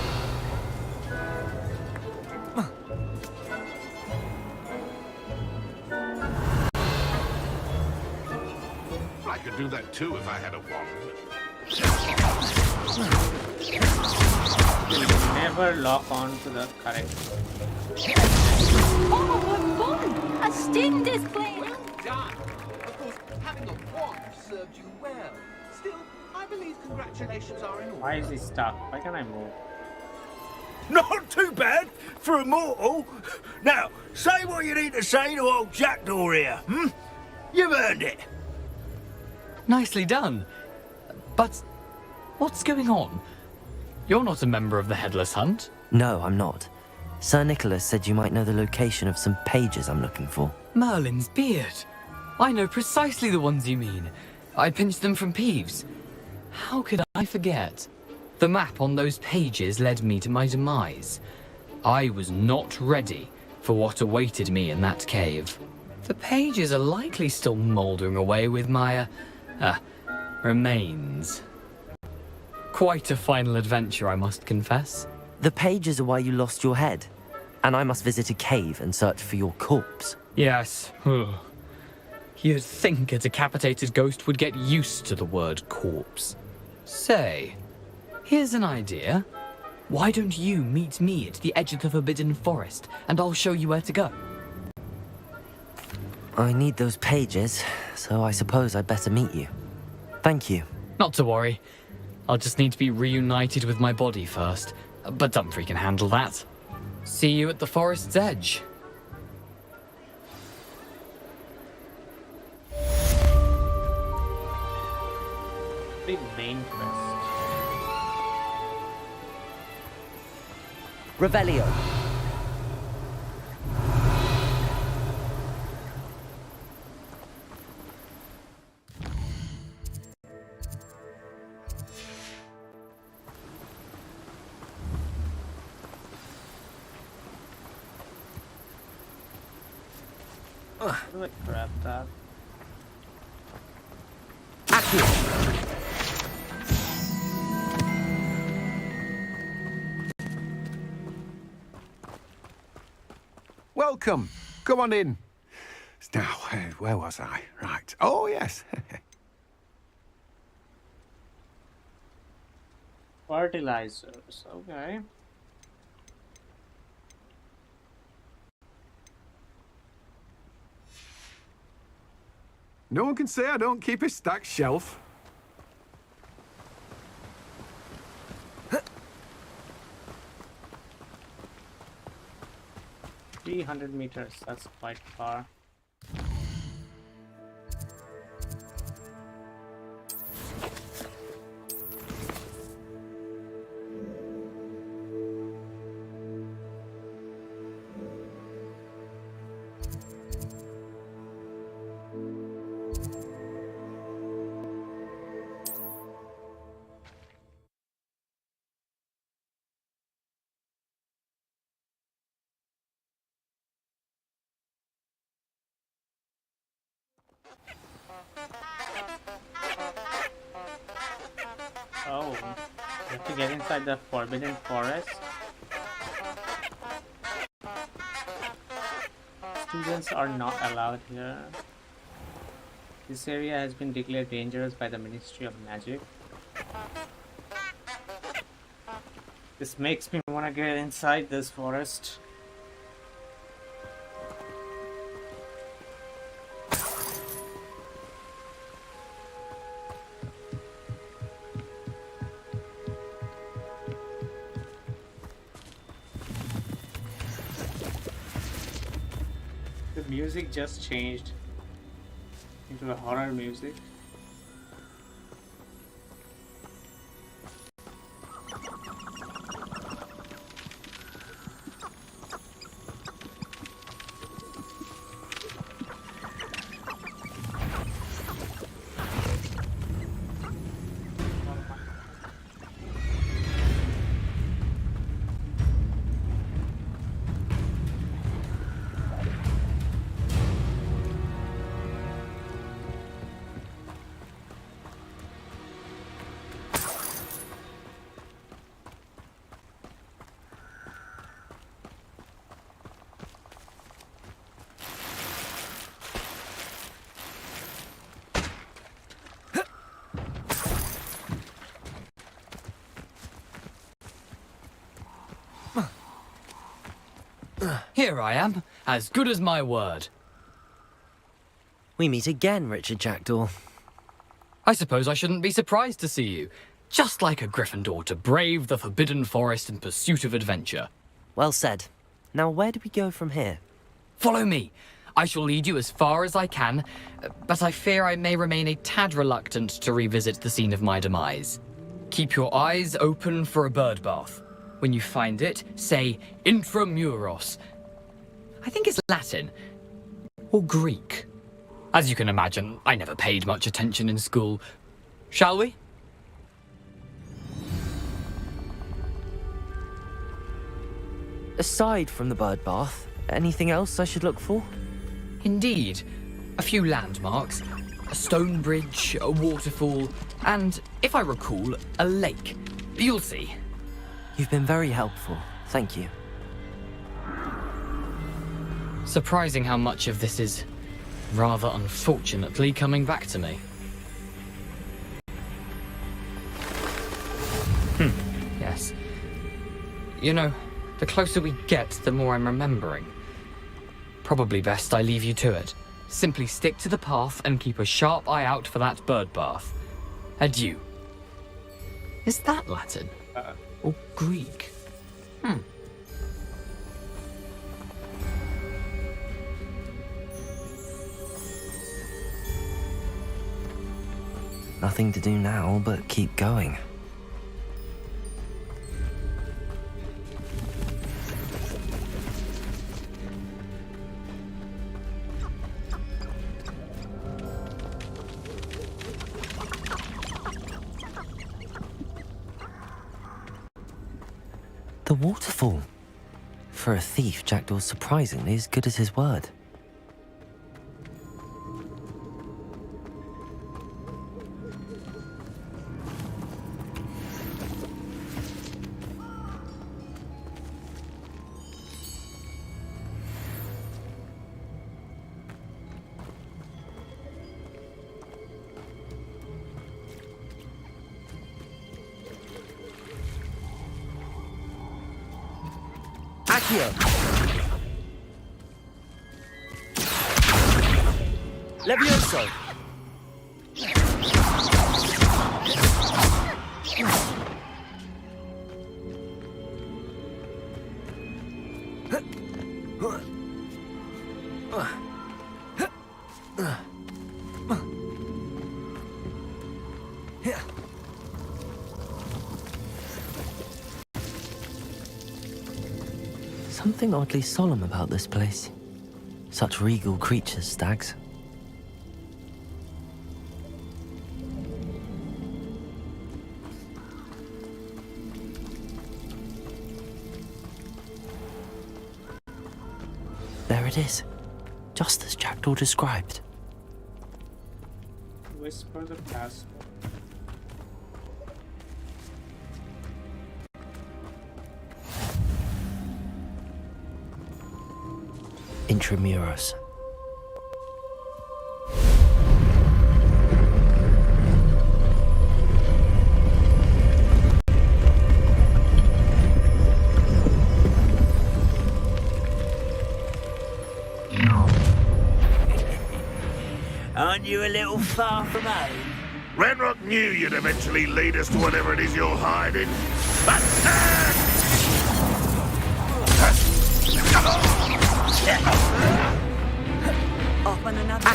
I could do that too if I had a wand. Never lock on to the correct. Oh, what fun! A sting display! Well done! Of course, having a wand served you well. Still, I believe congratulations are in order. Why is he stuck? Why can't I move? Not too bad for a mortal. Now, say what you need to say to old Jackdaw here, hmm? You've earned it. Nicely done. But what's going on? You're not a member of the Headless Hunt? No, I'm not. Sir Nicholas said you might know the location of some pages I'm looking for. Merlin's beard. I know precisely the ones you mean. I pinched them from Peeves. How could I forget? The map on those pages led me to my demise. I was not ready for what awaited me in that cave. The pages are likely still mouldering away with my, remains. Quite a final adventure, I must confess. The pages are why you lost your head, and I must visit a cave and search for your corpse. Yes. You'd think a decapitated ghost would get used to the word corpse. Say, here's an idea. Why don't you meet me at the edge of the Forbidden Forest, and I'll show you where to go? I need those pages, so I suppose I'd better meet you. Thank you. Not to worry. I'll just need to be reunited with my body first. But Dumfries can handle that. See you at the forest's edge. The main quest. Revelio. How do I grab that? Welcome. Come on in. Now, where was I? Right. Oh, yes. Fertilizers. Okay. No one can say I don't keep a stacked shelf. 300 meters, that's quite far. Oh, you have to get inside the Forbidden Forest. Students are not allowed here. This area has been declared dangerous by the Ministry of Magic. This makes me want to get inside this forest. The music just changed into a horror music. Here I am. As good as my word. We meet again, Richard Jackdaw. I suppose I shouldn't be surprised to see you. Just like a Gryffindor to brave the Forbidden Forest in pursuit of adventure. Well said. Now where do we go from here? Follow me. I shall lead you as far as I can, but I fear I may remain a tad reluctant to revisit the scene of my demise. Keep your eyes open for a bird bath. When you find it, say intramuros. I think it's Latin. Or Greek. As you can imagine, I never paid much attention in school. Shall we? Aside from the bird bath, anything else I should look for? Indeed. A few landmarks. A stone bridge, a waterfall, and, if I recall, a lake. You'll see. You've been very helpful. Thank you. Surprising how much of this is, rather unfortunately, coming back to me. Yes. You know, the closer we get, the more I'm remembering. Probably best I leave you to it. Simply stick to the path and keep a sharp eye out for that bird bath. Adieu. Is that Latin? Or Greek? Nothing to do now but keep going. The waterfall. For a thief, Jackdaw's surprisingly as good as his word. Levioso! Something oddly solemn about this place. Such regal creatures, stags. There it is, just as Jackdaw described. Whisper the password. Intramuros. Aren't you a little far from home? Renrock knew you'd eventually lead us to whatever it is you're hiding. Off on another.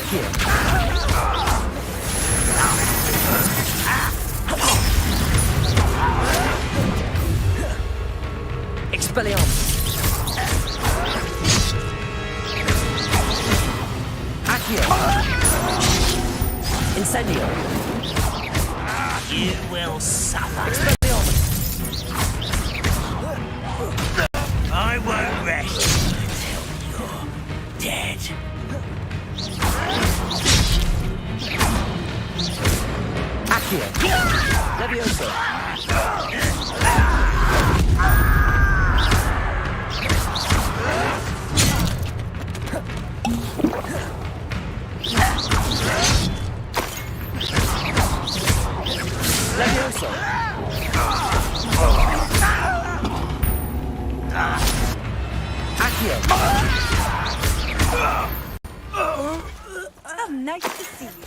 Expelliarmus. Accio. Incendio. You will suffer. Expelliarmus. I won't rest until you're dead. Accio. Levioso. Levioso. Accio.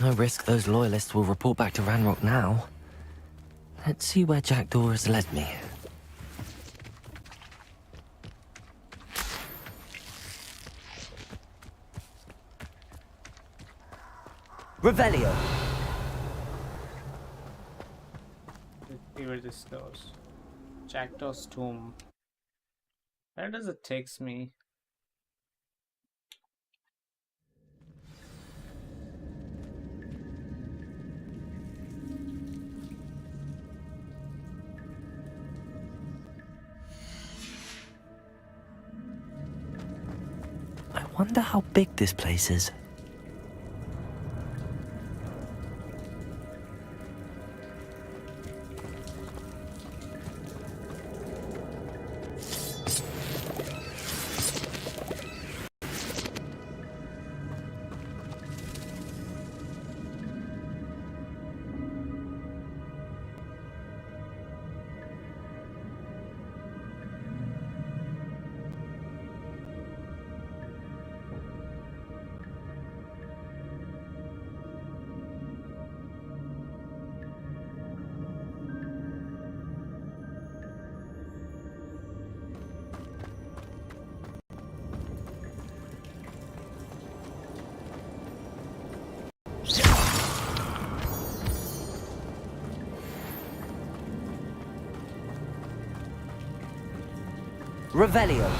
no risk those loyalists will report back to Ranrock now. Let's see where Jackdaw has led me. Revelio! Let's see where this goes. Jackdaw's tomb. Where does it take me? I wonder how big this place is. Revelio.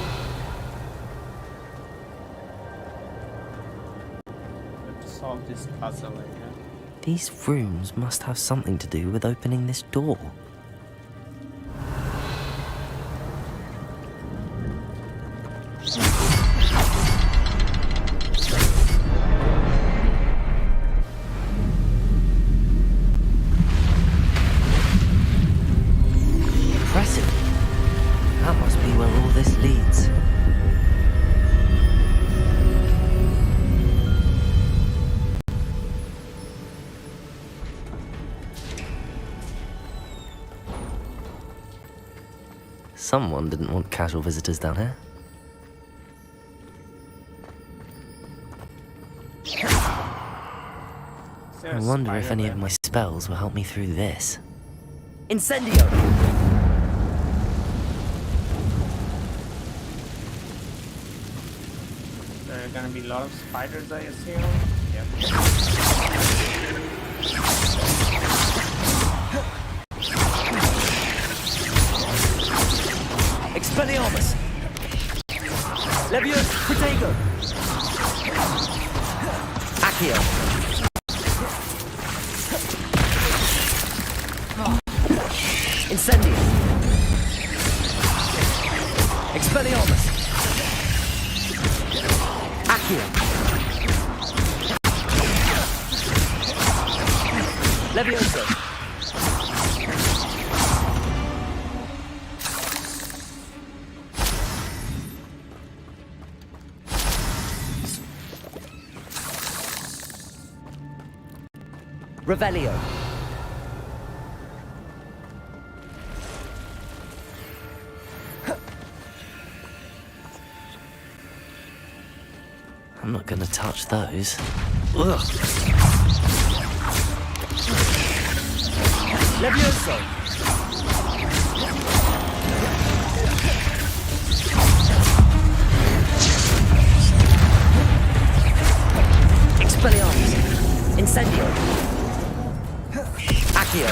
Have to solve this puzzle again. These rooms must have something to do with opening this door. Impressive. That must be where all this leads. Someone didn't want casual visitors down here. I wonder if any of my spells will help me through this. Incendio! There are gonna be a lot of spiders, I assume. Yep. Expelliarmus! Levius Protego! Accio! Incendio! Expelliarmus! Accio! Levioso! Revelio. I'm not gonna touch those. Ugh. Levioso. Expelliarmus. Incendio. Accio.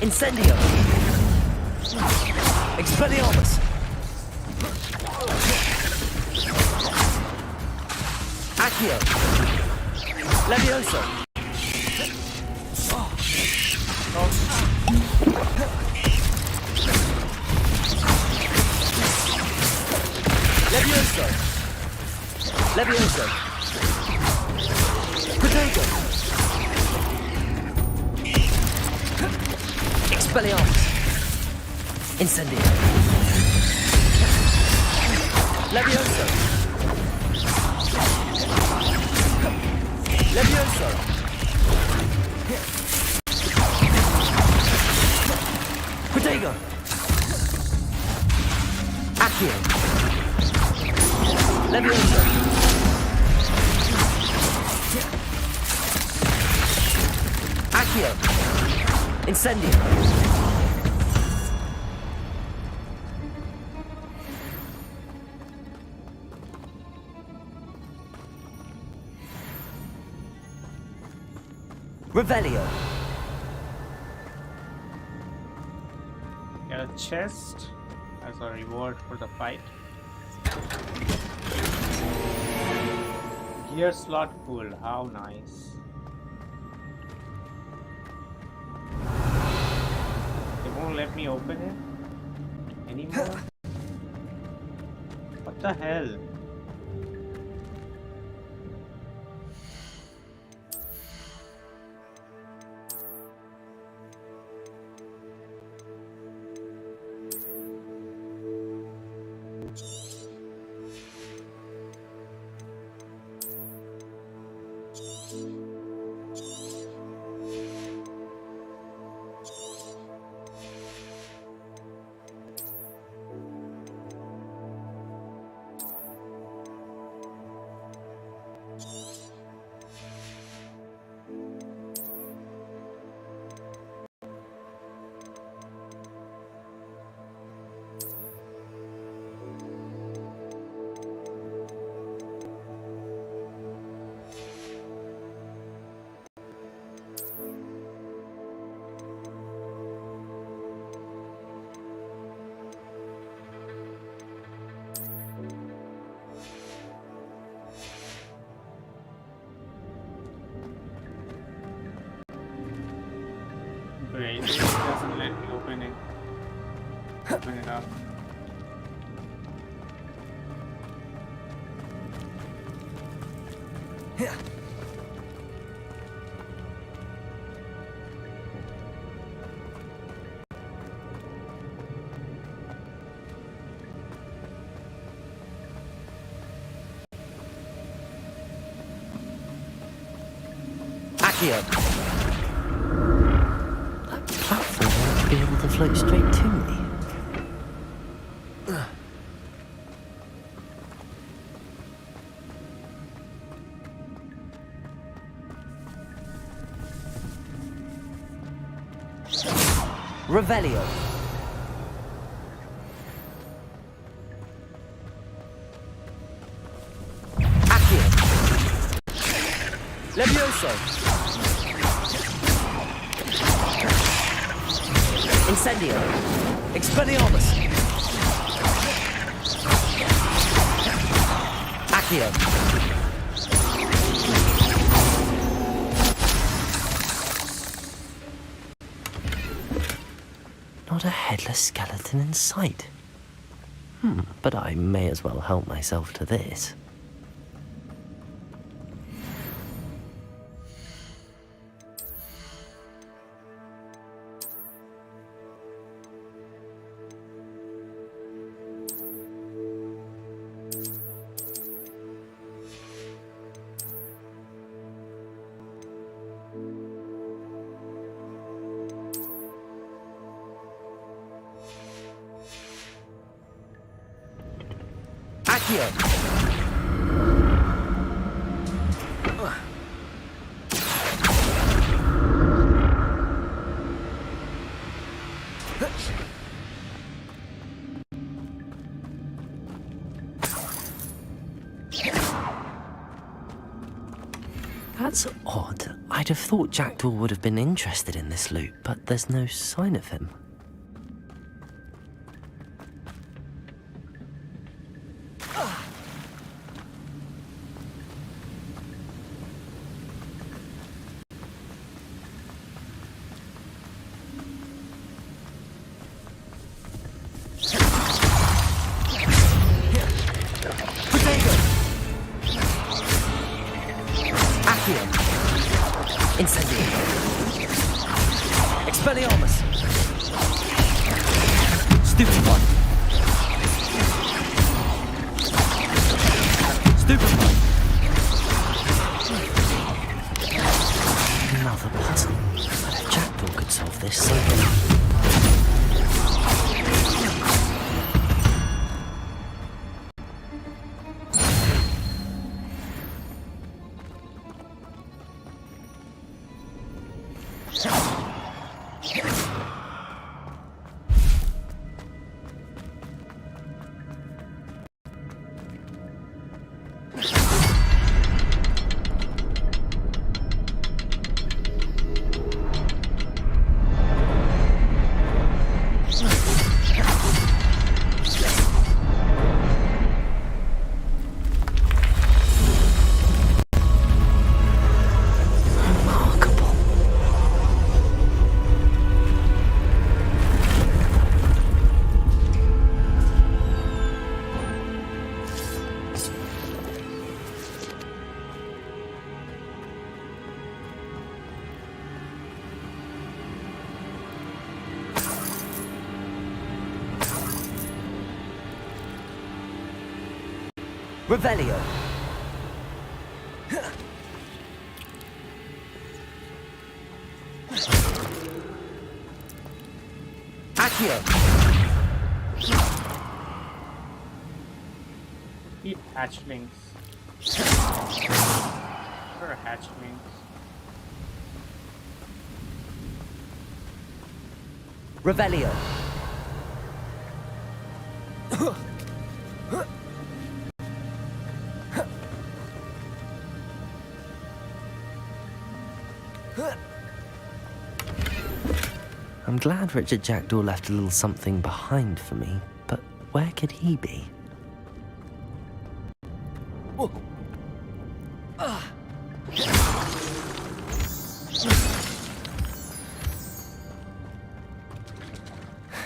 Incendio. Expelliarmus. Accio. Levioso. Levioso. Levioso. Protego. Expelliarmus. Incendio. Levioso. Levioso. Protego. Accio. Leviosa. Accio. Incendio. Revelio. Get a chest as a reward for the fight. Gear slot full, how nice. They won't let me open it anymore. What the hell? Great, it doesn't let me open it. Open it up. Accio. Platform won't be able to float straight to me. Revelio. Accio. Levioso. Incendio. Expelliarmus. Accio. Not a headless skeleton in sight. But I may as well help myself to this. That's odd. I'd have thought Jackdaw would have been interested in this loot, but there's no sign of him. Revelio. Accio. Eat hatchlings. Or hatchlings. Revelio. I'm glad Richard Jackdaw left a little something behind for me, but where could he be?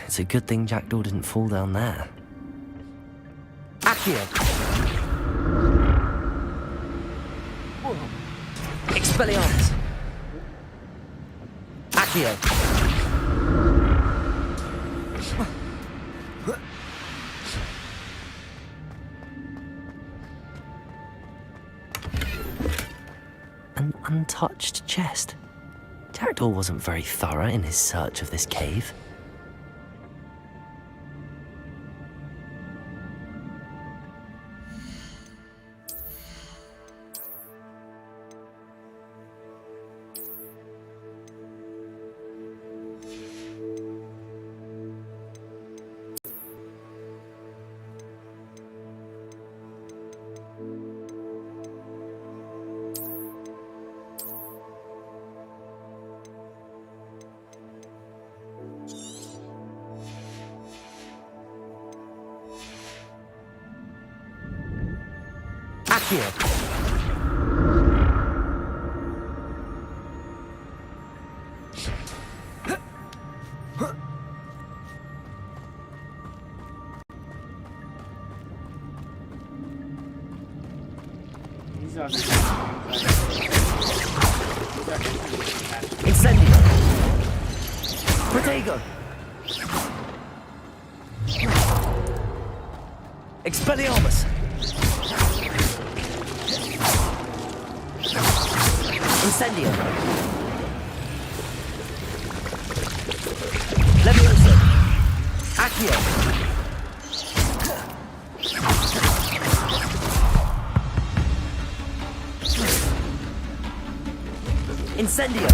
It's a good thing Jackdaw didn't fall down there. Accio! Expelliarmus! Accio! An untouched chest. Jackdaw wasn't very thorough in his search of this cave. Incendio! Protego! Expelliarmus! Incendio! Levioso! Accio! Incendio!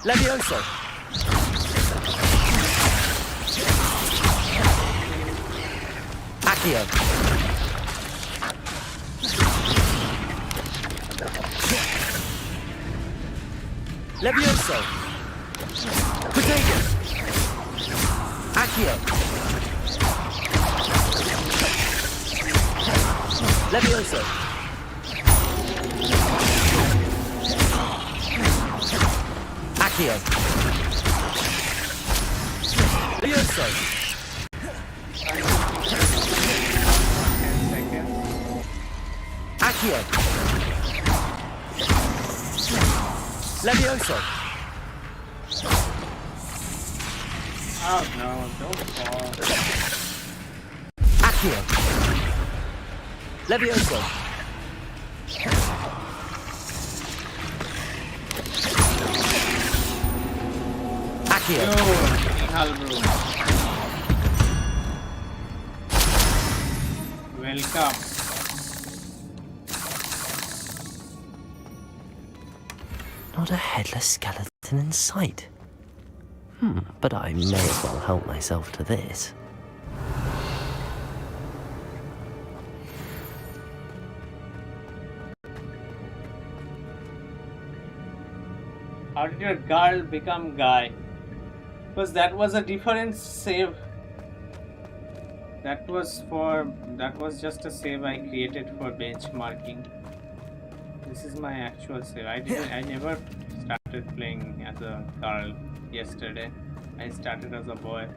Levioso! Accio! Levioso! Potato! Accio! Levioso! Accio! Levioso! Accio! Levioso! Oh no, don't fall. Accio! Levioso! Accio! Welcome. Not a headless skeleton in sight. But I may as well help myself to this. How did your girl become guy? Because that was a different save. That was just a save I created for benchmarking. This is my actual save. I never started playing as a girl yesterday. I started as a boy.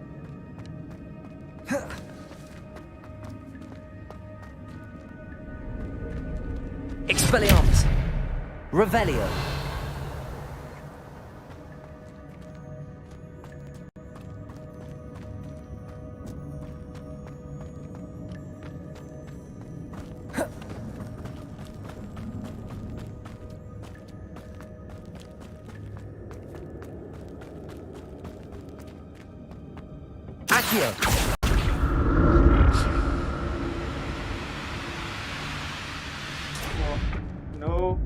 Expelliarmus! Revelio! Accio! No.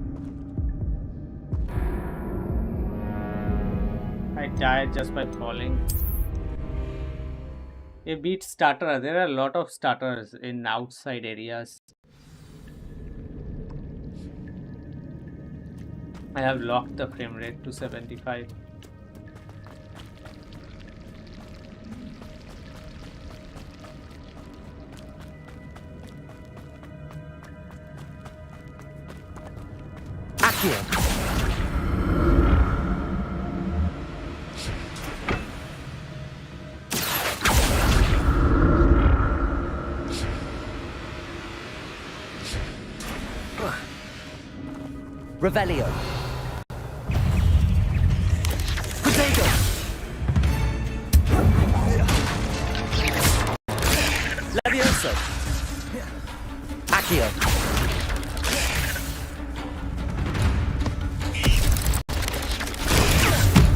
I died just by falling. A beat starter. There are a lot of starters in outside areas. I have locked the frame rate to 75. Accio! Revelio. Potato. Levioso. Accio.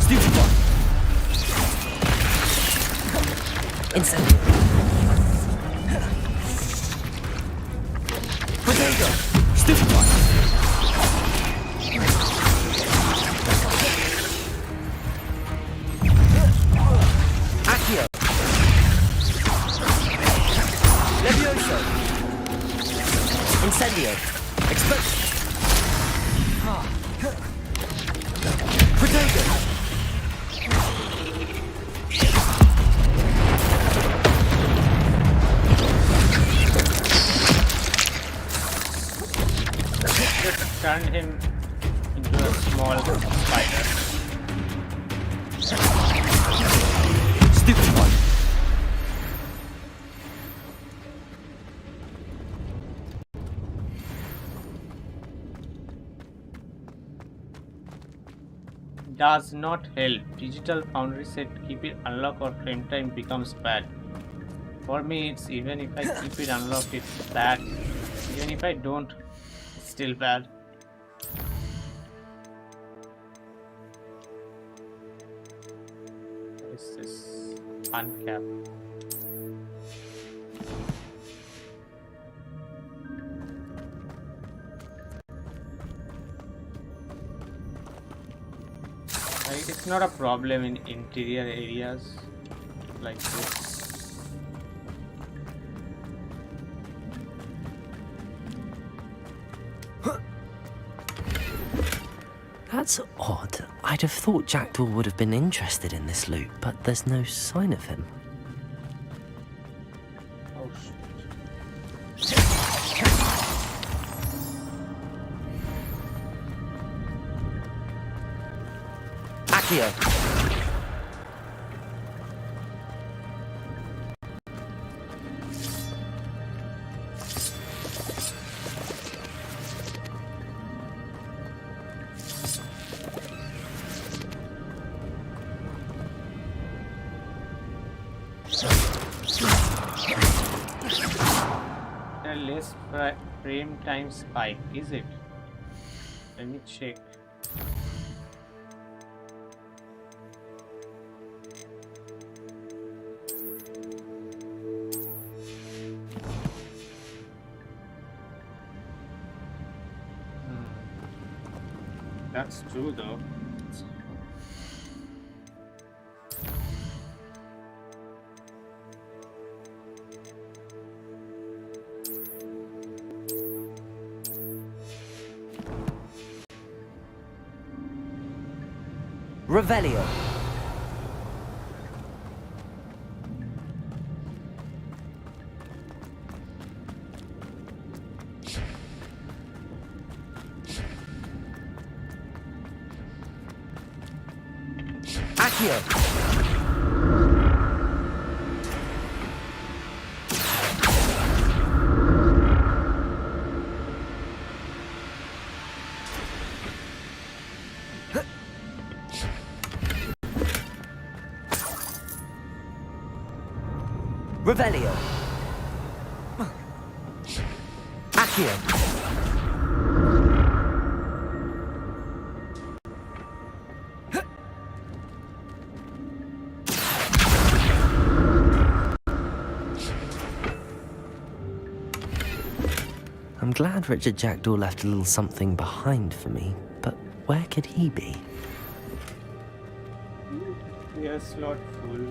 Stupefy. Incendio. Potato. Stupefy. Accio. Levioso. Incendio. Explosion. Potato. Just turn him into a small spider. Stupid one. Does not help. Digital Foundry said keep it unlocked or frame time becomes bad. For me, it's even if I keep it unlocked, it's bad. Even if I don't, it's still bad. What is this? Uncap. Like, it's not a problem in interior areas like this. That's odd. I'd have thought Jackdaw would have been interested in this loot, but there's no sign of him. Oh Accio. The less frame time spike, is it? Let me check. That's true though. Revelio. Accio. Revelio. Accio. I'm glad Richard Jackdaw left a little something behind for me, but where could he be? Yeah, slot full.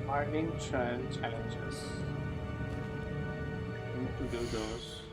Margin trial challenges. Need to do those.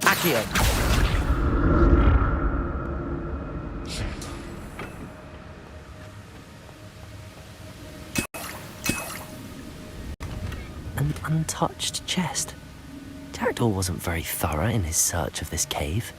Accio. An untouched chest. Jackdaw wasn't very thorough in his search of this cave.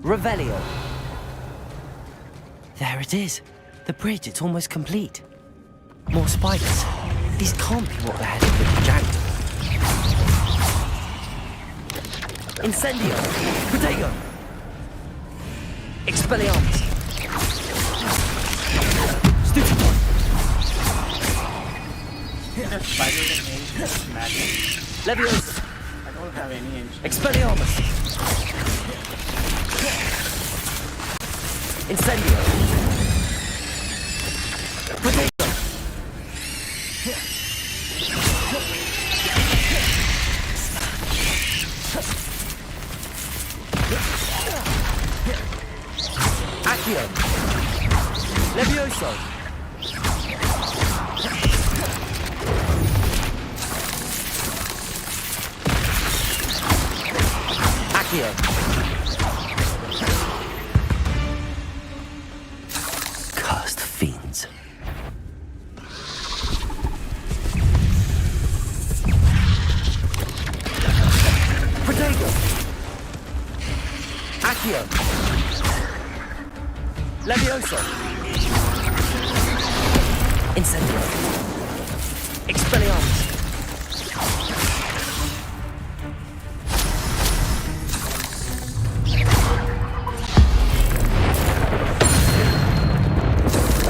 Revelio. There it is. The bridge, it's almost complete. More spikes. These can't be what the head of the Jackdaw. Incendio. Protego. Expelliarmus. Stupefy. Leviosa. I don't have any ancient. Expelliarmus. Incendio. Potato. Accio. Levioso. Accio. Cursed fiends. Protego. Accio. Levioso. Incendio. Expelliarmus.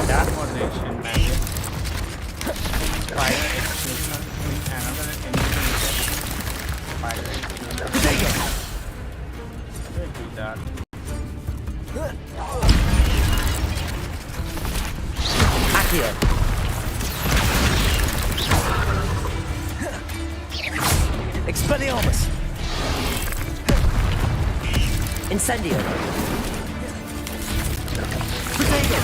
That was ancient magic. Fire explosion with another enemy. Fire explosion. Do that. Accio. Expelliarmus. Incendio. Protego.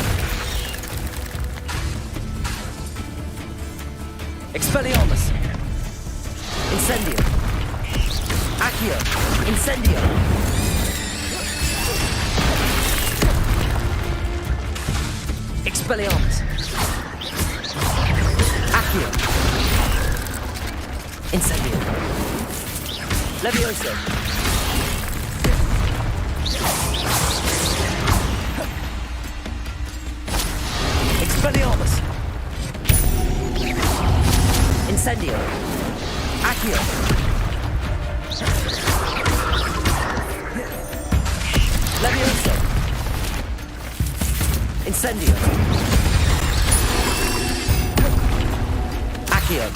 Expelliarmus. Incendio. Accio. Incendio. Expelliarmus. Accio. Incendio. Levioso. Expelliarmus. Incendio. Accio. Levioso. Incendio. Accio.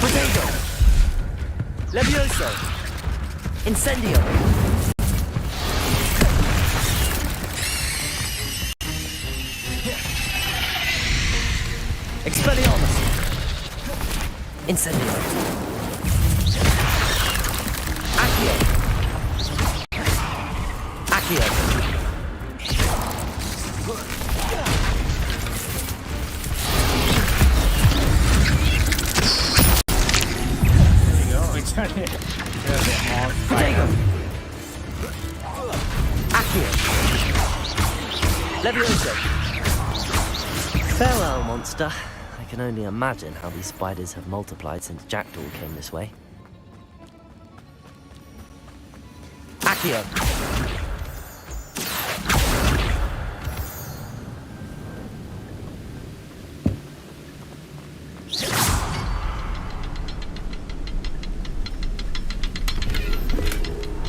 Potato. Levioso. Incendio. Expelliarmus. Incendio. Accio. Accio. Potato. Accio. Levioso. Farewell, monster. I can only imagine how these spiders have multiplied since Jackdaw came this way. Accio.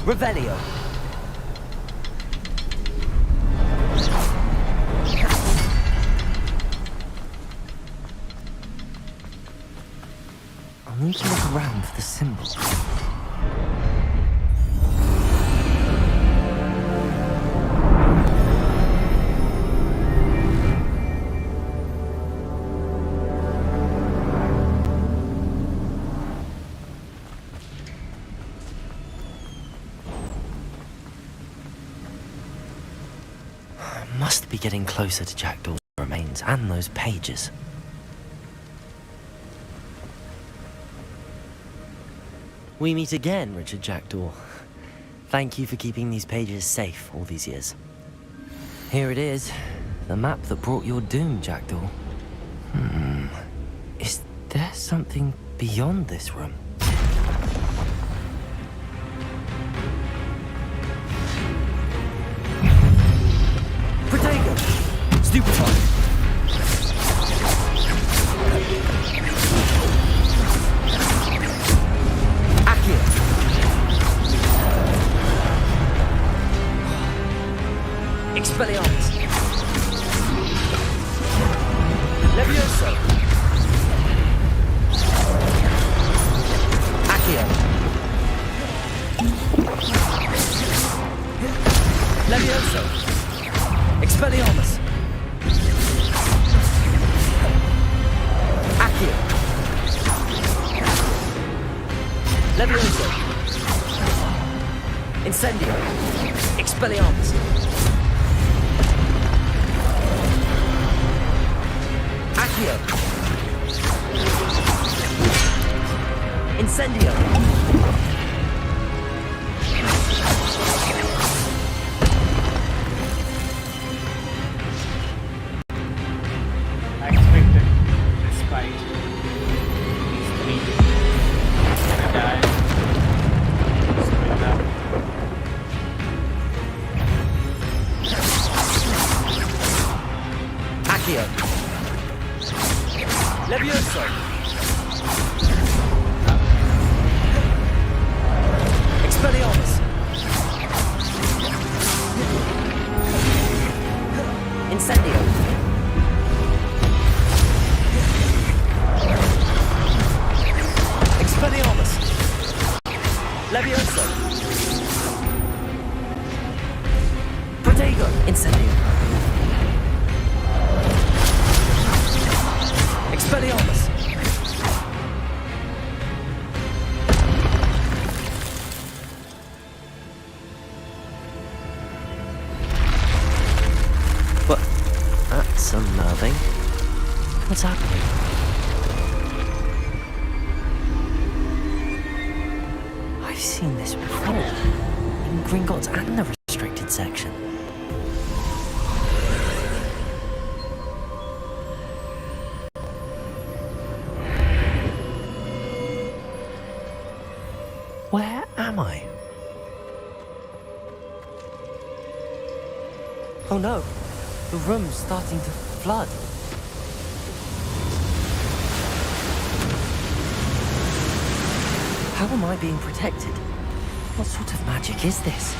Revelio. I'll need to look around for the symbol. Must be getting closer to Jackdaw's remains and those pages. We meet again, Richard Jackdaw. Thank you for keeping these pages safe all these years. Here it is, the map that brought your doom, Jackdaw. Is there something beyond this room? Protego! Stupefy! Accio! Expelliarmus! Levioso! Accio! Levioso! Expelliarmus! Accio! Levioso! Incendio! Expelliarmus! Accio! Incendio! Levioso! Expelliarmus! Incendio! Expelliarmus! Levioso! Protego! Incendio! Expelliarmus! What? That's unnerving. What's happening? I've seen this before. In Gringotts and the restricted section. Where am I? Oh no, the room's starting to flood. How am I being protected? What sort of magic is this?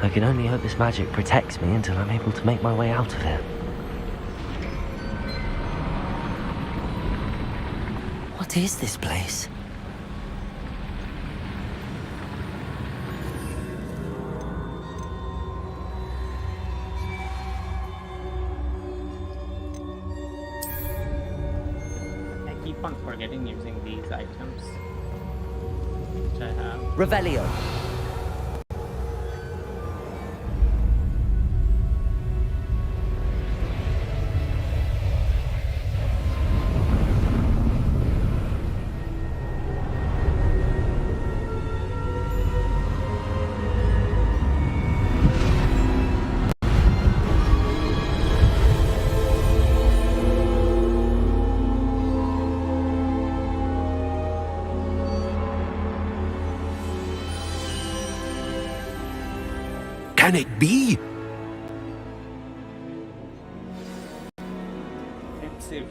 I can only hope this magic protects me until I'm able to make my way out of here. What is this place? I keep on forgetting using these items, which I have. Revelio. Can it be? Let's see.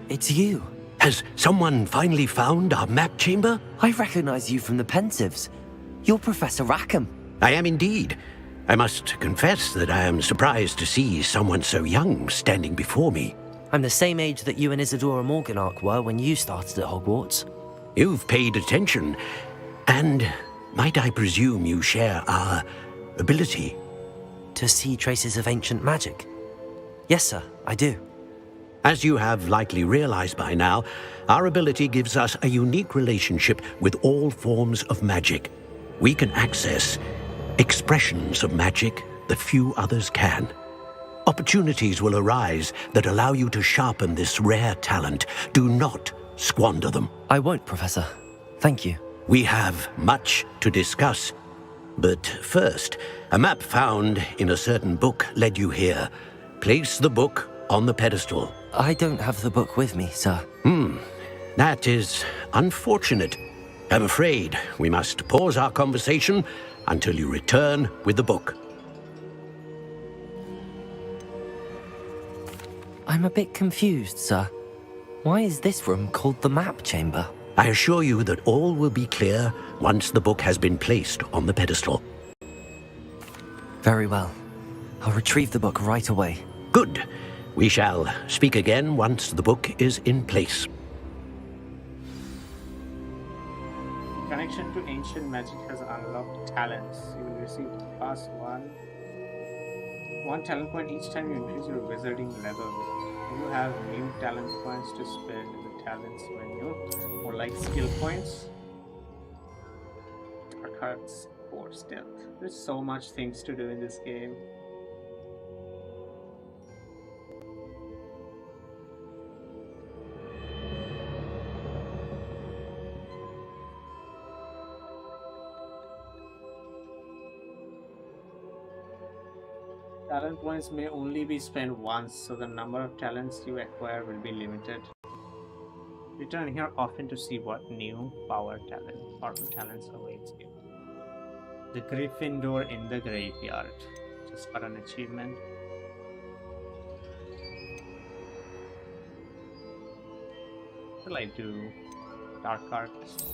It's you. Has someone finally found our map chamber? I recognize you from the Pensives. You're Professor Rackham. I am indeed. I must confess that I am surprised to see someone so young standing before me. I'm the same age that you and Isadora Morganach were when you started at Hogwarts. You've paid attention, and might I presume you share our ability? To see traces of ancient magic? Yes, sir, I do. As you have likely realized by now, our ability gives us a unique relationship with all forms of magic. We can access expressions of magic that few others can. Opportunities will arise that allow you to sharpen this rare talent. Do not squander them. I won't, Professor. Thank you. We have much to discuss. But first, a map found in a certain book led you here. Place the book on the pedestal. I don't have the book with me, sir. That is unfortunate. I'm afraid we must pause our conversation until you return with the book. I'm a bit confused, sir. Why is this room called the map chamber? I assure you that all will be clear once the book has been placed on the pedestal. Very well. I'll retrieve the book right away. Good. We shall speak again once the book is in place. Connection to ancient magic has unlocked talents. You will receive plus one talent point each time you increase your wizarding level. You have new talent points to spend in the talents menu, or like skill points. Or cards for stealth. There's so much things to do in this game. Talent points may only be spent once, so the number of talents you acquire will be limited. Return here often to see what new powerful talents awaits you. The Gryffindor in the Graveyard. Just for an achievement. What will I do? Dark arts.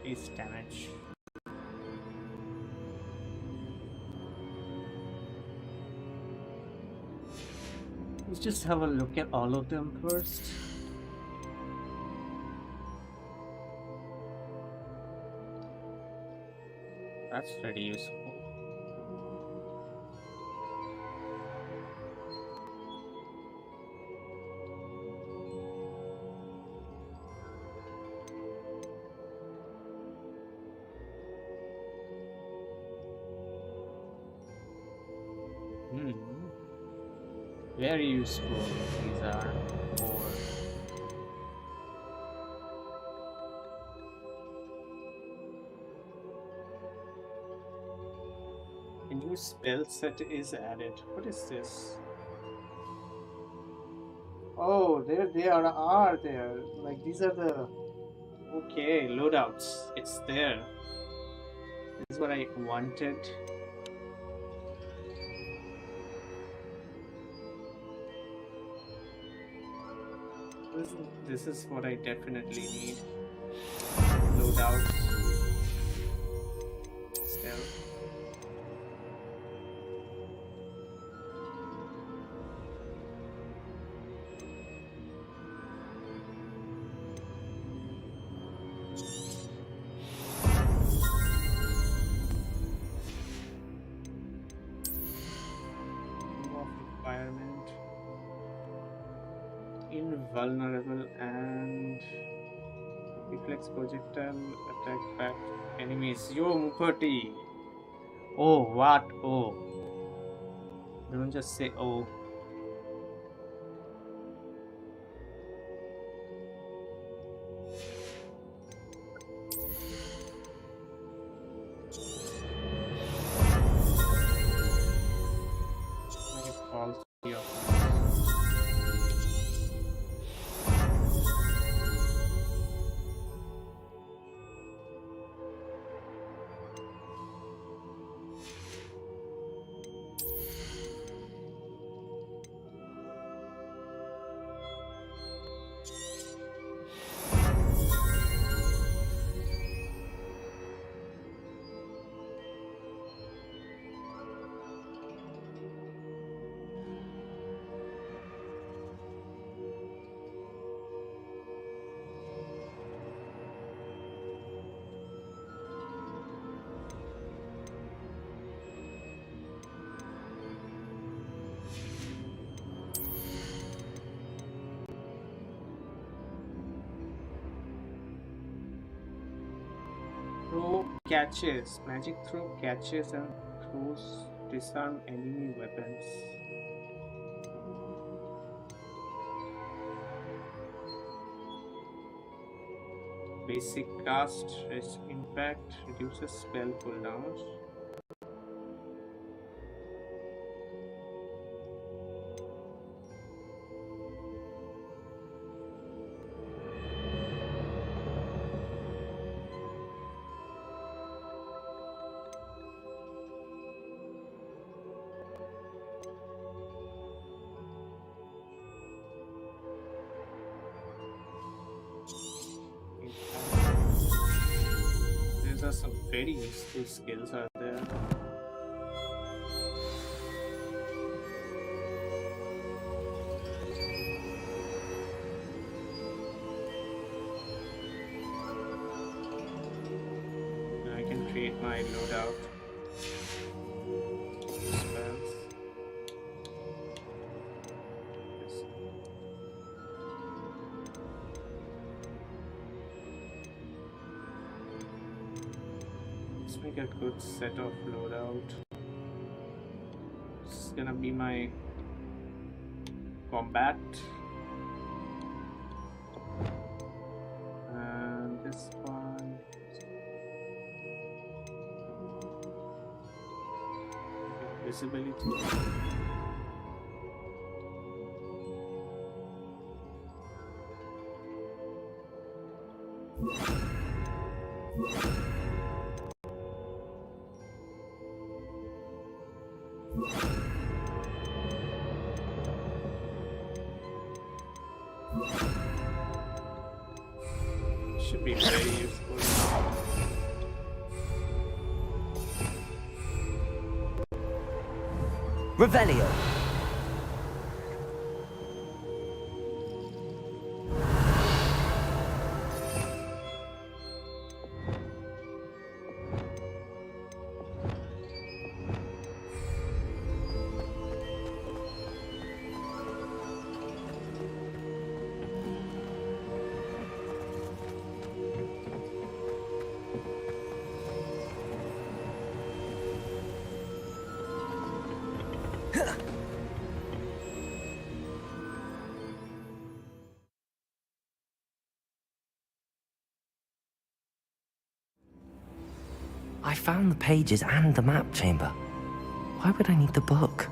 Increase damage. Let's just have a look at all of them first. That's pretty useful. Very useful these are for. A new spell set is added. What is this? Oh, there they are there. Like these are the okay loadouts. It's there. This is what I wanted. This is what I definitely need. Loadouts. Stealth. Environment. Invulnerable and reflex projectile attack back enemies. Yo, Mukherjee. Oh, what? Oh. Don't just say oh. Like it falls to your throw catches. Magic throw catches and throws disarm enemy weapons. Basic cast, rest impact, reduces spell cooldowns. These are some very useful skills out there. Now I can create my loadout. Spells. Let's make a good set of loadout. This is gonna be my combat. And this one. Visibility. Should be very useful. Revelio. I found the pages and the map chamber. Why would I need the book?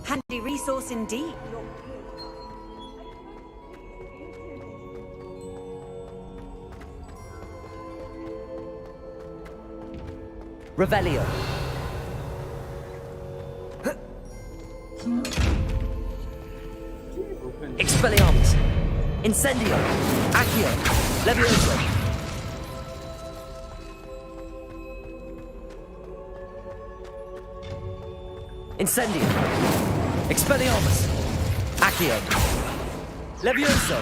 Handy resource indeed. Revelio. Expelliarmus. Incendio. Accio. Levioso. Incendio. Expelliarmus. Accio. Levioso.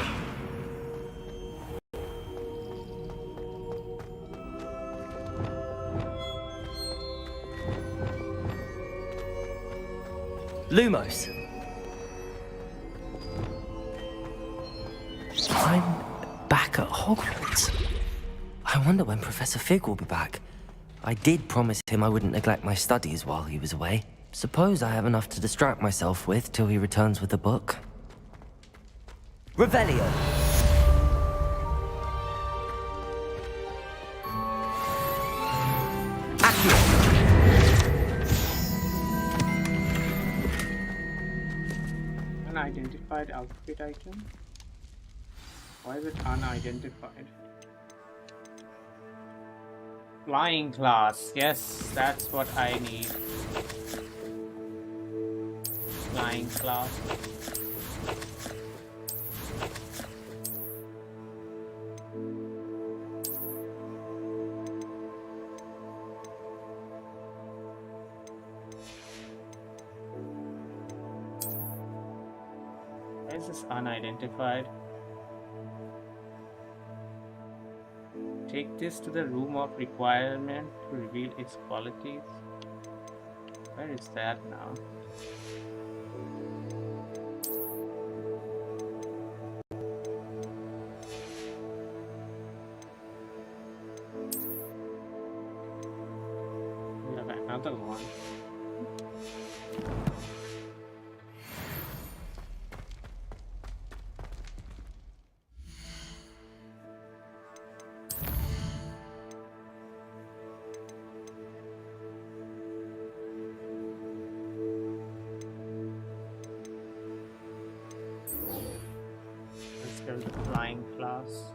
Lumos. I'm back at Hogwarts. I wonder when Professor Fig will be back. I did promise him I wouldn't neglect my studies while he was away. Suppose I have enough to distract myself with till he returns with the book. Revelio. Unidentified outfit item? Why is it unidentified? Flying class. Yes, that's what I need. Flying class. Why is this unidentified? Take this to the room of requirement to reveal its qualities. Where is that now? We have another one. The flying class.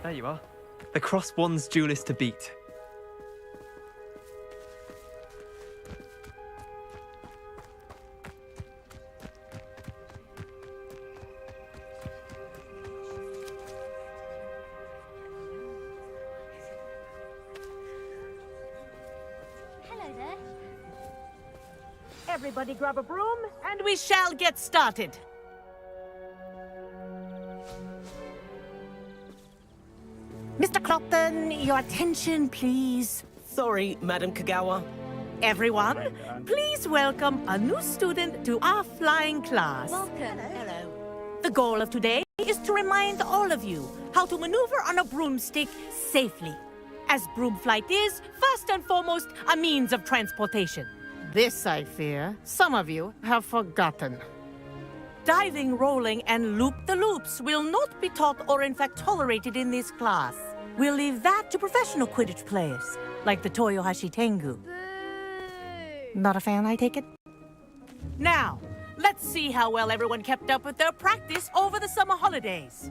There you are. The Cross Wands duelist to beat. Everybody grab a broom, and we shall get started. Mr. Clopton, your attention, please. Sorry, Madam Kagawa. Everyone, please welcome a new student to our flying class. Welcome. Hello. The goal of today is to remind all of you how to maneuver on a broomstick safely, as broom flight is, first and foremost, a means of transportation. This, I fear, some of you have forgotten. Diving, rolling, and loop-the-loops will not be taught or in fact tolerated in this class. We'll leave that to professional Quidditch players, like the Toyohashi Tengu. Not a fan, I take it? Now, let's see how well everyone kept up with their practice over the summer holidays.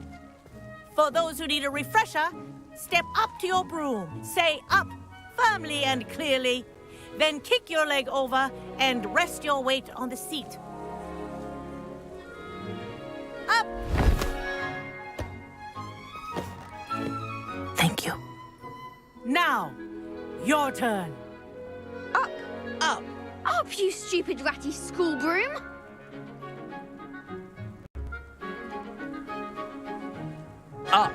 For those who need a refresher, step up to your broom, say up firmly and clearly, then kick your leg over and rest your weight on the seat. Up! Thank you. Now, your turn. Up, up, Up, you stupid ratty school broom! Up.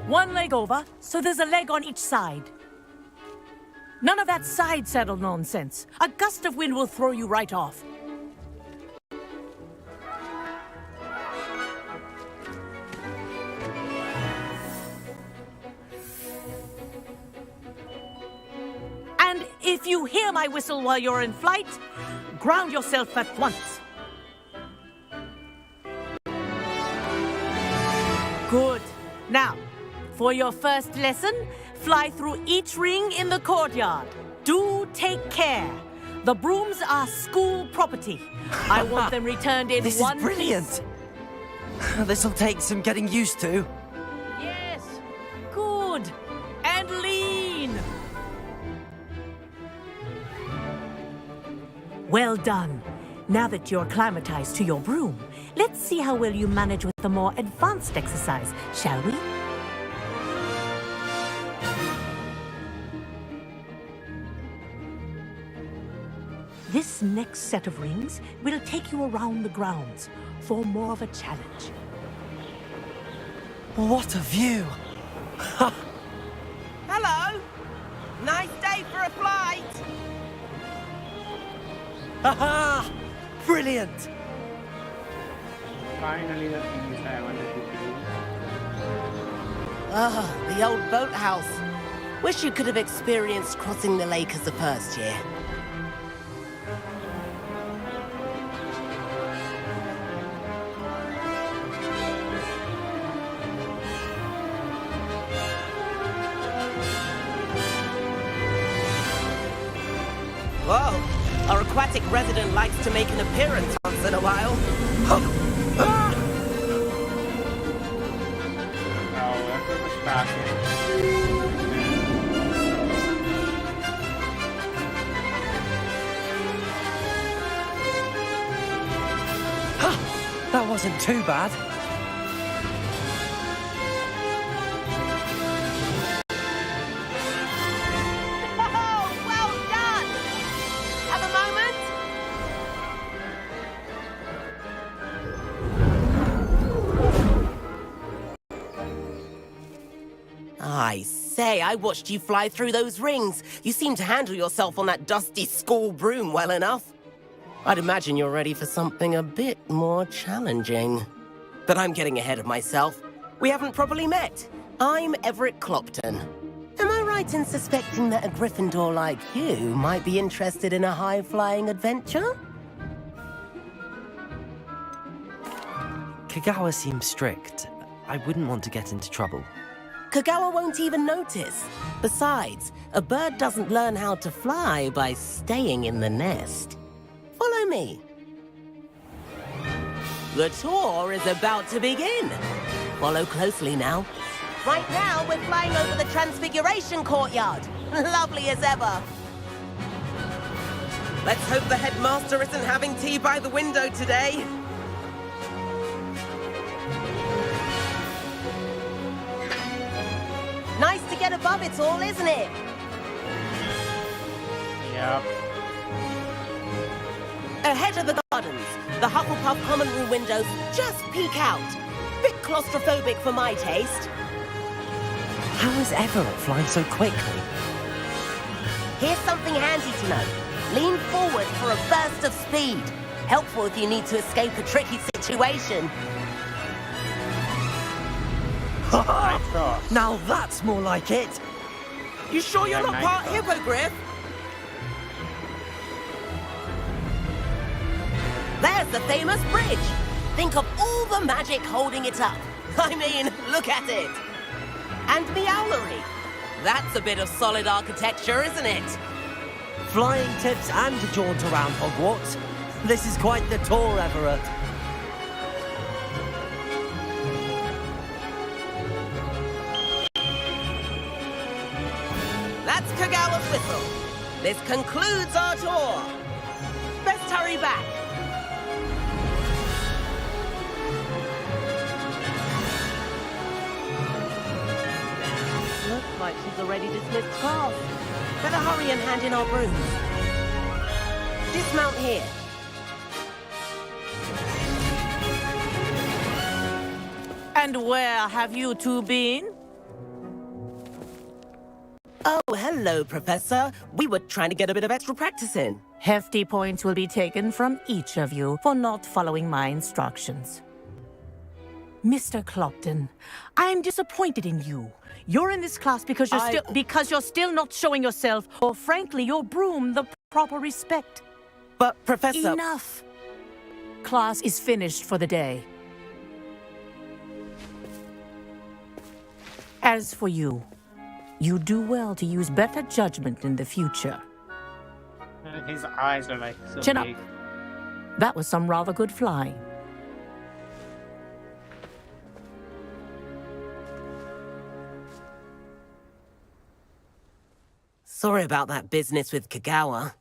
One leg over, so there's a leg on each side. None of that side saddle nonsense. A gust of wind will throw you right off. And if you hear my whistle while you're in flight, ground yourself at once. Good. Now, for your first lesson, fly through each ring in the courtyard. Do take care. The brooms are school property. I want them returned in This one is brilliant. This'll take some getting used to. piece. Yes. Good. And lean. Well done. Now that you're acclimatized to your broom, let's see how well you manage with the more advanced exercise, shall we? This next set of rings will take you around the grounds for more of a challenge. What a view! Hello. Nice day for a flight. Haha! Brilliant! Finally, the things I wanted to do. Ah, the old boathouse. Wish you could have experienced crossing the lake as the first year. Whoa! Our aquatic resident likes to make an appearance once in a while. Oh, that's a distraction. That wasn't too bad. Well done! Have a moment? I say, I watched you fly through those rings. You seem to handle yourself on that dusty school broom well enough. I'd imagine you're ready for something a bit more challenging. But I'm getting ahead of myself. We haven't properly met. I'm Everett Clopton. Am I right in suspecting that a Gryffindor like you might be interested in a high-flying adventure? Kagawa seems strict. I wouldn't want to get into trouble. Kagawa won't even notice. Besides, a bird doesn't learn how to fly by staying in the nest. Follow me. The tour is about to begin. Follow closely now. Right now, we're flying over the Transfiguration Courtyard. Lovely as ever. Let's hope the headmaster isn't having tea by the window today. Nice to get above it all, isn't it? Yep. Ahead of the gardens, the Hufflepuff common room windows just peek out. Bit claustrophobic for my taste. How is Everett flying so quickly? Here's something handy to know. Lean forward for a burst of speed. Helpful if you need to escape a tricky situation. Now that's more like it. You sure you're not part hippogriff? There's the famous bridge. Think of all the magic holding it up. I mean, look at it. And the owlery. That's a bit of solid architecture, isn't it? Flying tips and a jaunt around Hogwarts. This is quite the tour, Everett. That's Kagawa's whistle. This concludes our tour. Best hurry back. Looks like she's already dismissed class. Better hurry and hand in our brooms. Dismount here. And where have you two been? Oh, hello, Professor. We were trying to get a bit of extra practice in. Hefty points will be taken from each of you for not following my instructions. Mr. Clopton, I'm disappointed in you. You're in this class because you're still not showing yourself, or frankly, your broom, the proper respect. But, Professor... Enough! Class is finished for the day. As for you, you do well to use better judgment in the future. His eyes are like so Chin big. up. That was some rather good flying. Sorry about that business with Kagawa,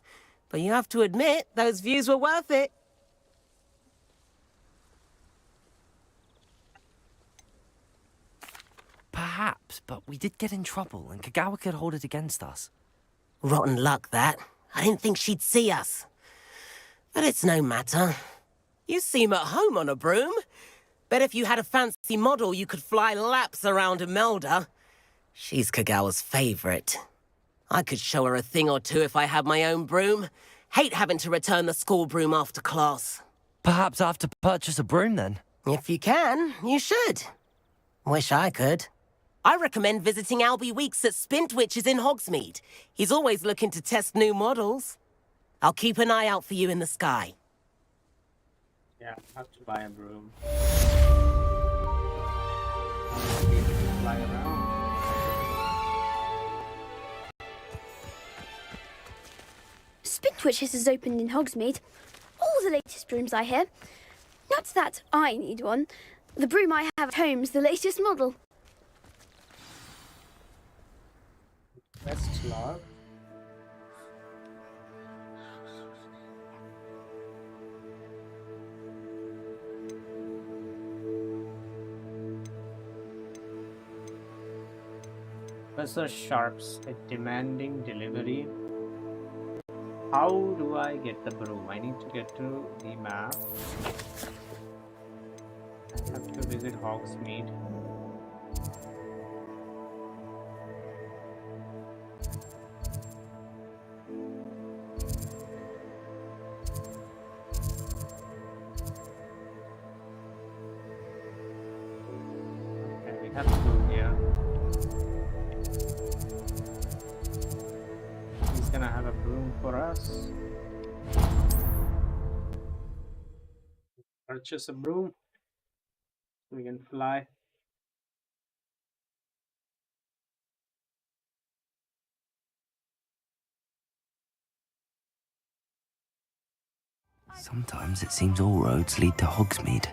but you have to admit, those views were worth it. Perhaps, but we did get in trouble, and Kagawa could hold it against us. Rotten luck, that. I didn't think she'd see us. But it's no matter. You seem at home on a broom. Bet if you had a fancy model, you could fly laps around Imelda. She's Kagawa's favorite. I could show her a thing or two if I had my own broom. Hate having to return the school broom after class. Perhaps I have to purchase a broom then? If you can, you should. Wish I could. I recommend visiting Albie Weeks at Spintwitches in Hogsmeade. He's always looking to test new models. I'll keep an eye out for you in the sky. Yeah, I have to buy a broom. Fly around. Spintwitches has opened in Hogsmeade. All the latest brooms, I hear. Not that I need one. The broom I have at home's the latest model. Best log. Professor Sharp's a demanding delivery. How do I get the broom? I need to get to the map. I have to visit Hogsmeade. Okay, we have to go here. He's gonna have a broom for us. Purchase a broom so we can fly. Sometimes it seems all roads lead to Hogsmeade.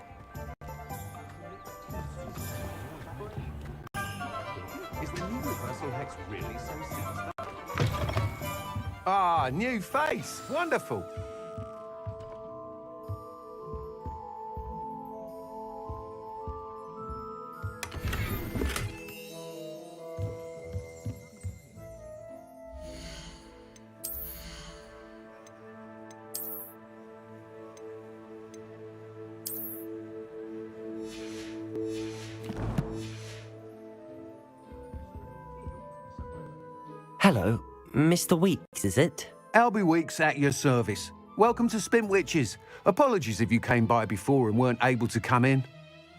Is the new reversal hex really so sinister? Ah, new face. Wonderful. Hello, Mr. Weeks, is it? Albie Weeks at your service. Welcome to Spintwitches. Apologies if you came by before and weren't able to come in.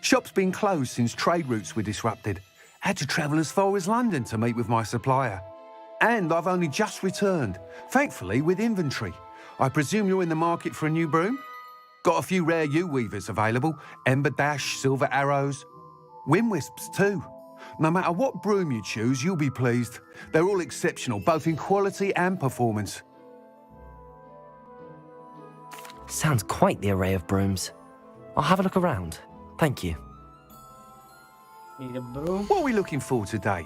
Shop's been closed since trade routes were disrupted. Had to travel as far as London to meet with my supplier. And I've only just returned, thankfully with inventory. I presume you're in the market for a new broom? Got a few rare U-weavers available. Ember Dash, Silver Arrows. Wind Wisps too. No matter what broom you choose, you'll be pleased. They're all exceptional, both in quality and performance. Sounds quite the array of brooms. I'll have a look around. Thank you. Need a broom? What are we looking for today?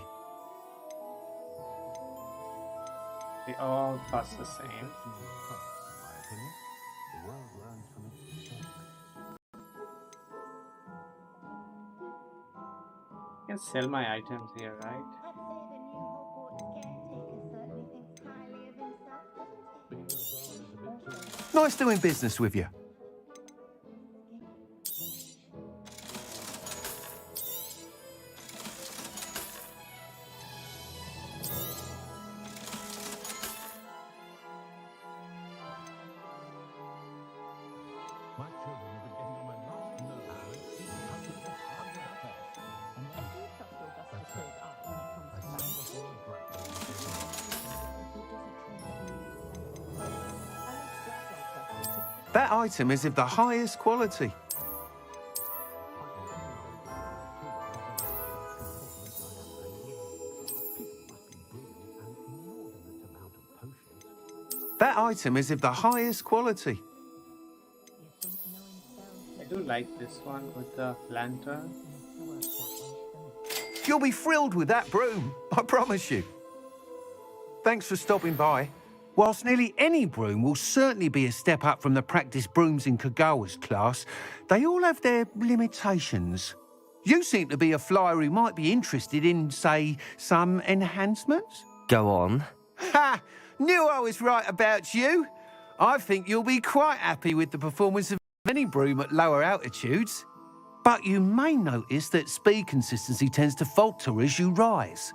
They all cost the same. I can sell my items here, right? Nice doing business with you. That item is of the highest quality. That item is of the highest quality. I do like this one with the lantern. You'll be thrilled with that broom, I promise you. Thanks for stopping by. Whilst nearly any broom will certainly be a step up from the practice brooms in Kagawa's class, they all have their limitations. You seem to be a flyer who might be interested in, say, some enhancements? Go on. Ha! Knew I was right about you. I think you'll be quite happy with the performance of any broom at lower altitudes. But you may notice that speed consistency tends to falter as you rise.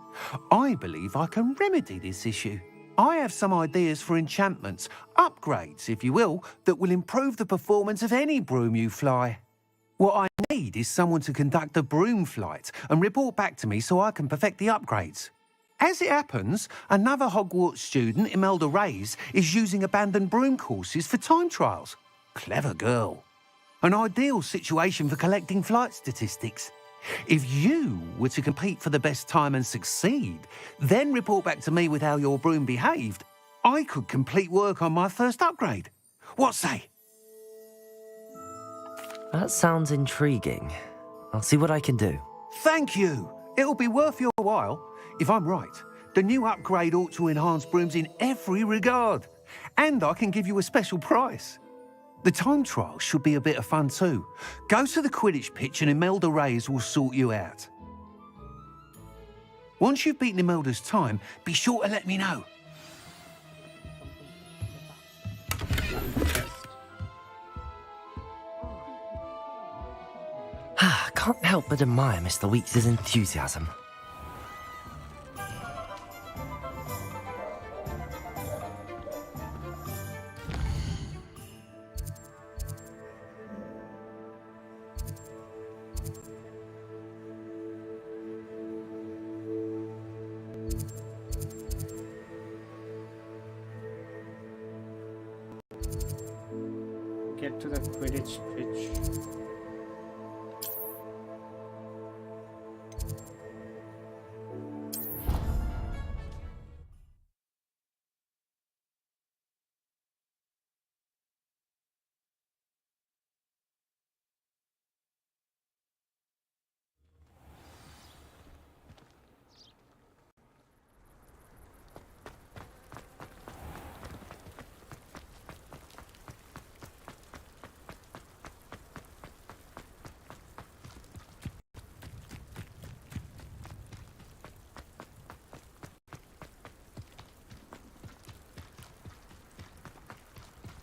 I believe I can remedy this issue. I have some ideas for enchantments, upgrades, if you will, that will improve the performance of any broom you fly. What I need is someone to conduct a broom flight and report back to me so I can perfect the upgrades. As it happens, another Hogwarts student, Imelda Reyes, is using abandoned broom courses for time trials. Clever girl. An ideal situation for collecting flight statistics. If you were to compete for the best time and succeed, then report back to me with how your broom behaved, I could complete work on my first upgrade. What say? That sounds intriguing. I'll see what I can do. Thank you. It'll be worth your while. If I'm right, the new upgrade ought to enhance brooms in every regard. And I can give you a special price. The time trial should be a bit of fun too. Go to the Quidditch pitch and Imelda Reyes will sort you out. Once you've beaten Imelda's time, be sure to let me know. Can't help but admire Mr. Weeks' enthusiasm. Get to the Quidditch pitch.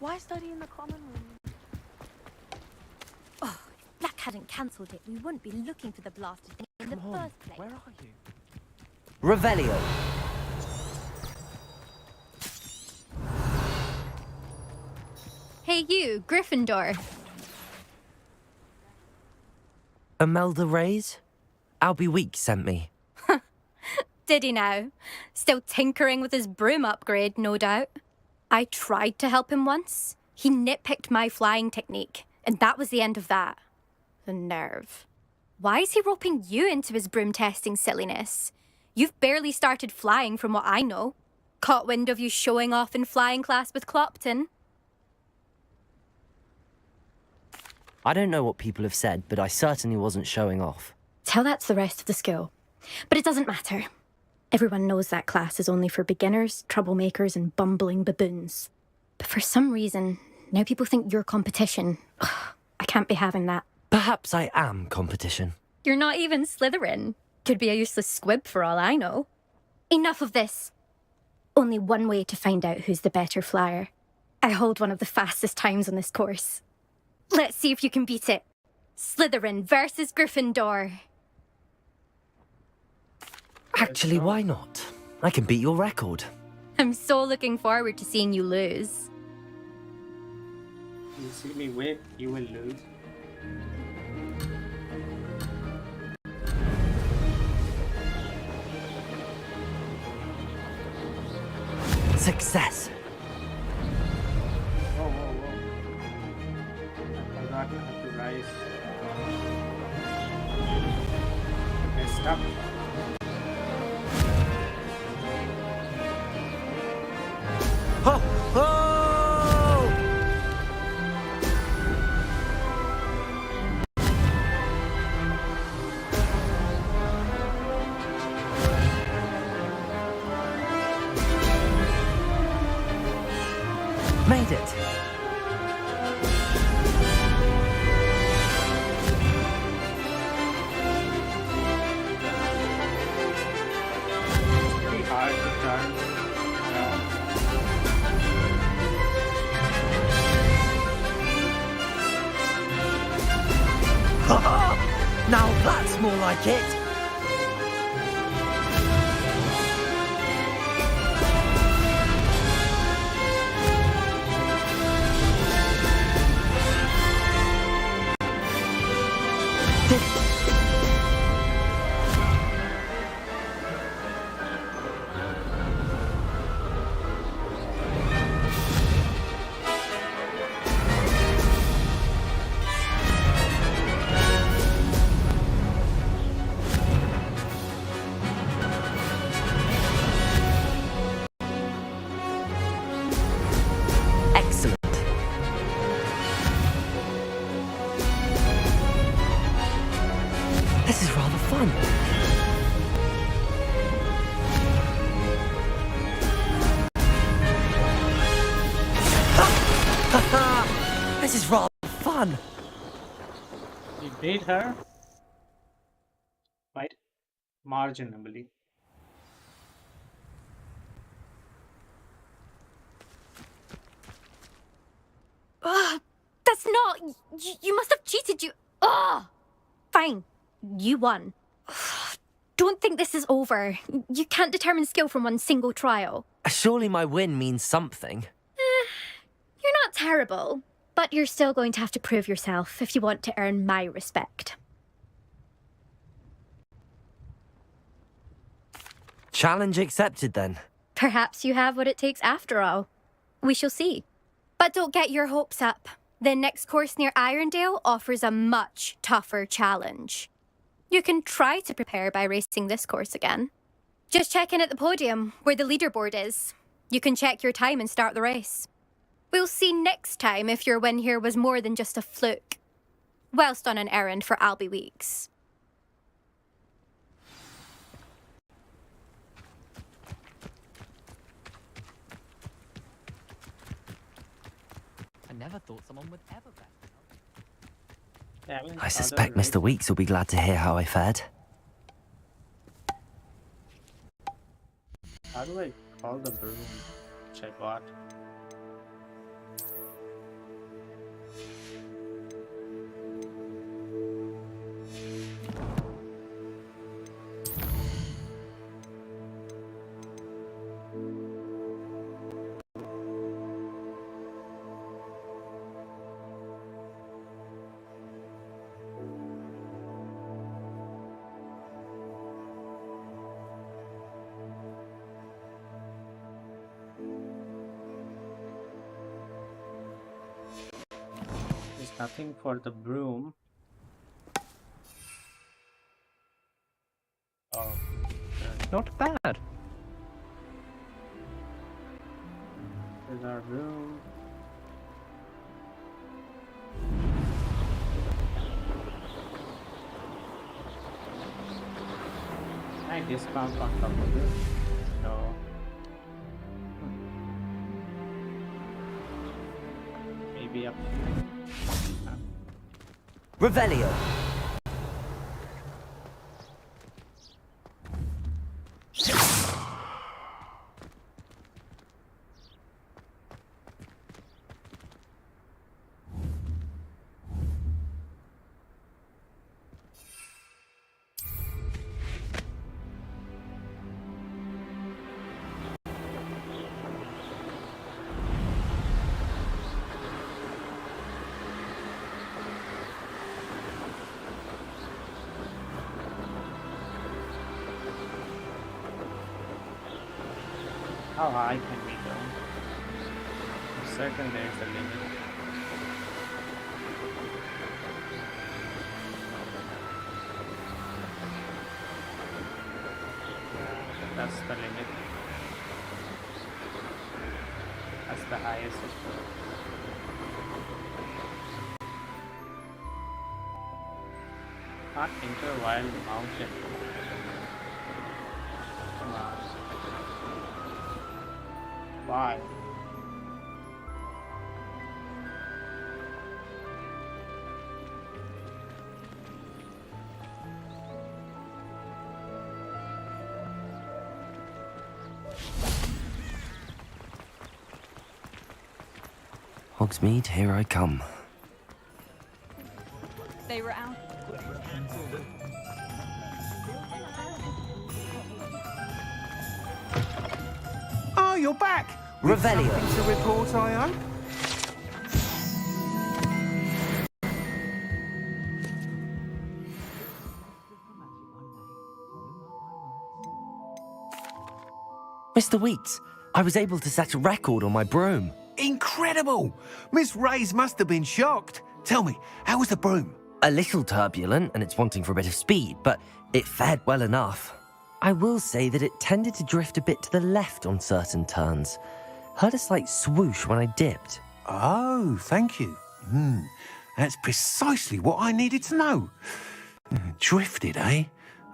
Why study in the common room? Oh, if Black hadn't cancelled it, we wouldn't be looking for the blasted thing in the first place. Where are you? Revelio. Hey you, Gryffindor. Imelda Reyes? Albie Weeks sent me. Did he now? Still tinkering with his broom upgrade, no doubt. I tried to help him once. He nitpicked my flying technique, and that was the end of that. The nerve. Why is he roping you into his broom testing silliness? You've barely started flying from what I know. Caught wind of you showing off in flying class with Clopton. I don't know what people have said, but I certainly wasn't showing off. Tell that to the rest of the school. But it doesn't matter. Everyone knows that class is only for beginners, troublemakers, and bumbling baboons. But for some reason, now people think you're competition. Ugh, I can't be having that. Perhaps I am competition. You're not even Slytherin. Could be a useless squib for all I know. Enough of this. Only one way to find out who's the better flyer. I hold one of the fastest times on this course. Let's see if you can beat it. Slytherin versus Gryffindor. Actually, why not? I can beat your record. I'm so looking forward to seeing you lose. You see me win, you will lose. Success. Whoa, whoa, whoa. I forgot I have to rise. Messed up. Ho! Ho! Made it. It's pretty hard to turn around. Now that's more like it. Excellent. This is rather fun. This is rather fun. You beat her quite marginally. That's not... You must have cheated, you... Fine. You won. Don't think this is over. You can't determine skill from one single trial. Surely my win means something. You're not terrible, but you're still going to have to prove yourself if you want to earn my respect. Challenge accepted then. Perhaps you have what it takes after all. We shall see. But don't get your hopes up. The next course near Irondale offers a much tougher challenge. You can try to prepare by racing this course again. Just check in at the podium, where the leaderboard is. You can check your time and start the race. We'll see next time if your win here was more than just a fluke. Whilst on an errand for Albie Weeks. I never thought someone would ever bet. I suspect Mr. Weeks will be glad to hear how I fared. How do I call the broom? Which I bought. There's nothing for the broom. Oh, Not bad. there's our broom. I discount on top of this. No. Maybe up to Revelio. How high can we go? I'm certain there is a limit. That's the limit. That's the highest it goes. Can't enter wild mountain. Come on. Why? Hogsmeade, here I come. They were out. Oh, you're back! With Revelio. something to report, I hope? Mr. Weeks, I was able to set a record on my broom. Incredible! Miss Ray's must have been shocked. Tell me, how was the broom? A little turbulent, and it's wanting for a bit of speed, but it fared well enough. I will say that it tended to drift a bit to the left on certain turns. Heard a slight swoosh when I dipped. Oh, thank you. That's precisely what I needed to know. Drifted, eh?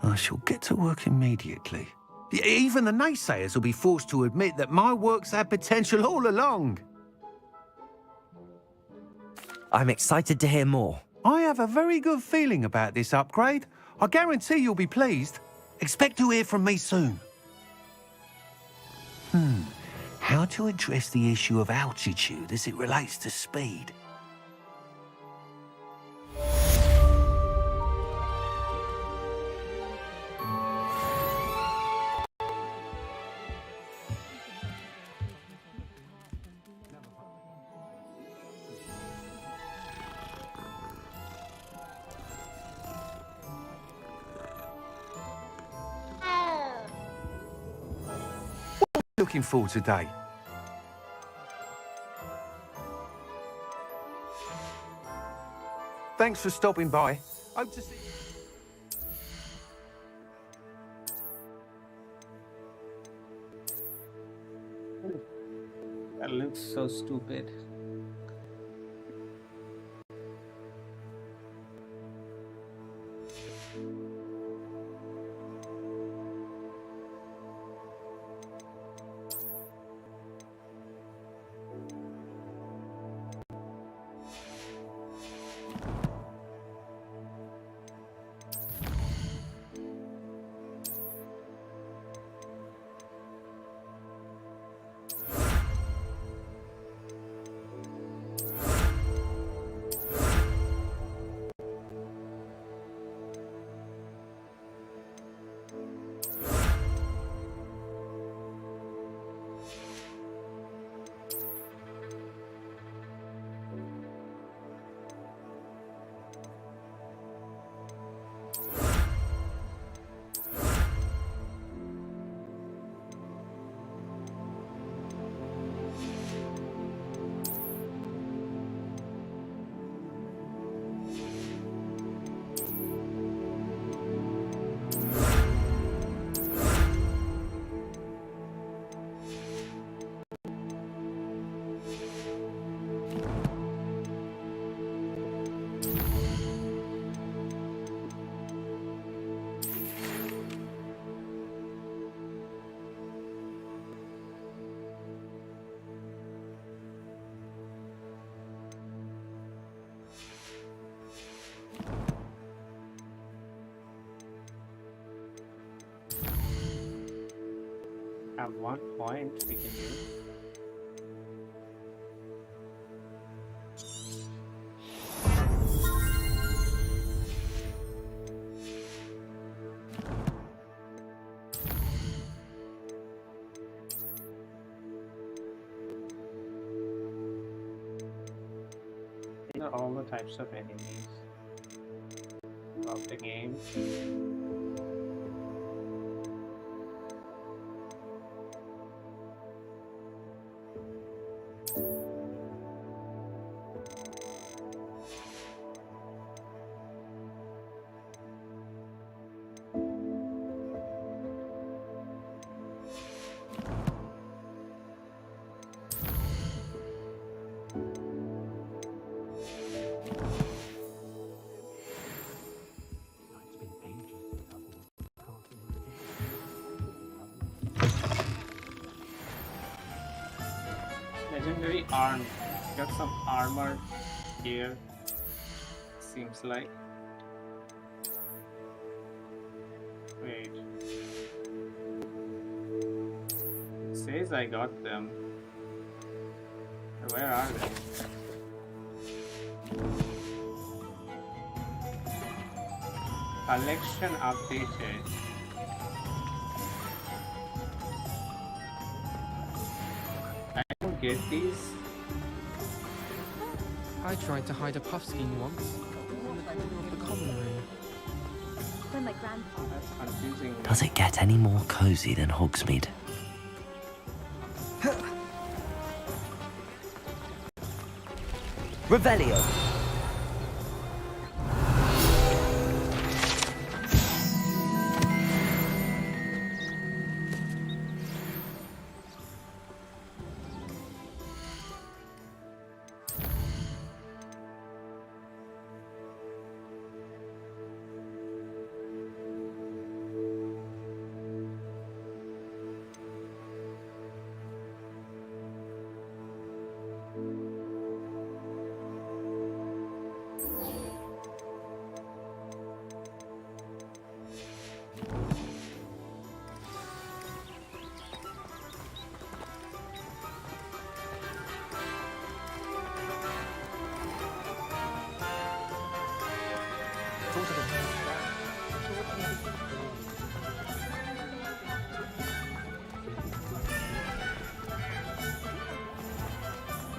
I shall get to work immediately. Even the naysayers will be forced to admit that my work's had potential all along. I'm excited to hear more. I have a very good feeling about this upgrade. I guarantee you'll be pleased. Expect to hear from me soon. How to address the issue of altitude as it relates to speed? Looking for today? Thanks for stopping by. Hope to see you. That looks so stupid. At one point we can do. These are all the types of enemies of the game. Legendary arm. Got some armor here. Seems like. Wait. It says I got them. Where are they? Collection updated. I don't get these. I tried to hide a puffskein once in the corner of the common room. When my grandfather. That's confusing. Does it get any more cozy than Hogsmeade? Revelio.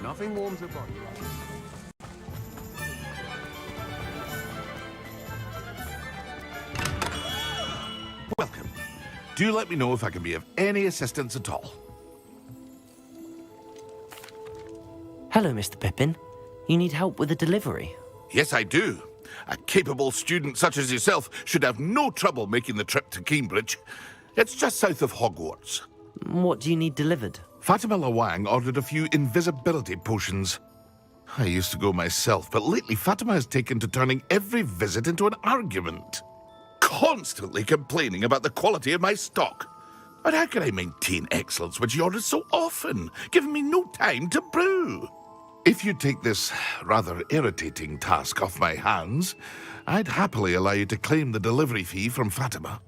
Nothing warms a body like Welcome. Do let me know if I can be of any assistance at all. Hello, Mr. Pippin. You need help with a delivery? Yes, I do. A capable student such as yourself should have no trouble making the trip to Cambridge. It's just south of Hogwarts. What do you need delivered? Fatima Lawang ordered a few invisibility potions. I used to go myself, but lately Fatima has taken to turning every visit into an argument. Constantly complaining about the quality of my stock. But how can I maintain excellence when she orders so often, giving me no time to brew? If you take this rather irritating task off my hands, I'd happily allow you to claim the delivery fee from Fatima.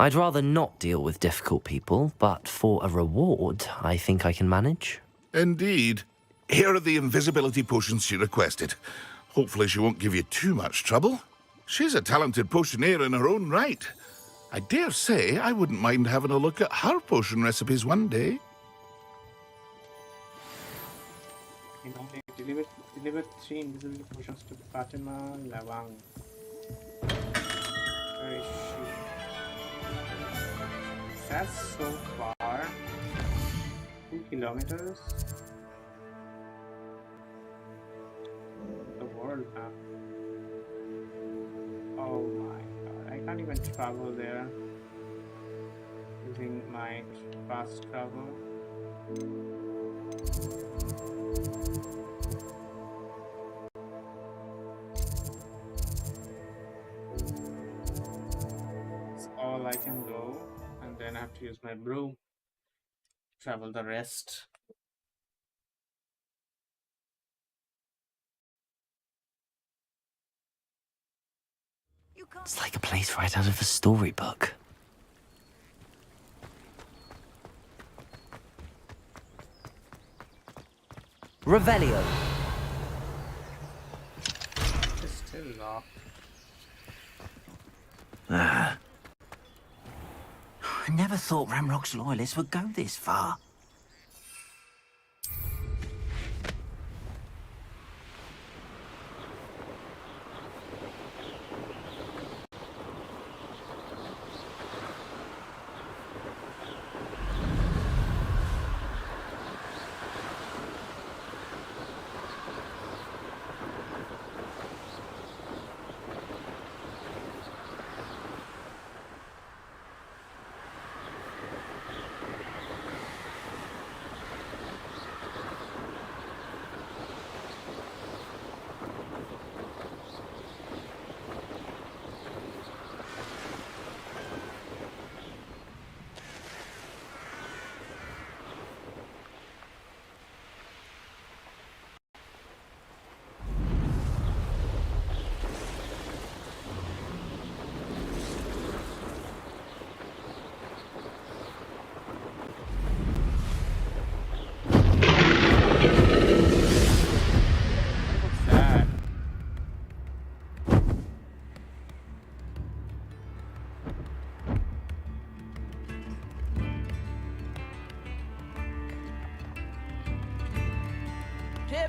I'd rather not deal with difficult people, but for a reward, I think I can manage. Indeed. Here are the invisibility potions she requested. Hopefully she won't give you too much trouble. She's a talented potioneer in her own right. I dare say I wouldn't mind having a look at her potion recipes one day. Delivered 3 invisibility potions to Fatima Lawang. Where is she? That's so far. 2 kilometers. The world map. Oh my god, I can't even travel there using my fast travel. That's all I can go. And then I have to use my brew. Travel the rest. It's like a place right out of a storybook. Revelio. It's still locked. I never thought Ramrock's loyalists would go this far.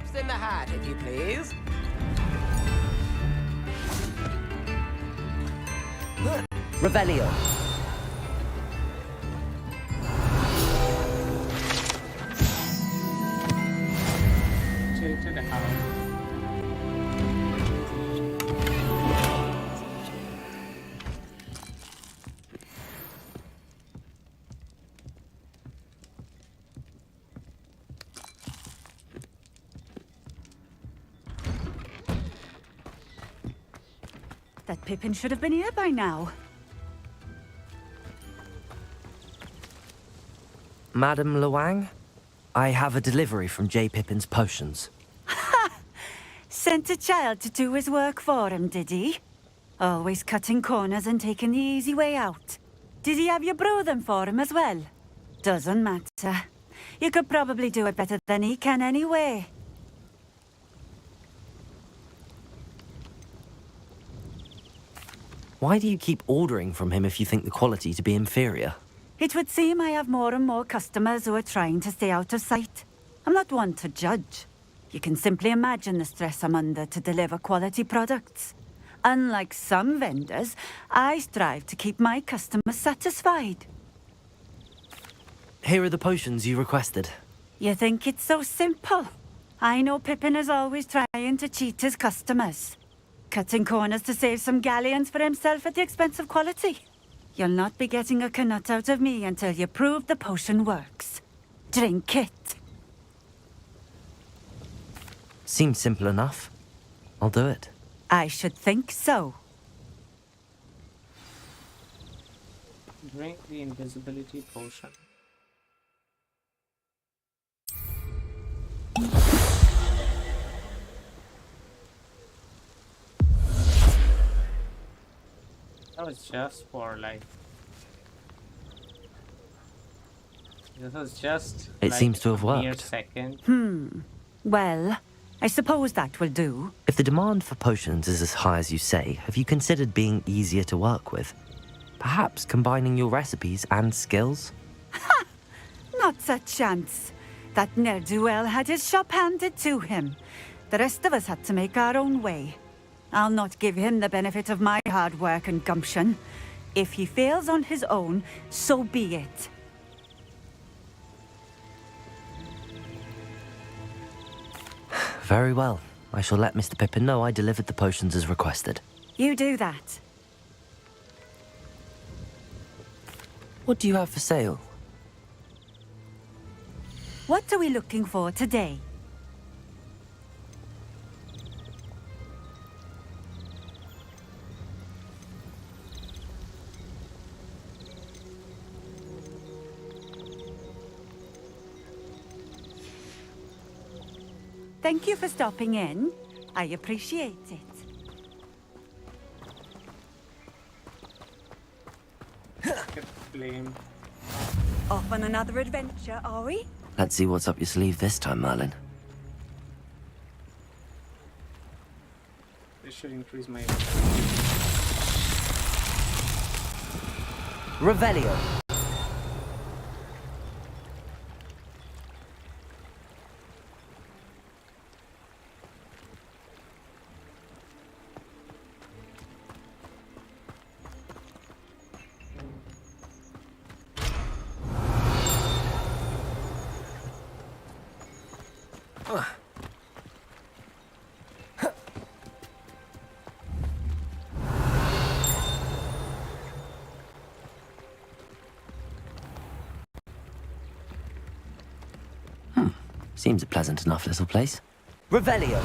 Chips in the hat, if you please. Revelio. Tilted out. That Pippin should have been here by now. Madam Luang, I have a delivery from J. Pippin's Potions. Sent a child to do his work for him, did he? Always cutting corners and taking the easy way out. Did he have you brew them for him as well? Doesn't matter. You could probably do it better than he can anyway. Why do you keep ordering from him if you think the quality to be inferior? It would seem I have more and more customers who are trying to stay out of sight. I'm not one to judge. You can simply imagine the stress I'm under to deliver quality products. Unlike some vendors, I strive to keep my customers satisfied. Here are the potions you requested. You think it's so simple? I know Pippin is always trying to cheat his customers. Cutting corners to save some galleons for himself at the expense of quality. You'll not be getting a canut out of me until you prove the potion works. Drink it. Seems simple enough. I'll do it. I should think so. Drink the invisibility potion. That was just for like. This was just. It like seems to have a mere worked. second. Well, I suppose that will do. If the demand for potions is as high as you say, have you considered being easier to work with? Perhaps combining your recipes and skills? Not a chance. That ne'er-do-well had his shop handed to him. The rest of us had to make our own way. I'll not give him the benefit of my hard work and gumption. If he fails on his own, so be it. Very well. I shall let Mr. Pippin know I delivered the potions as requested. You do that. What do you have for sale? What are we looking for today? Thank you for stopping in. I appreciate it. Flame. Off on another adventure, are we? Let's see what's up your sleeve this time, Merlin. This should increase my. Revelio. Seems a pleasant enough little place. Revelio.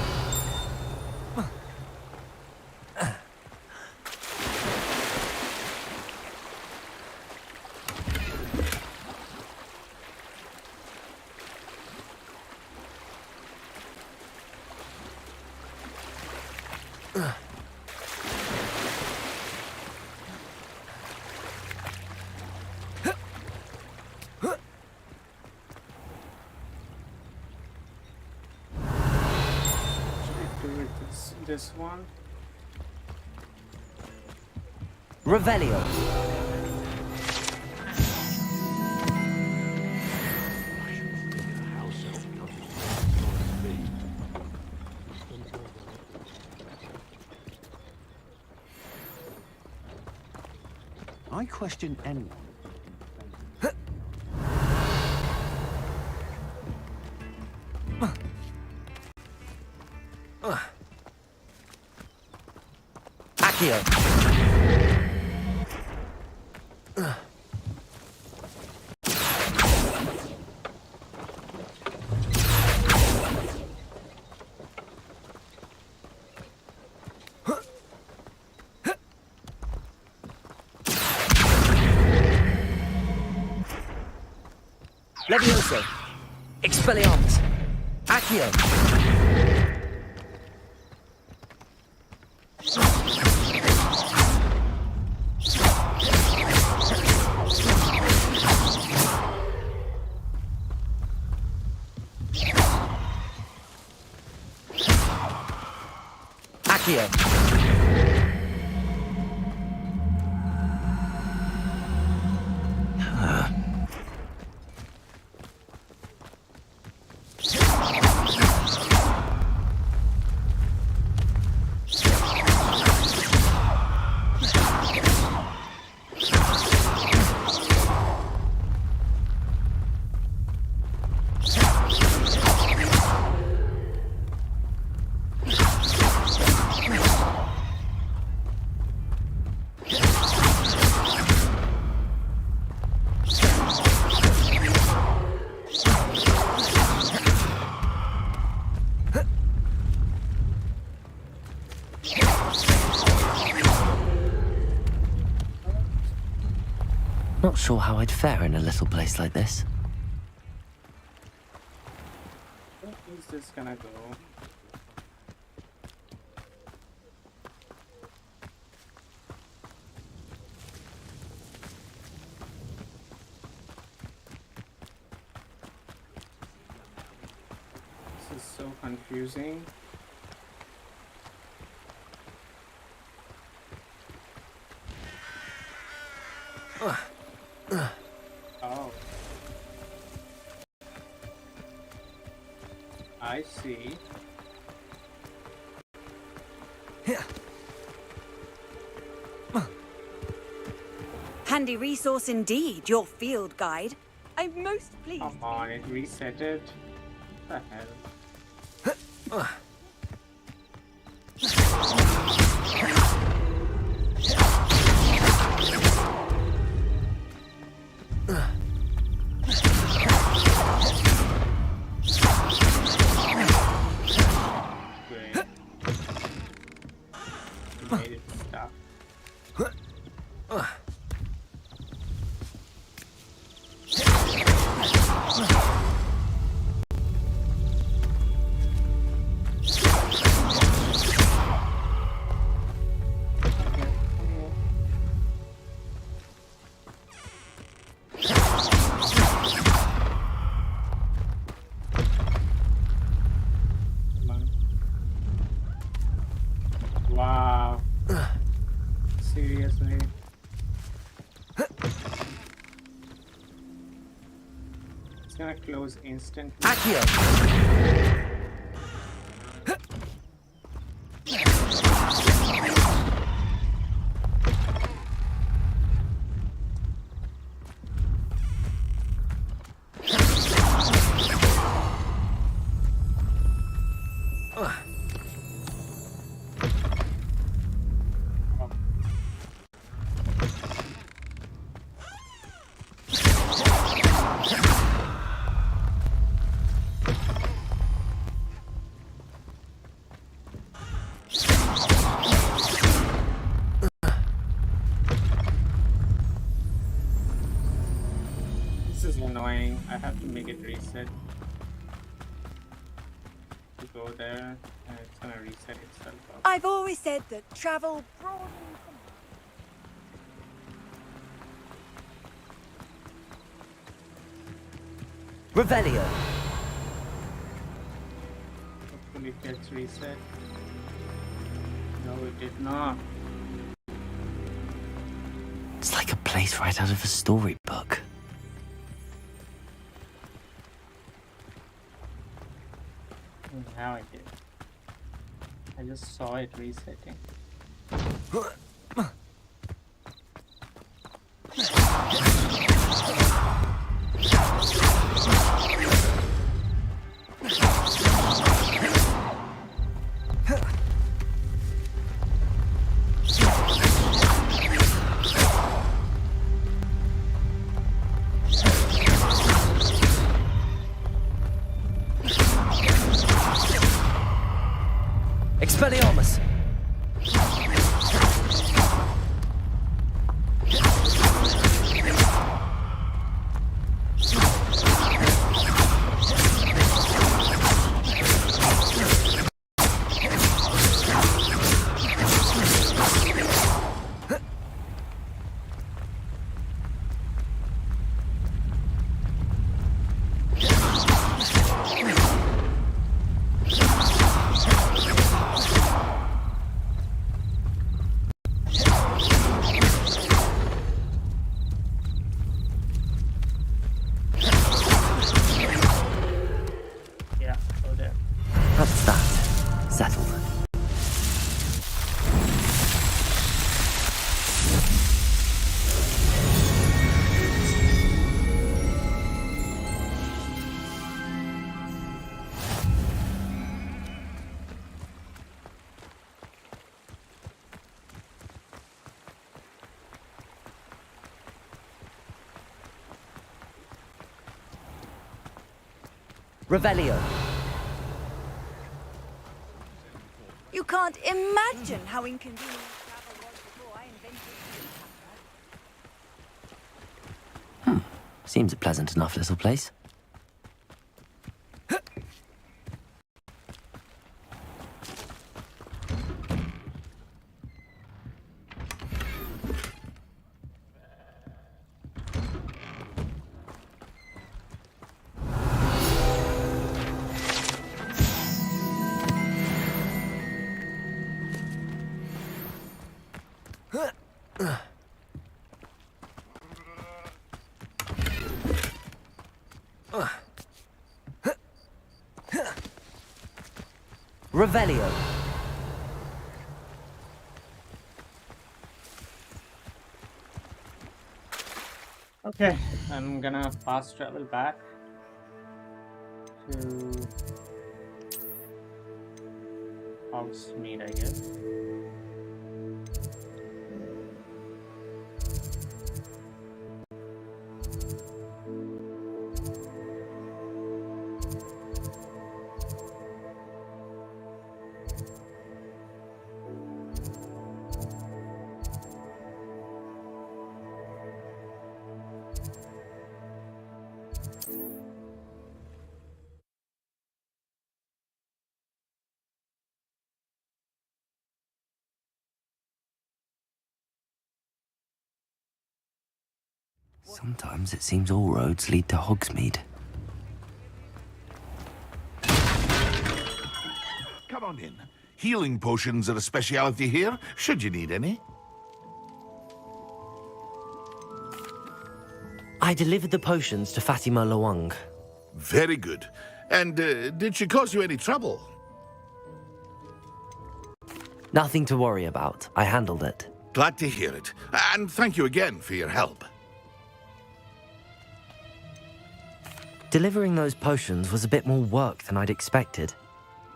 This one. Revelio. I question anyone. Accio. Levioso. Expelliarmus. Accio. Accio. Not sure how I'd fare in a little place like this. Where is this gonna go? This is so confusing. Oh. I see. Handy resource indeed, your field guide. I'm most pleased. Come on, it reset it. What the hell? Made it stop. Wow. Seriously. It's gonna close instantly. Accio. This is annoying. I have to make it reset. To go there, and it's gonna reset itself up. I've always said that travel broadens Revelio. Hopefully it gets reset. No, it did not. It's like a place right out of a storybook. Now I did. I just saw it resetting. Expelliarmus! Yeah, go there. That's that. Settled. Revelio. You can't imagine how inconvenient travel was before I invented Seems a pleasant enough little place. Revelio. Okay, I'm gonna fast travel back to HOGSMEADE, I guess. Sometimes it seems all roads lead to Hogsmeade. Come on in. Healing potions are a speciality here, should you need any. I delivered the potions to Fatima Lawang. Very good. And did she cause you any trouble? Nothing to worry about. I handled it. Glad to hear it. And thank you again for your help. Delivering those potions was a bit more work than I'd expected.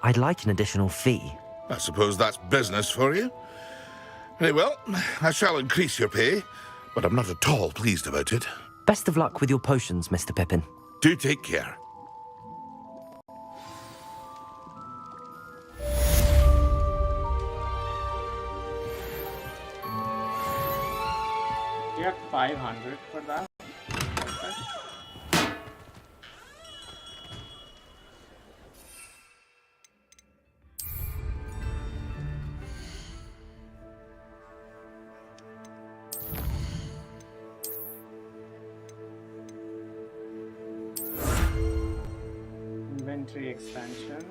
I'd like an additional fee. I suppose that's business for you. Very well, I shall increase your pay, but I'm not at all pleased about it. Best of luck with your potions, Mr. Pippin. Do take care. You got 500 for that? Inventory expansion.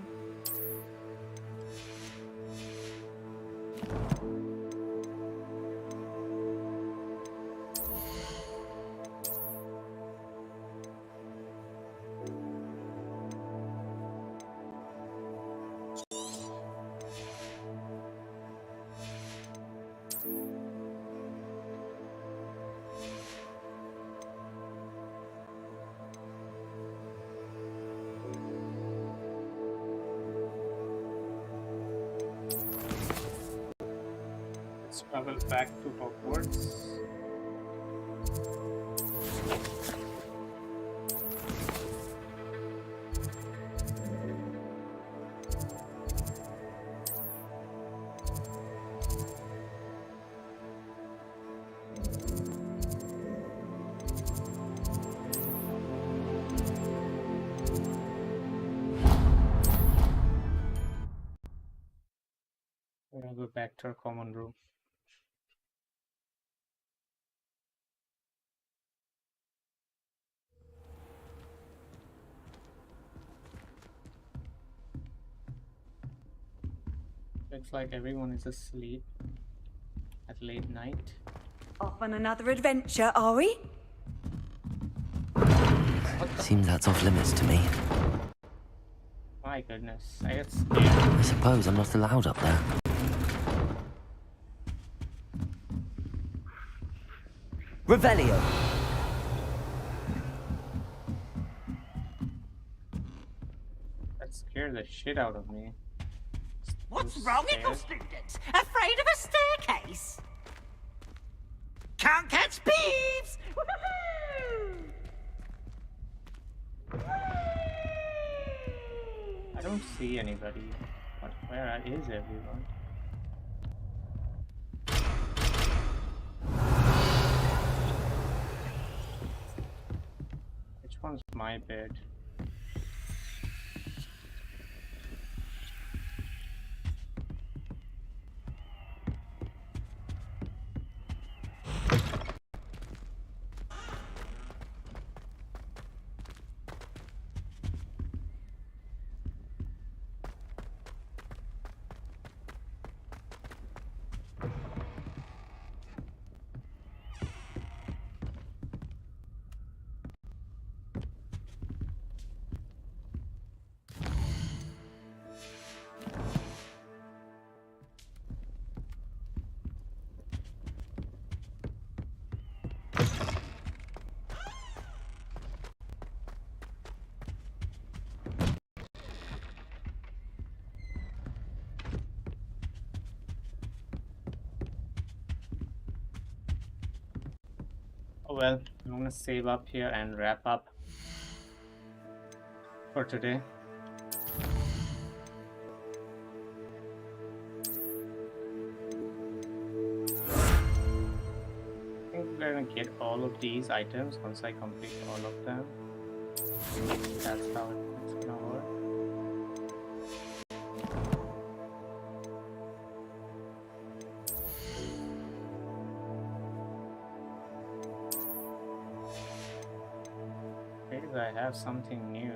Travel back to Hogwarts. go back to our common room. Looks like everyone is asleep at late night. Off on another adventure, are we? Seems that's off limits to me. My goodness, I get scared. I suppose I'm not allowed up there. Revelio. That scared the shit out of me. What's wrong with you students? Afraid of a staircase? Can't catch thieves! I don't see anybody, but where is everyone? Which one's my bed? Oh well, I'm gonna save up here and wrap up for today. I think we're gonna get all of these items once I complete all of them. That's how it's gonna work. I have something new.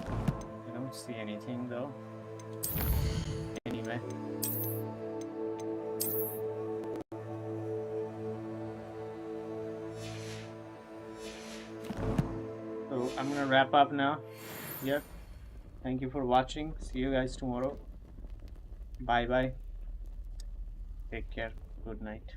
I don't see anything though. Anyway. So I'm gonna wrap up now. Yep. Thank you for watching. See you guys tomorrow. Bye bye. Take care. Good night.